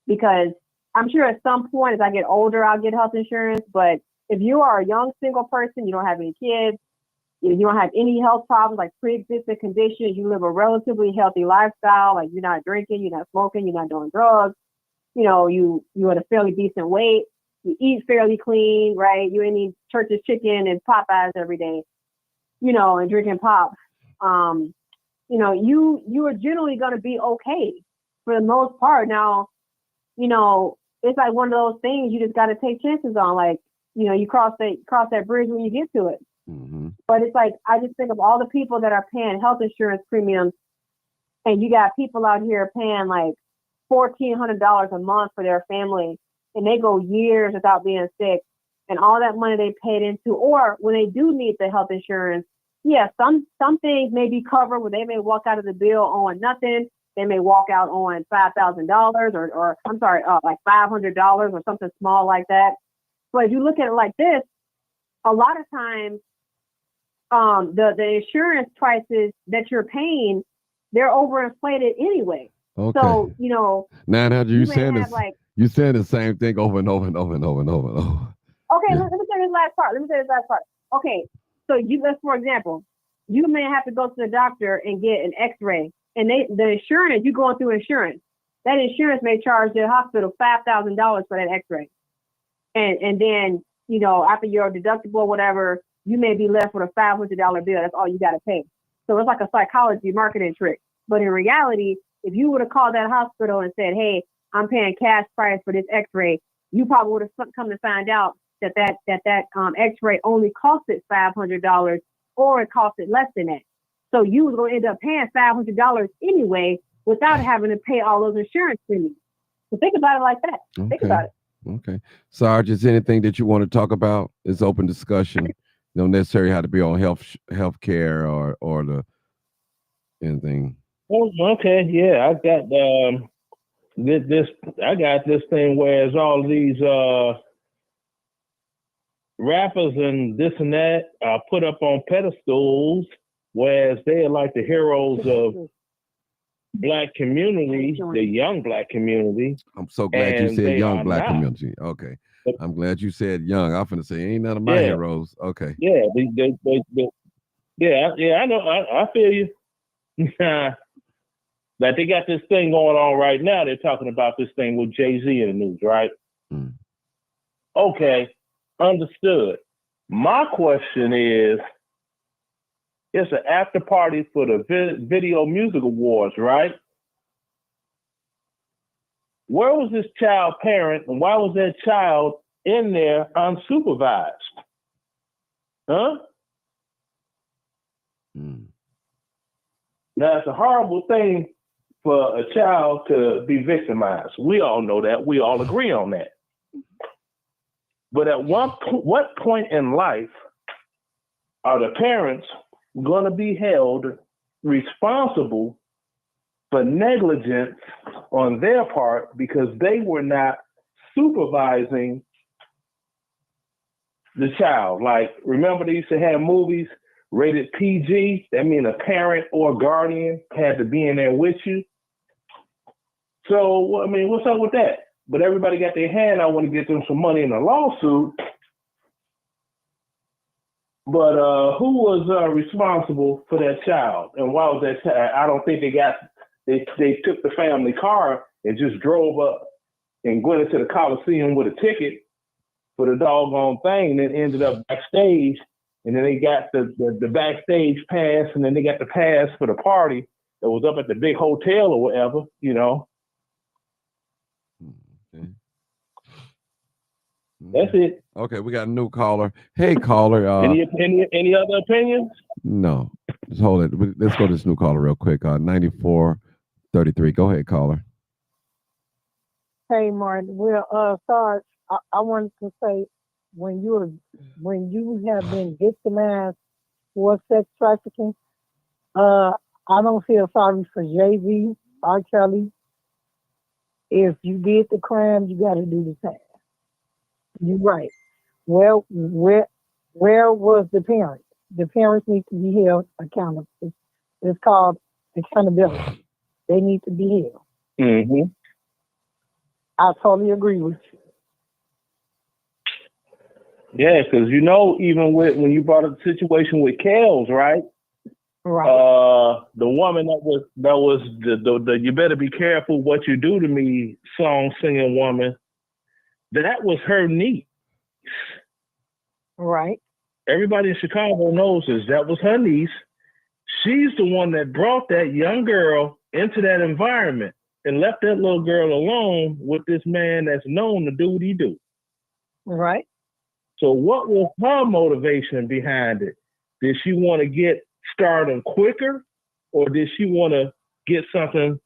because I'm sure at some point as I get older, I'll get health insurance. But if you are a young single person, you don't have any kids, you don't have any health problems like pre-existing conditions, you live a relatively healthy lifestyle, like you're not drinking, you're not smoking, you're not doing drugs, you know, you at a fairly decent weight, you eat fairly clean, right? You ain't eat Church's chicken and Popeyes every day, you know, and drinking pop. You know, you are generally going to be okay for the most part. Now, you know, it's like one of those things you just got to take chances on. Like, you know, you cross that bridge when you get to it. Mm-hmm. But it's like, I just think of all the people that are paying health insurance premiums, and you got people out here paying like $1,400 a month for their family, and they go years without being sick, and all that money they paid into, or when they do need the health insurance, yeah, some things may be covered where they may walk out of the bill on nothing. They may walk out on $5,000 or I'm sorry, like $500 or something small like that. But if you look at it like this, a lot of times, the insurance prices that you're paying, they're overinflated anyway. Okay. So, you know, now you saying may this, have like, you saying the same thing over and over and over and over and over and over. okay, Yeah. let me say this last part. Okay, so for example, you may have to go to the doctor and get an X-ray, and the insurance, you going through insurance, that insurance may charge the hospital $5,000 for that X-ray, and then, you know, after your deductible or whatever, you may be left with a $500 bill. That's all you got to pay. So it's like a psychology marketing trick. But in reality, if you would have called that hospital and said, hey, I'm paying cash price for this X-ray, you probably would have come to find out that X-ray only costed $500, or it costed less than that. So you was going to end up paying $500 anyway without having to pay all those insurance premiums. So think about it like that. Okay. Think about it. Okay. Sarge, is anything that you want to talk about? It's open discussion. You don't necessarily have to be on health care or the anything. Oh, okay, yeah, I got this. I got this thing where it's all these rappers and this and that are put up on pedestals, whereas they are like the heroes of Black community, the young Black community. I'm so glad you And said they young are Black not. community. Okay. I'm glad you said young. I'm finna say ain't none of my Yeah. heroes. Okay. Yeah, they yeah, I know, I feel you. That they got this thing going on right now. They're talking about this thing with Jay-Z in the news, right? Mm. Okay, understood. My question is, it's an after party for the Video Music Awards, right? Where was this child parent, and why was that child in there unsupervised? Huh? Mm. Now, it's a horrible thing for a child to be victimized. We all know that. We all agree on that. But at what point in life are the parents going to be held responsible for negligence on their part because they were not supervising the child? Like, remember they used to have movies rated PG? That means a parent or guardian had to be in there with you. So, I mean, what's up with that? But everybody got their hand out, want to get them some money in a lawsuit. But who was responsible for that child? And why was that child? I don't think they took the family car and just drove up and went into the Coliseum with a ticket for the doggone thing, and then ended up backstage. And then they got the backstage pass, and then they got the pass for the party that was up at the big hotel or whatever, you know. Okay. That's it. Okay, we got a new caller. Hey, caller. Any other opinions? No, just hold it. Let's go to this new caller real quick. 9433. Go ahead, caller. Hey, Martin. Well, Sarge, I wanted to say when you have been victimized for sex trafficking, I don't feel sorry for Jay-Z, R. Kelly. If you did the crime, you got to do the same. You're right. Well, where was the parents? The parents need to be held accountable. It's called accountability. They need to be held. Mm-hmm. I totally agree with you. Yeah, because you know, even when you brought up the situation with Kels, right? Right. The woman that was the "You better be careful what you do to me" song singing woman, that was her niece. Right. Everybody in Chicago knows this. That was her niece. She's the one that brought that young girl into that environment and left that little girl alone with this man that's known to do what he do. Right. So what was her motivation behind it? Did she want to get stardom quicker, or did she want to get something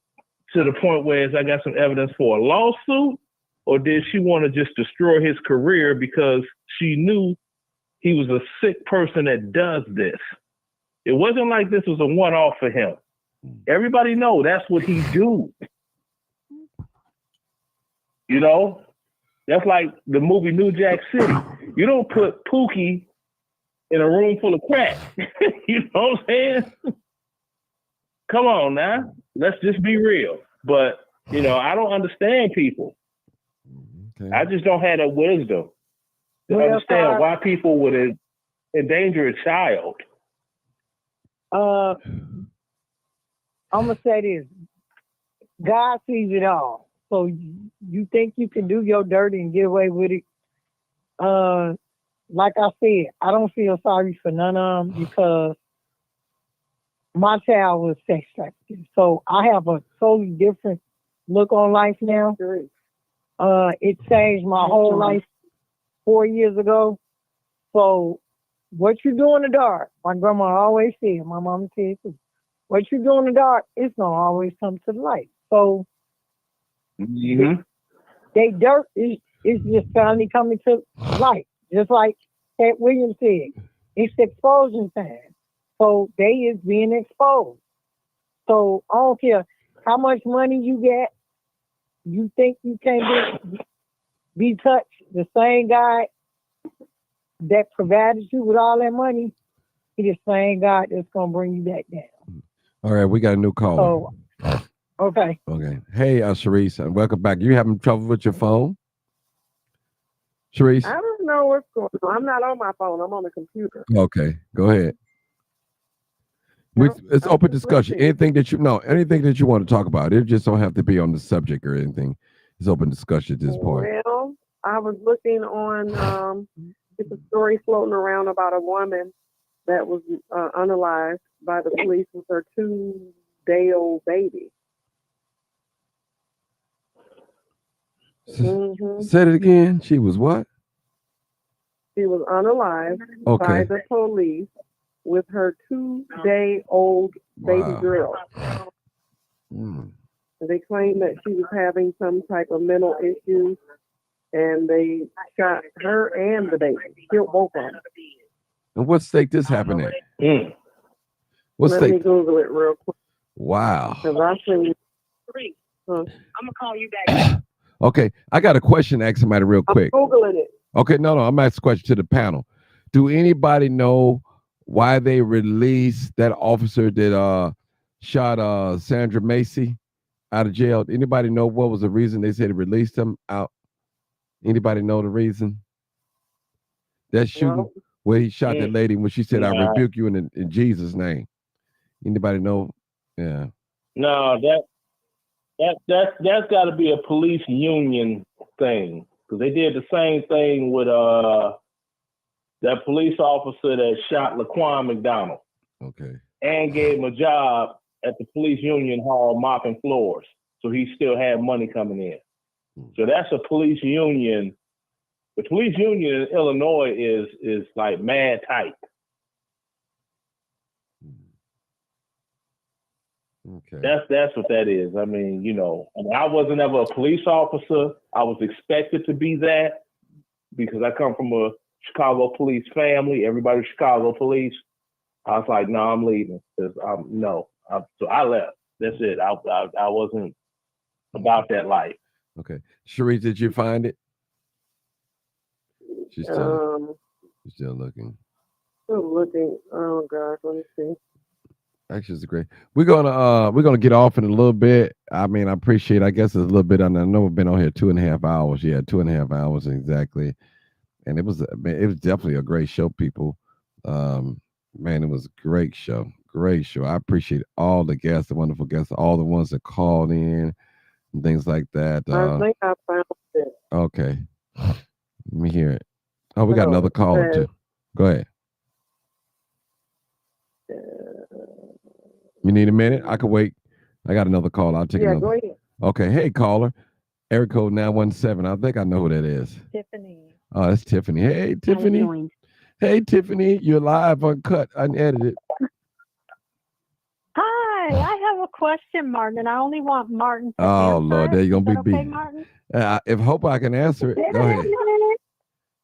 to the point where I got some evidence for a lawsuit, or did she want to just destroy his career because she knew he was a sick person that does this? It wasn't like this was a one-off for him. Everybody know that's what he do. You know, that's like the movie New Jack City. You don't put Pookie in a room full of crack. You know what I'm saying? Come on now. Let's just be real. But, you know, I don't understand people. Okay. I just don't have that wisdom to understand why people would endanger a child. I'm gonna say this: God sees it all. So you think you can do your dirty and get away with it? Like I said, I don't feel sorry for none of them because my child was sex trafficked. So I have a totally different look on life now. It changed my whole life 4 years ago. So what you do in the dark, my grandma always said, my mama said too, what you do in the dark, it's gonna always come to the light. So they dirt is just finally coming to light. Just like Cat Williams said, it's exposure time. So they is being exposed. So I don't care how much money you get, you think you can't be touched. The same guy that provided you with all that money, he's the same guy that's gonna bring you back down. All right, we got a new caller. So, okay. Okay. Hey, Sharice, and welcome back. You having trouble with your phone? Sharice? I don't know what's going on. I'm not on my phone. I'm on the computer. Okay, go ahead. It's open discussion. Anything that you want to talk about. It just don't have to be on the subject or anything. It's open discussion at this point. Well, I was looking on it's a story floating around about a woman that was unalived by the police with her 2-day-old baby. Say it again. She was what? She was unalived by the police with her 2-day-old baby girl. They claimed that she was having some type of mental issue, and they shot her and the baby, killed both of them. And what state this happened in? What Let state? me Google it real quick. Wow. I'm gonna call you back. Okay, I got a question to ask somebody real quick. I'm Googling it. Okay, no, I'm asking a question to the panel. Do anybody know why they released that officer that shot Sandra Macy out of jail? Anybody know what was the reason they said they released him out? Anybody know the reason? That shooting where he shot that lady when she said, "I rebuke you in Jesus' name." Anybody know? Yeah. No, That's got to be a police union thing, because they did the same thing with that police officer that shot Laquan McDonald. Okay. And gave him a job at the police union hall mopping floors, so he still had money coming in. So that's a police union. The police union in Illinois is like mad tight. Okay. That's what that is. I mean, I wasn't ever a police officer. I was expected to be that because I come from a Chicago police family. Everybody Chicago police. I was like, no, I'm leaving. So I left. That's it. I wasn't about that life. Okay. Cherie, did you find it? She's still looking. Still looking. Oh gosh, let me see. Actually, it's great. We're gonna get off in a little bit. I mean, I appreciate. I guess it's a little bit. I know we've been on here 2.5 hours. Yeah, 2.5 hours exactly. And it was definitely a great show, people. Man, it was a great show. Great show. I appreciate all the guests, the wonderful guests, all the ones that called in and things like that. I think I found it. Okay. Let me hear it. Oh, we got another caller too. Go ahead. You need a minute? I can wait. I got another call. I'll take another. Go ahead. Okay. Hey, caller. Area code 917. I think I know who that is. Tiffany. Oh, that's Tiffany. Hey, Tiffany. Hey, Tiffany. You're live, uncut, unedited. Hi, I have a question, Martin, and I only want Martin to Oh, answer Lord, it. there you're going to Is be that okay, beat. Martin? If hope I can answer it, go ahead.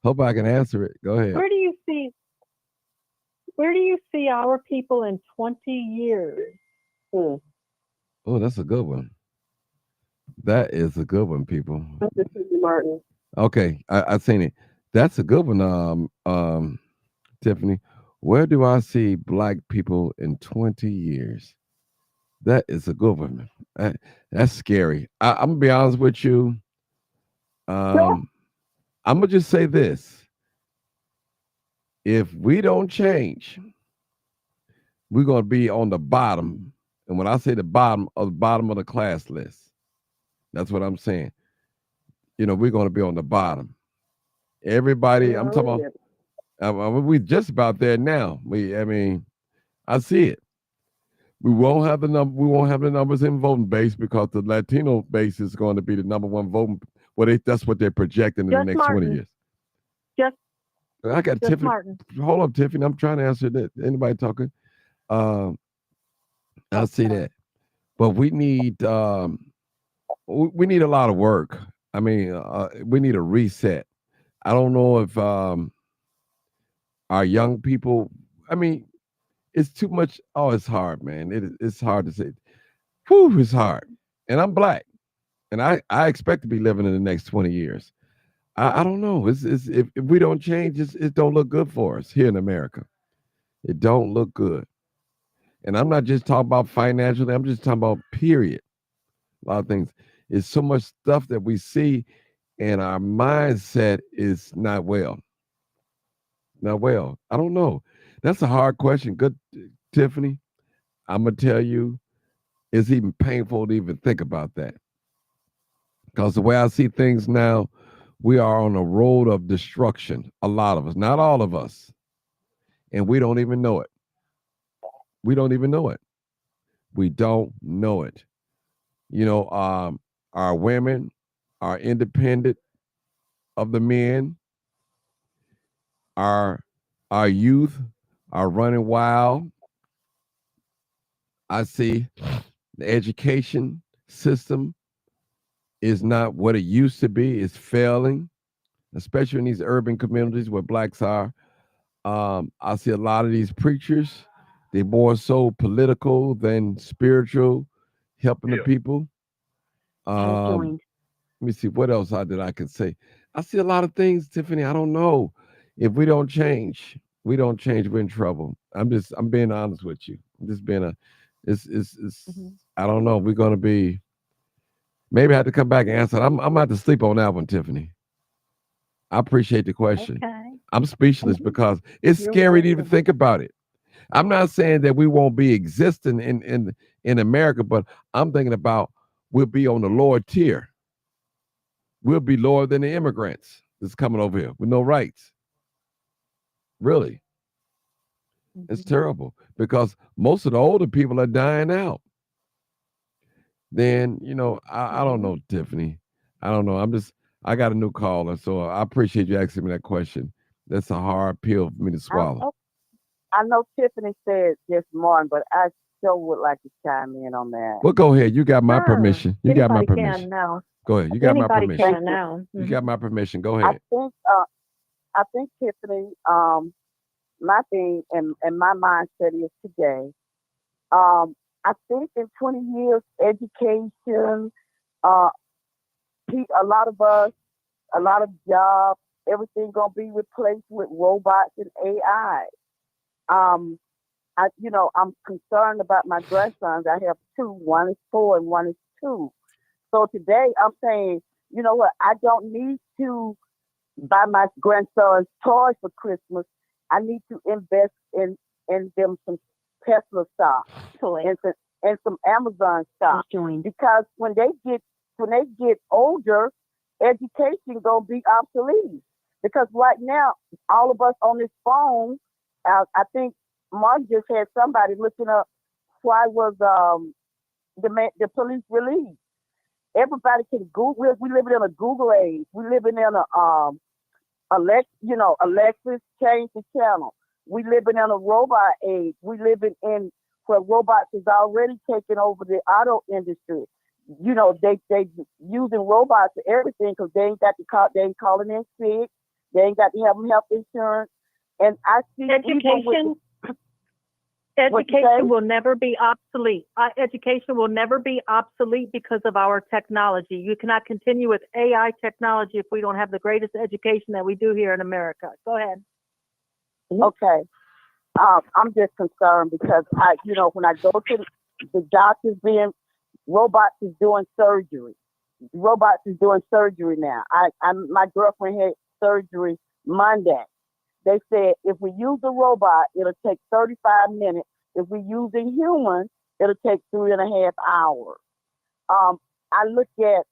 Hope I can answer it. Go ahead. Where do you see our people in 20 years? Oh, that's a good one. That is a good one, people. Martin. Okay, I've seen it. That's a good one, Tiffany. Where do I see Black people in 20 years? That is a good one. That's scary. I'm gonna be honest with you. I'm gonna just say this. If we don't change, we're gonna be on the bottom. And when I say the bottom of the class list, that's what I'm saying. We're gonna be on the bottom. Everybody, I'm talking about. We're just about there now. I see it. We won't have the numbers in voting base because the Latino base is going to be the number one voting. Well, that's what they're projecting in the next 20 years. I got Tiffany. Martin. Hold up, Tiffany. I'm trying to answer that. Anybody talking? I see that, but we need a lot of work. We need a reset. I don't know if our young people. It's too much. Oh, it's hard, man. It's hard to say. Whew, it's hard. And I'm Black, and I expect to be living in the next 20 years. I don't know. If we don't change, it don't look good for us here in America. It don't look good. And I'm not just talking about financially. I'm just talking about period. A lot of things. It's so much stuff that we see, and our mindset is not well. Not well. I don't know. That's a hard question. Good, Tiffany. I'm going to tell you, it's even painful to even think about that. Because the way I see things now, we are on a road of destruction. A lot of us, not all of us. And we don't even know it. We don't even know it. We don't know it. Our women are independent of the men. Our youth are running wild. I see the education system is not what it used to be. It's failing, especially in these urban communities where Blacks are. I see a lot of these preachers. They're more so political than spiritual, helping the people. Let me see what else I could say. I see a lot of things, Tiffany. I don't know. If we don't change, we're in trouble. I'm being honest with you. I'm just being I don't know. We're gonna be. Maybe I have to come back and answer. I'm gonna have to sleep on that one, Tiffany. I appreciate the question. Okay. I'm speechless because it's scary to even think about it. I'm not saying that we won't be existing in America, but I'm thinking about we'll be on the lower tier. We'll be lower than the immigrants that's coming over here with no rights. Really. It's terrible because most of the older people are dying out. Then, I don't know, Tiffany. I don't know. I got a new caller, so I appreciate you asking me that question. That's a hard pill for me to swallow. I know Tiffany said this morning, but I still would like to chime in on that. Well, go ahead. You got my permission. You got my Anybody permission. can now. Go ahead. You got my Anybody permission. can now. You got my permission. Go I ahead. think Tiffany, my thing and my mindset is today. I think in 20 years, education, a lot of us, a lot of jobs, everything gonna be replaced with robots and AI. I'm concerned about my grandsons. I have two. One is 4 and one is 2. So today I'm saying, you know what? I don't need to buy my grandsons toys for Christmas. I need to invest in them some Tesla stock and some Amazon stock, because when they get older, education gonna be obsolete. Because right now, all of us on this phone, I think Mark just had somebody looking up why was the police released. Everybody can Google. We living in a Google age. We living in a Alexis change the channel. We living in a robot age. We living in where robots is already taking over the auto industry. They using robots for everything because they ain't got to call. They ain't calling in sick. They ain't got to have them health insurance. And I see Education will never be obsolete. Education will never be obsolete because of our technology. You cannot continue with AI technology if we don't have the greatest education that we do here in America. Go ahead. Okay. I'm just concerned because when I go to the doctors, robots is doing surgery. Robots is doing surgery now. My girlfriend had surgery Monday. They said if we use a robot, it'll take 35 minutes. If we're using humans, it'll take 3.5 hours. I look at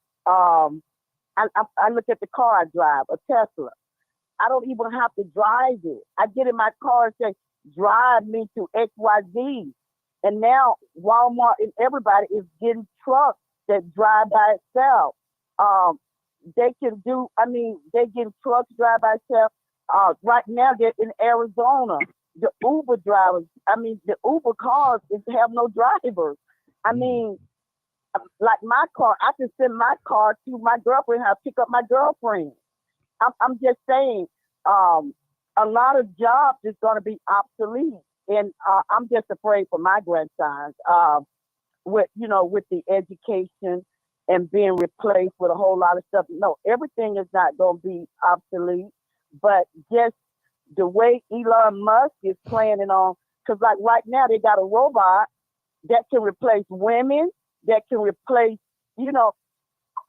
the car I drive, a Tesla. I don't even have to drive it. I get in my car and say, drive me to XYZ. And now Walmart and everybody is getting trucks that drive by itself. They getting trucks drive by itself. Right now they're in Arizona. The Uber drivers, the Uber cars have no drivers. Like my car, I can send my car to my girlfriend house, pick up my girlfriend. I'm just saying, a lot of jobs is going to be obsolete, and I'm just afraid for my grandsons. With the education and being replaced with a whole lot of stuff. No, everything is not going to be obsolete, but just the way Elon Musk is planning on, because like right now they got a robot that can replace women, that can replace,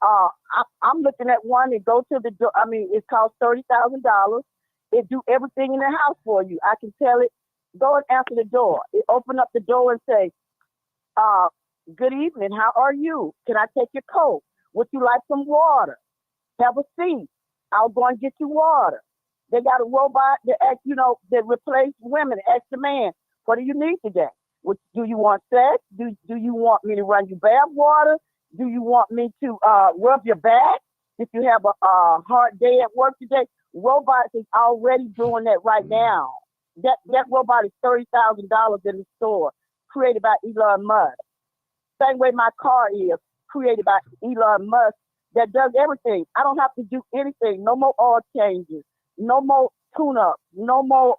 I'm looking at one that go to the door. It costs $30,000. It do everything in the house for you. I can tell it, go and answer the door. It open up the door and say, good evening, how are you? Can I take your coat? Would you like some water? Have a seat. I'll go and get you water. They got a robot that replace women. Ask the man, what do you need today? Do you want sex? Do you want me to run you bath water? Do you want me to rub your back if you have a hard day at work today? Robots is already doing that right now. That robot is $30,000 in the store, created by Elon Musk. Same way my car is created by Elon Musk, that does everything. I don't have to do anything. No more oil changes. No more tune-up, no more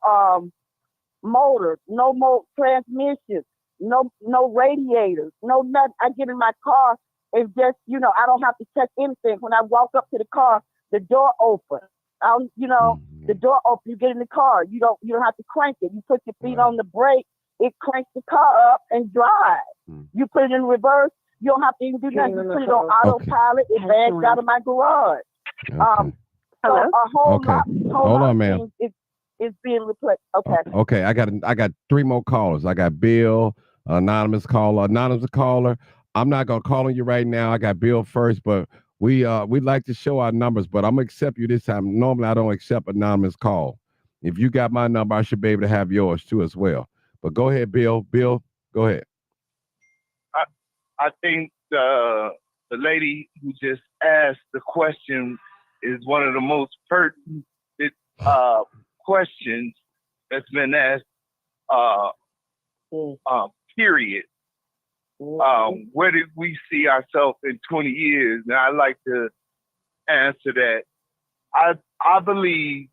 motors, no more transmissions, no radiators, no nothing. I get in my car and just, I don't have to touch anything. When I walk up to the car, the door opens. The door opens, you get in the car. You don't have to crank it. You put your feet on the brake, it cranks the car up and drives. You put it in reverse, you don't have to even do nothing. You put it on autopilot, it bags out of my garage. So a whole lot of things is being replaced. Okay. I got 3 more callers. I got Bill, anonymous caller. I'm not gonna call on you right now. I got Bill first, but we'd like to show our numbers, but I'm gonna accept you this time. Normally, I don't accept anonymous call. If you got my number, I should be able to have yours too as well. But go ahead, Bill. Bill, go ahead. I think the lady who just asked the question is one of the most pertinent questions that's been asked. Period. Where did we see ourselves in 20 years? And I like to answer that. I believe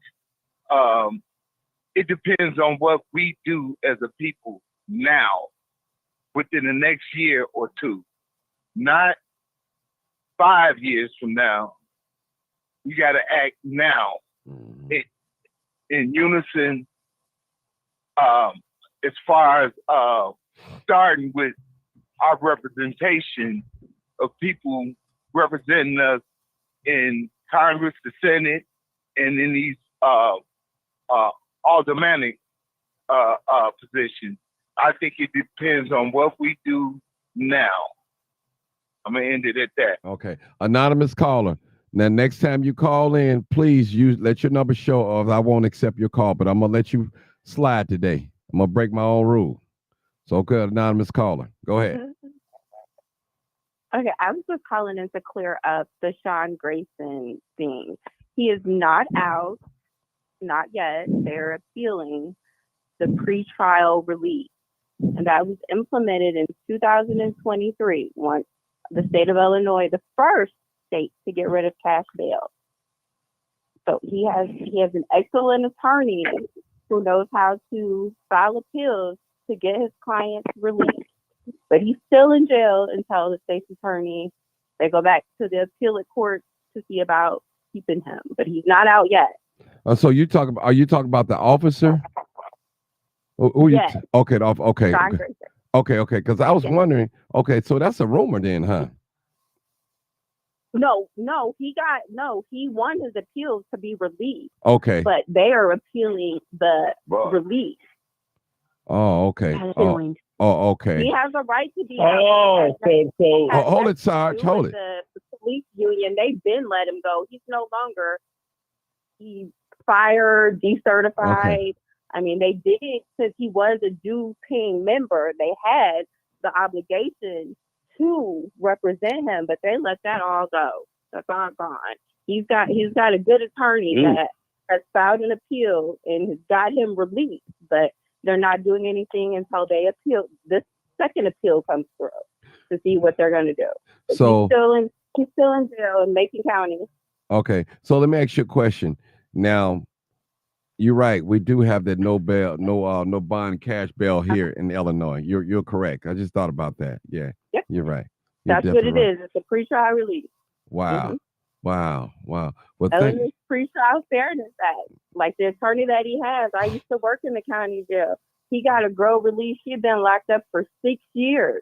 it depends on what we do as a people now, within the next year or two, not 5 years from now. You got to act now in unison, as far as starting with our representation of people representing us in Congress, the Senate, and in these aldermanic positions. I think it depends on what we do now. I'm gonna end it at that. Okay, anonymous caller. Now, next time you call in, please let your number show, or I won't accept your call. But I'm gonna let you slide today. I'm gonna break my own rule. So, okay, anonymous caller, go ahead. Okay, I was just calling in to clear up the Sean Grayson thing. He is not out, not yet. They're appealing the pretrial release, and that was implemented in 2023. Once the state of Illinois, the first state to get rid of cash bail. So he has an excellent attorney who knows how to file appeals to get his clients released. But he's still in jail until the state's attorney, they go back to the appellate court to see about keeping him. But he's not out yet. So are you talking about the officer? Yes. Okay. Sean Grayson. Okay. Because I was wondering. Okay, so that's a rumor then, huh? No, he won his appeals to be released. Okay. But they are appealing the release. Oh, okay. Oh, okay. He has a right to be out. Hold it, Sarge. Hold it. The police union, they've been let him go. He's no longer, he's fired, decertified. Okay. I mean, they did, since he was a due paying member, they had the obligation to represent him, but they let that all go. That's all gone. He's got a good attorney that has filed an appeal and has got him released, but they're not doing anything until they appeal. This second appeal comes through to see what they're going to do. But So he's still in jail in Macon County. okay, so let me ask you a question. Now, you're right. We do have that no bond cash bail here in Illinois. You're correct. I just thought about that. Yeah. Yep. You're right. That's what it is. It's a pretrial release. Wow. Wow. Well, Illinois Pretrial Fairness Act. Like the attorney that he has, I used to work in the county jail. He got a girl release. She had been locked up for 6 years.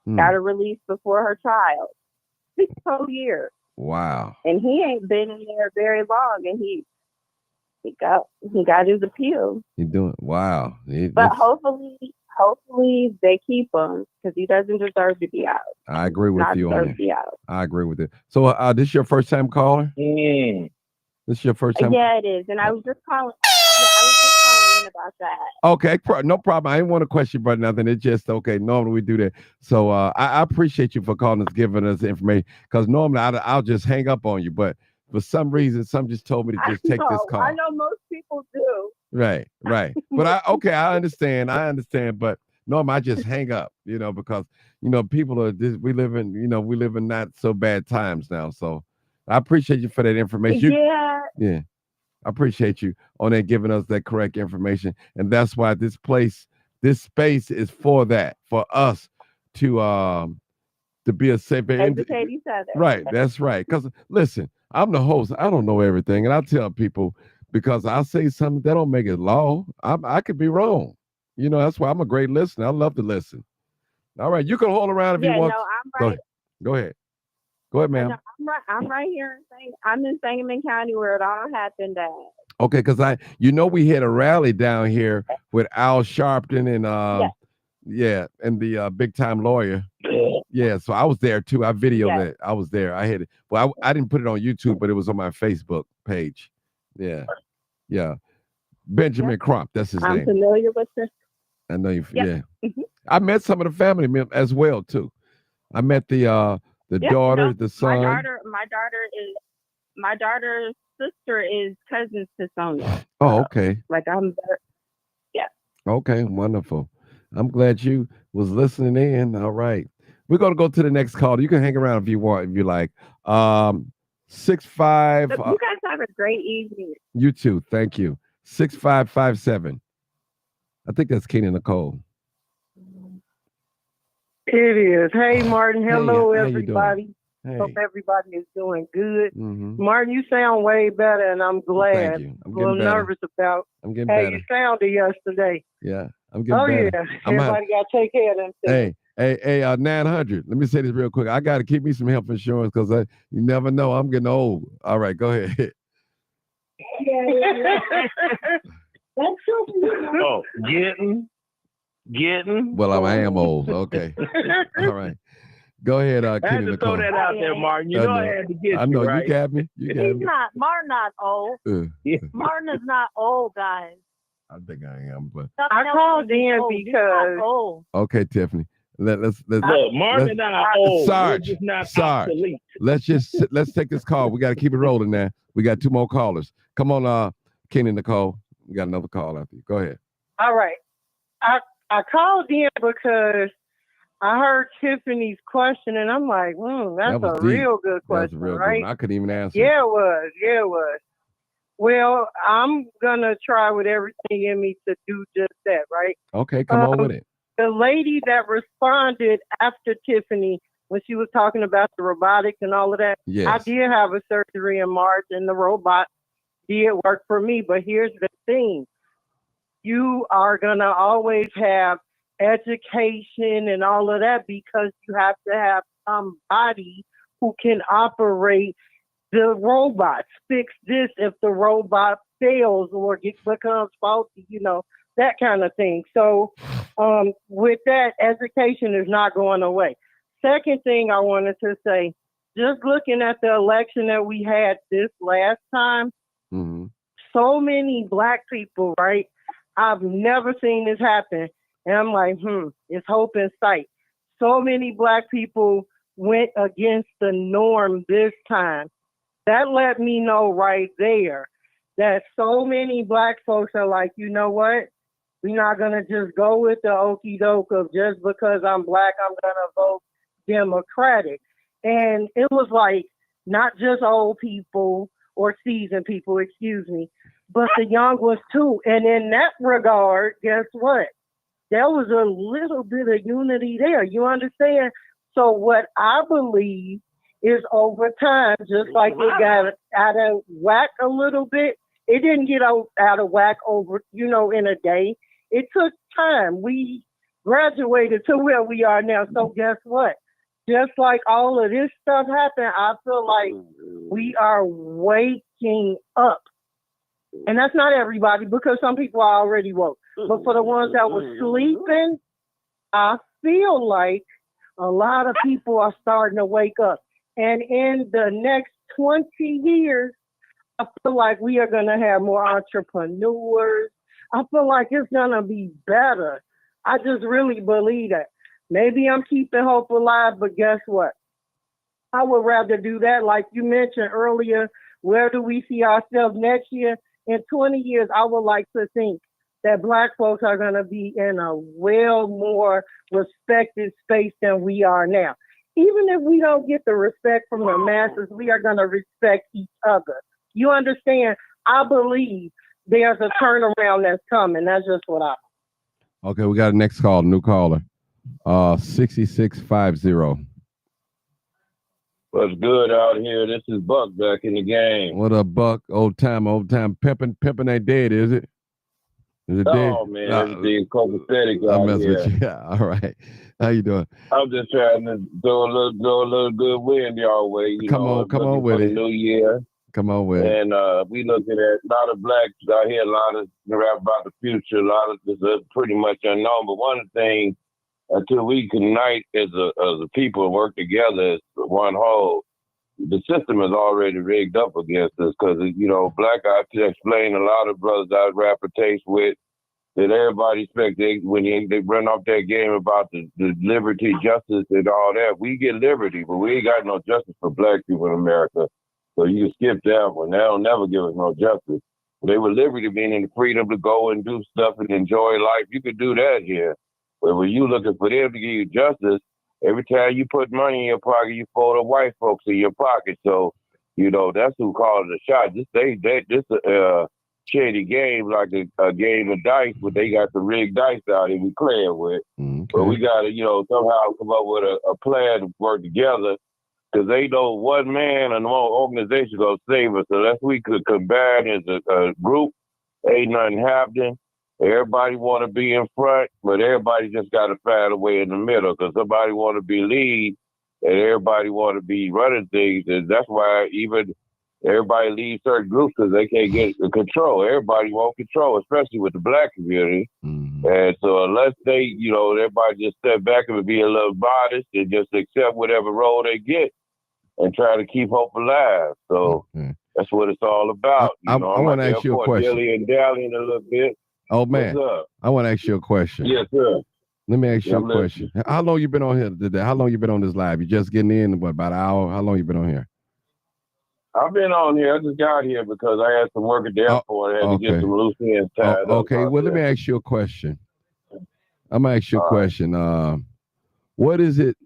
Got a release before her trial. 6 whole years. Wow. And he ain't been in there very long, and he got his appeal. You're doing wow. But hopefully they keep him because he doesn't deserve to be out. I agree with you on that. I agree with it. So this is your first time caller? This is your first time? Yeah, it is. And I was just calling. Yeah, I was just calling in about that. Okay, no problem. I didn't want to question about nothing. It's just okay. Normally we do that. So I appreciate you for calling us, giving us information. Because normally I'll just hang up on you, but for some reason, some just told me to just take this call. I know most people do. Right. But I understand. But normally I just hang up, because people are we live in not so bad times now. So I appreciate you for that information. Yeah. I appreciate you on that, giving us that correct information. And that's why this space is for that, for us to be a safe educate each other. Right. That's right. Because listen, I'm the host. I don't know everything. And I tell people, because I say something that don't make it law, I could be wrong. That's why I'm a great listener. I love to listen. All right. You can hold around if you want. No, I'm right. Go ahead. Go ahead, ma'am. No, I'm right here. I'm in Sangamon County where it all happened at. Okay, because we had a rally down here with Al Sharpton and and the big time lawyer. Yeah, so I was there too. I videoed Yes. it. I was there. I had it. Well, I didn't put it on YouTube, but it was on my Facebook page. Yeah. Yeah. Benjamin Crump, that's his I'm name. familiar with this. I know you. Yep. Yeah. I met some of the family as well too. I met the daughter, the son. My daughter's sister is cousins to Sonia. Oh, okay. Like Okay, wonderful. I'm glad you was listening in. All right. We're gonna go to the next call. You can hang around if you want, if you like. 65 you guys have a great evening. you too. Thank you. 6557. I think that's Keenan Nicole. It is. Hey, Martin. Hello, how you doing? everybody. Hey. Hope everybody is doing good. Mhm. Martin, you sound way better, and I'm glad. Thank you. I'm a little getting better. nervous about I'm getting how better. you sounded yesterday. Yeah, I'm getting Oh, better. yeah. I'm gonna have- Everybody got to take care of themselves. Hey, 900. Let me say this real quick. I got to keep me some health insurance because you never know. I'm getting old. All right, go ahead. Oh, getting. Well, I am old. Okay. All right. Go ahead, I had Kenny to Nicole. throw that out there, Martin. You I know I know. had to get I know you right. you got me. You got He's me. not. Martin not old. Martin is not old, guys. I think I am, but I called in because old. okay, Tiffany. Let's Look, Martin and I are old. We're just not obsolete. Let's take this call. We got to keep it rolling now. We got 2 more callers. Come on, Kenny Nicole. We got another call after you. Go ahead. All right. I called in because I heard Tiffany's question, and I'm like, that's That was a deep. real good That was question, a real good right? one. I couldn't even answer. Yeah, it was. Yeah, it was. Well, I'm going to try with everything in me to do just that, right? Okay, come on with it. The lady that responded after Tiffany, when she was talking about the robotics and all of that, Yes. I did have a surgery in March, and the robot did work for me. But here's the thing. You are going to always have education and all of that because you have to have somebody who can operate the robots, fix this if the robot fails or becomes faulty, that kind of thing. So with that, education is not going away. Second thing I wanted to say, just looking at the election that we had this last time, so many Black people, right? I've never seen this happen. And I'm like, it's hope in sight. So many Black people went against the norm this time. That let me know right there that so many Black folks are like, you know what? We're not going to just go with the okie doke of just because I'm Black, I'm going to vote Democratic. And it was like not just old people or seasoned people, but the young ones too. And in that regard, guess what? There was a little bit of unity there. You understand? So what I believe is over time, just like it got out of whack a little bit, it didn't get out of whack in a day. It took time. We graduated to where we are now. So guess what? Just like all of this stuff happened, I feel like we are waking up. And that's not everybody because some people are already woke. But for the ones that were sleeping, I feel like a lot of people are starting to wake up. And in the next 20 years, I feel like we are going to have more entrepreneurs. I feel like it's going to be better. I just really believe that. Maybe I'm keeping hope alive, but guess what? I would rather do that. Like you mentioned earlier, where do we see ourselves next year? In 20 years, I would like to think that Black folks are going to be in a well more respected space than we are now. Even if we don't get the respect from the masses, we are going to respect each other. You understand? I believe there's a turnaround that's coming. That's just what I. Okay, we got a next call, new caller. 6650. What's good out here? This is Buck back in the game. What up, Buck? Old time. Pimping ain't dead, is it? Is it dead? Oh man, everything's copacetic I out mess here. with you. Yeah, all right. How you doing? I'm just trying to throw a little good wind y'all way. Come on with the it. New year. Come on with it. And we looking at a lot of Blacks out here, a lot of rap about the future, a lot of this is pretty much unknown. But one of the things until we unite as a people and work together as one whole, the system is already rigged up against us. Because, you know, Black, I explained a lot of brothers I reputation with that everybody expect when they run off that game about the liberty, justice, and all that. We get liberty, but we ain't got no justice for Black people in America. So you can skip that one. They'll never give us no justice. They were liberty meaning the freedom to go and do stuff and enjoy life. You could do that here. But when you looking for them to give you justice, every time you put money in your pocket, you throw the white folks in your pocket. So, you know, that's who calls the shot. This shady game, like a game of dice, but they got the rigged dice out and we playing with. Okay. But we got to, you know, somehow come up with a plan to work together, because they know one man and one organization gonna save us. Unless we could combine as a group, ain't nothing happening. Everybody want to be in front, but everybody just got to find a way in the middle, because somebody want to be lead and everybody want to be running things. And that's why even everybody leaves certain groups, because they can't get the control. Everybody want control, especially with the Black community. Mm-hmm. And so unless they, you know, everybody just step back and be a little modest and just accept whatever role they get and try to keep hope alive. So that's what it's all about. I want to ask you a question. Dilly and dallying a little bit. Oh man, I want to ask you a question. Yes, sir. Let me ask you a question. How long you been on here today? How long you been on this live? You just getting in? What, about an hour? How long you been on here? I've been on here. I just got here because I had some work at the airport. I had to get some loose ends tied up. Okay, well, let me ask you a question. I'm going to ask you a question. What is it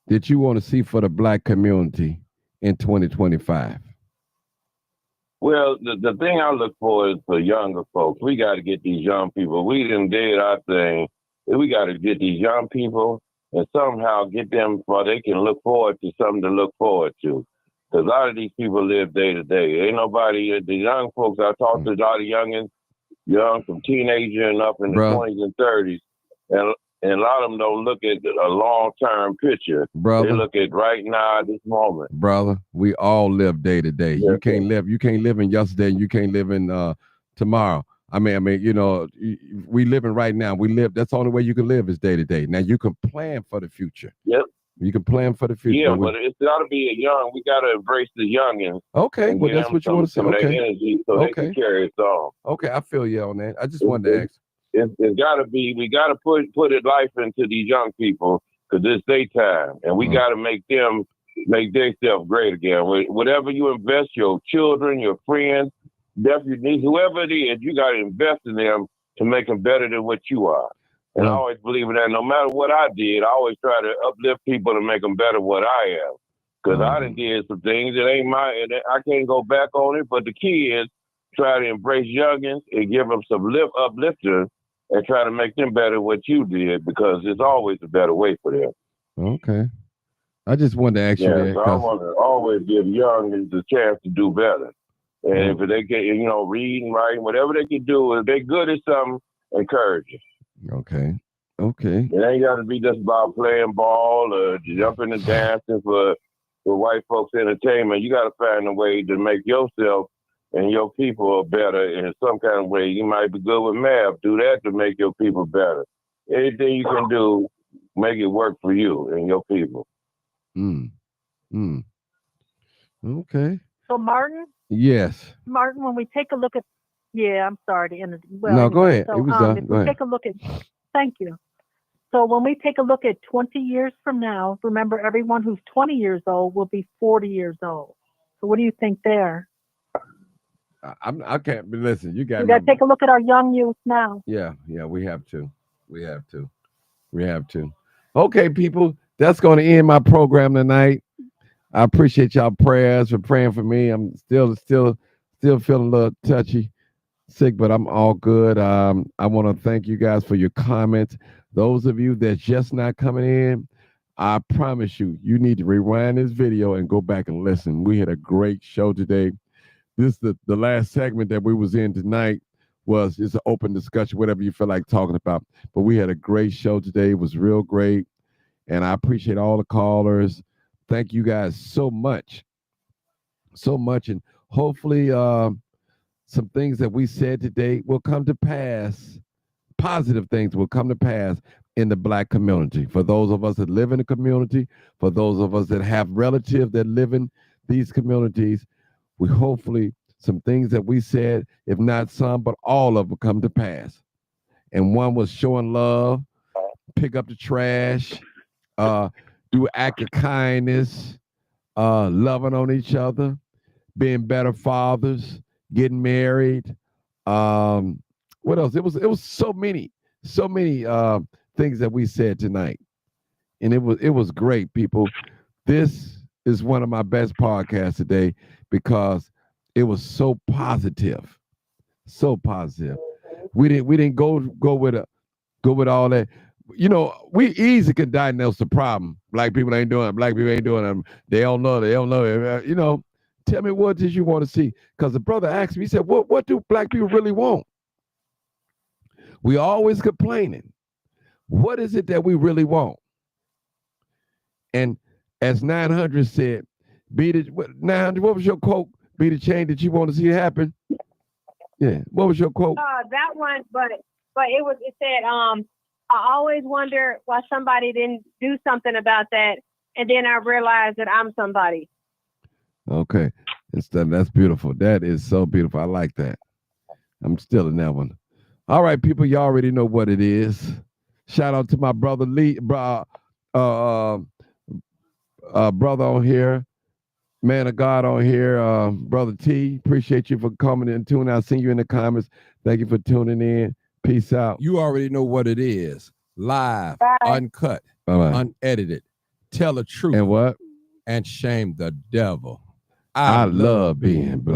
that you want to see for the Black community in 2025? Well, the thing I look for is for younger folks. We got to get these young people. We done did our thing. We got to get these young people and somehow get them where they can look forward to something to look forward to. Because a lot of these people live day to day. Ain't nobody, the young folks, I talk to a lot of young from teenager and up in the 20s and 30s. And a lot of them don't look at a long-term picture. Brother, they look at right now, this moment. Brother, we all live day to day. Yes, you can't live in yesterday, and you can't live in tomorrow. I mean, you know, we living right now. That's the only way you can live is day to day. Now you can plan for the future. Yep. You can plan for the future. Yeah, but it's got to be we got to embrace the youngins. Okay, well, that's what you want to say. Okay. Energy so they can carry us on. Okay, I feel you on that. I just wanted to ask. It's got to be, we got to put it life into these young people, because it's their time. And we got to make themselves great again. Whatever you invest, your children, your friends, nephews, nieces, whoever it is, you got to invest in them to make them better than what you are. And I always believe in that. No matter what I did, I always try to uplift people to make them better what I am. Because I done did some things that ain't I can't go back on it. But the key is try to embrace youngins and give them some uplifters and try to make them better what you did, because there's always a better way for them. Okay. I just wanted to ask you that. So I want to always give youngins the chance to do better. And if they can, you know, reading, writing, whatever they can do, if they're good at something, encourage them. Okay. It ain't got to be just about playing ball or jumping and dancing for white folks' entertainment. You got to find a way to make yourself and your people better in some kind of way. You might be good with math. Do that to make your people better. Anything you can do, make it work for you and your people. Okay. So Martin? Yes. Martin, when we take a look at, I'm sorry to end it. No, go ahead. So, it was done. if Go we ahead. take a look at, thank you. So when we take a look at 20 years from now, remember everyone who's 20 years old will be 40 years old. So what do you think there? I can't, but listen, you got We got to take a look at our young youth now. Yeah, we have to. We have to. Okay, people, that's going to end my program tonight. I appreciate y'all prayers for praying for me. I'm still feeling a little touchy, sick, but I'm all good. I want to thank you guys for your comments. Those of you that's just not coming in, I promise you need to rewind this video and go back and listen. We had a great show today. This is the last segment that we was in tonight. It's an open discussion, whatever you feel like talking about. But we had a great show today. It was real great. And I appreciate all the callers. Thank you guys so much. So much. And hopefully some things that we said today will come to pass. Positive things will come to pass in the Black community. For those of us that live in the community, for those of us that have relatives that live in these communities, we hopefully some things that we said, if not some, but all of them come to pass. And one was showing love, pick up the trash, do act of kindness, loving on each other, being better fathers, getting married. What else? It was so many things that we said tonight. And it was great, people. This is one of my best podcasts today because it was so positive. So positive. We didn't go with all that. You know, we easily can diagnose the problem. Black people ain't doing it. Black people ain't doing it. They don't know. You know, tell me what did you want to see? Because the brother asked me, he said, what do black people really want? We always complaining. What is it that we really want? And as 900 said, 900, what was your quote? Be the change that you want to see happen? Yeah. What was your quote? That one, but it said, I always wonder why somebody didn't do something about that, and then I realized that I'm somebody. Okay. That's beautiful. That is so beautiful. I like that. I'm still in that one. All right, people, you already know what it is. Shout out to my brother Lee, brother on here, man of God on here, brother T. Appreciate you for coming and tuning out. See you in the comments. Thank you for tuning in. Peace out. You already know what it is. Live, Bye. uncut, unedited. Tell the truth. And what? And shame the devil. I love being black.